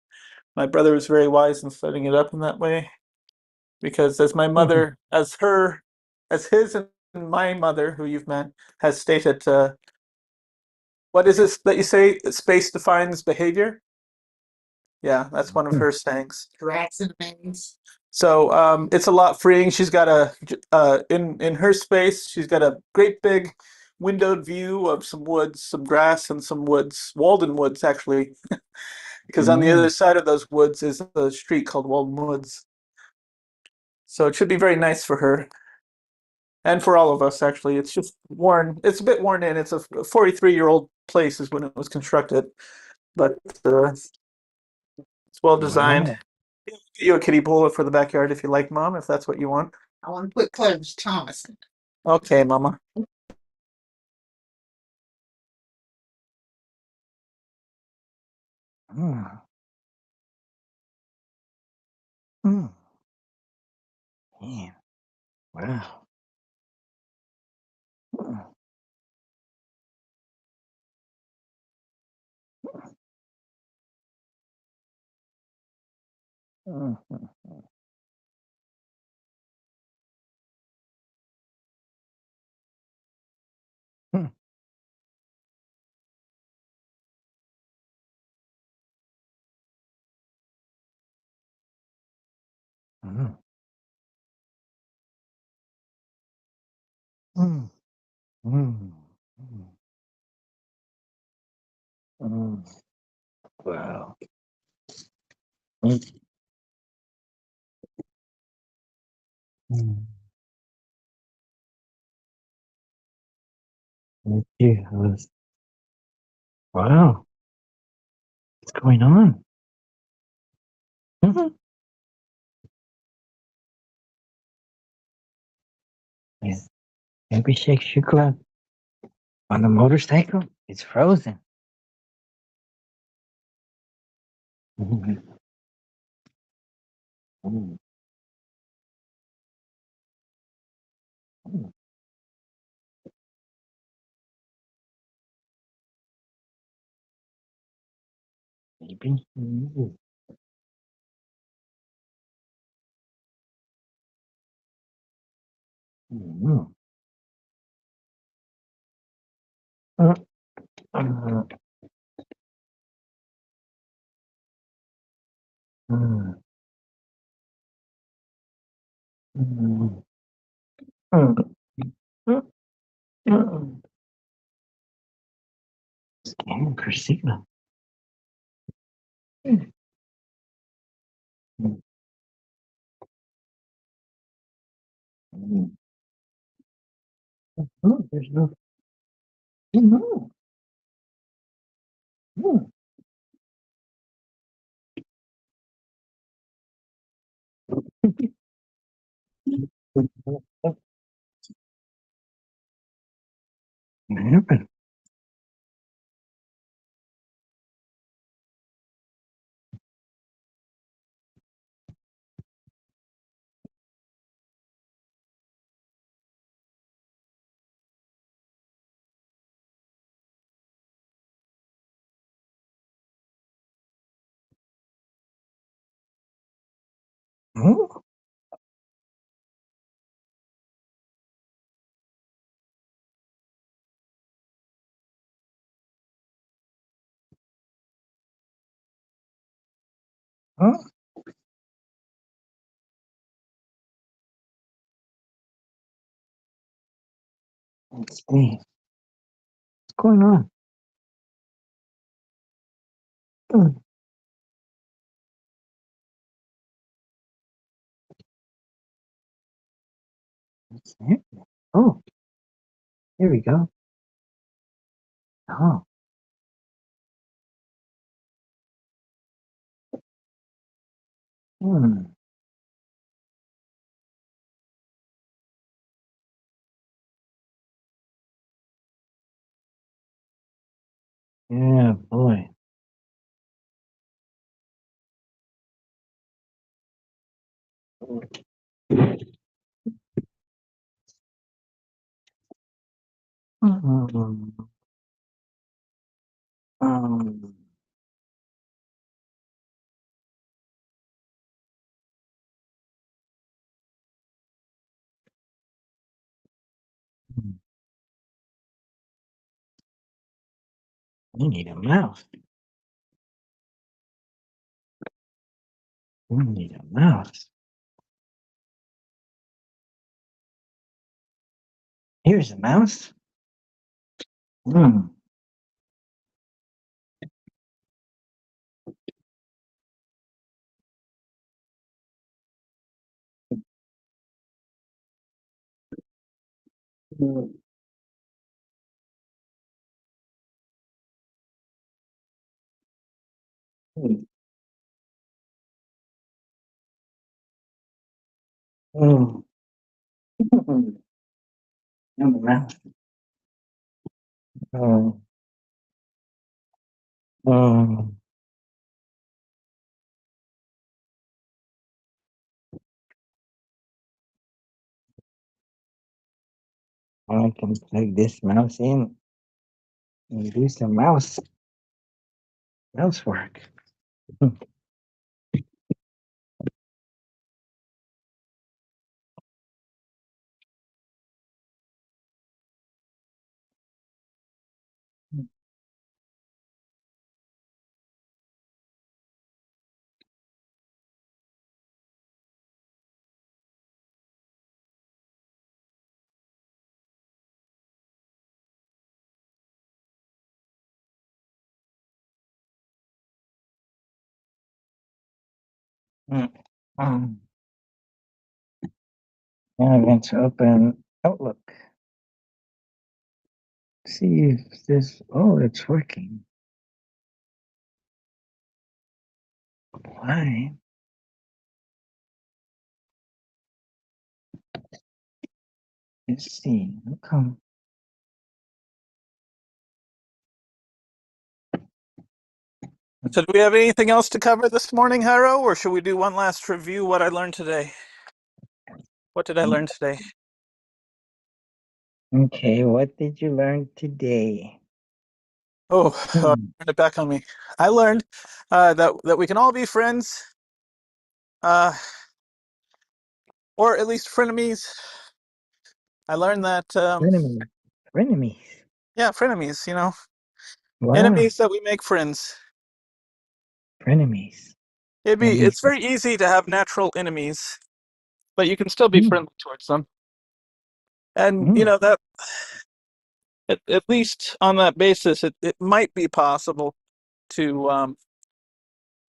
My brother was very wise in setting it up in that way, because as my mother, as his and my mother, who you've met, has stated, what is it that you say? Space defines behavior. Yeah, that's one of her sayings. Rats and things. So it's a lot freeing. She's got in her space, she's got a great big windowed view of some woods, some grass, and some woods, Walden Woods actually, because on the other side of those woods is a street called Walden Woods. So it should be very nice for her and for all of us. Actually, it's just worn. It's a bit worn in. It's a 43-year-old place is when it was constructed, but it's well designed. Wow. Get you a kiddie pool for the backyard if you like, Mom, if that's what you want. I want to put Clarence Thomas in. Okay, Mama. Mm. Mm. Man. Wow. Mm. Mm. Mm. Mm. Mm. Mm. Mm. Mm. Wow. Mm. Mm. Yes. Wow. What's going on? Mhm. Yeah. Maybe shake Shukla on the motorcycle. It's frozen. Mhm. Mm. Mm. Maybe. Mm. Mm. Mm. Mm. Mm. Mm. Mm. Mm. Mm. Scanning for signal. Mm. Mm. Mm. Oh, there's no. No. Mm. What happened? Oh, oh, let's see. What's going on? Mm. What's happening? Oh, here we go. Oh. Hmm. Yeah, boy. Mm. Um, We need a mouse. We need a mouse. Here's a mouse. Hmm. Hmm. Hmm. And a mouse. Oh. Oh. I can plug this mouse in and do some mouse work. Mm. Um, Now I'm going to open Outlook. See if this. Oh, it's working. Why? Let's see. How come? So, do we have anything else to cover this morning, Haro, or should we do one last review what I learned today? What did I learn today? Okay, what did you learn today? Oh, Hmm. turn it back on me. I learned that we can all be friends, uh, or at least frenemies. I learned that, Frenemies. Frenemies. yeah, frenemies. You know, Wow. enemies that we make friends. Frenemies. It's Enemies. very easy to have natural enemies, but you can still be Mm. friendly towards them. And you Mm. know that at least on that basis, it might be possible to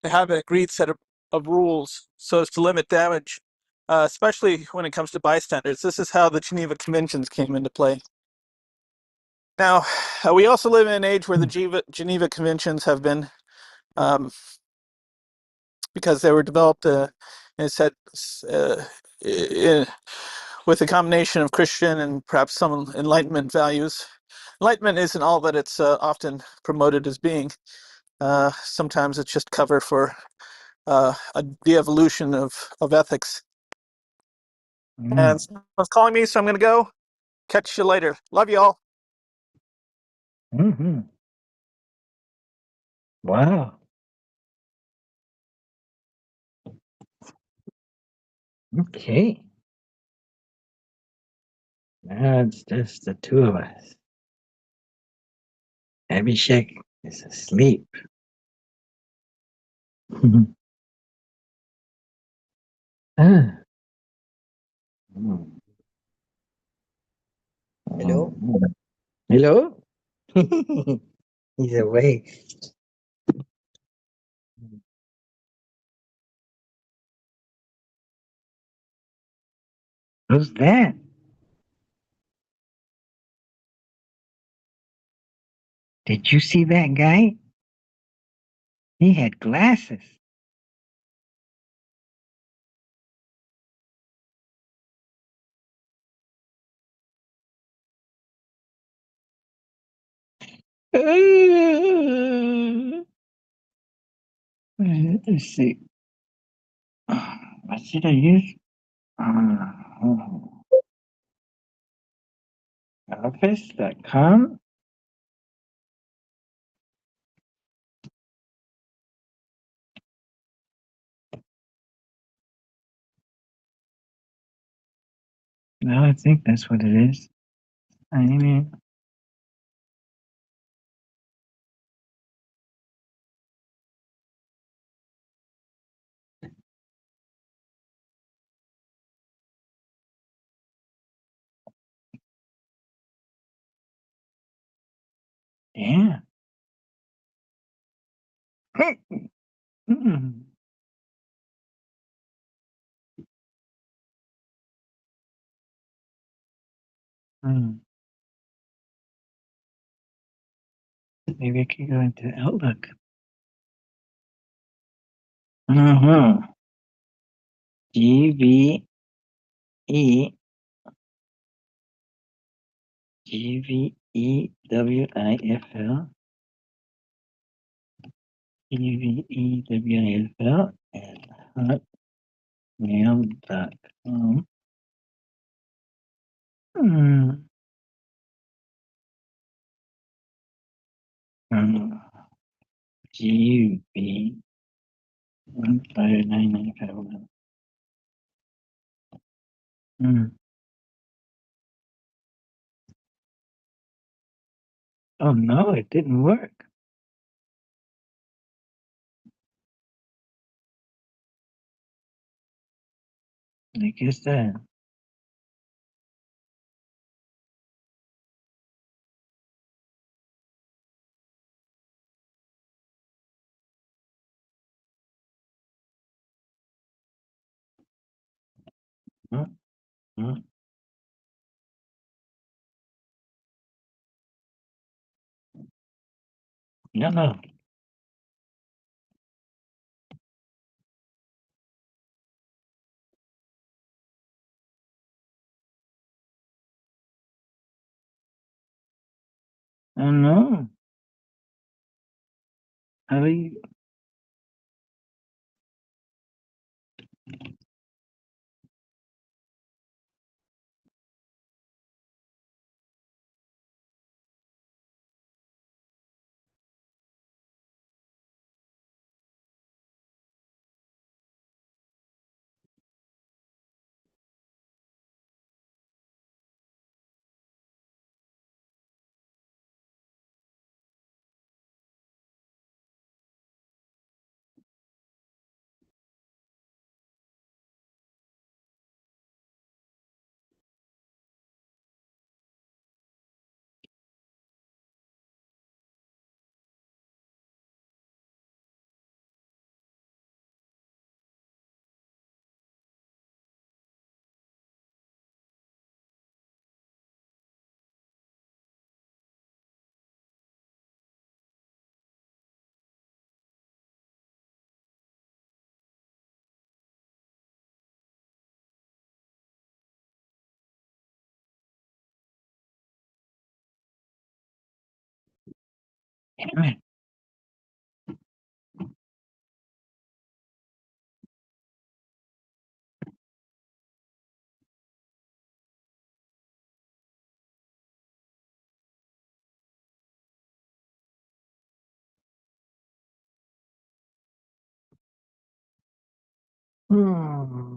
have an agreed set of rules so as to limit damage, especially when it comes to bystanders. This is how the Geneva Conventions came into play. Now, we also live in an age where the Geneva Conventions have been, um, because they were developed and set with a combination of Christian and perhaps some Enlightenment values. Enlightenment isn't all that it's often promoted as being. Sometimes it's just cover for the evolution of ethics. Mm. And someone's calling me, so I'm going to go. Catch you later. Love you all. Mm-hmm. Wow. Okay. Now it's just the two of us. Abhishek is asleep. Ah. Mm. Hello. Mm. Hello? He's awake. Who's that? Did you see that guy? He had glasses. Let's see. What should I use? Office.com. No, I think that's what it is. I mean, Yeah. Mm. Mm. Maybe I can go into Outlook. Mm-hmm. GVE GVEWIFL GVEWIFL at hotmail.com. Mm. Mm. GV 159951. Mm. Oh no, it didn't work. I guess that. Mm, mm. No, no. Oh no. How do you? Damn it. Hmm.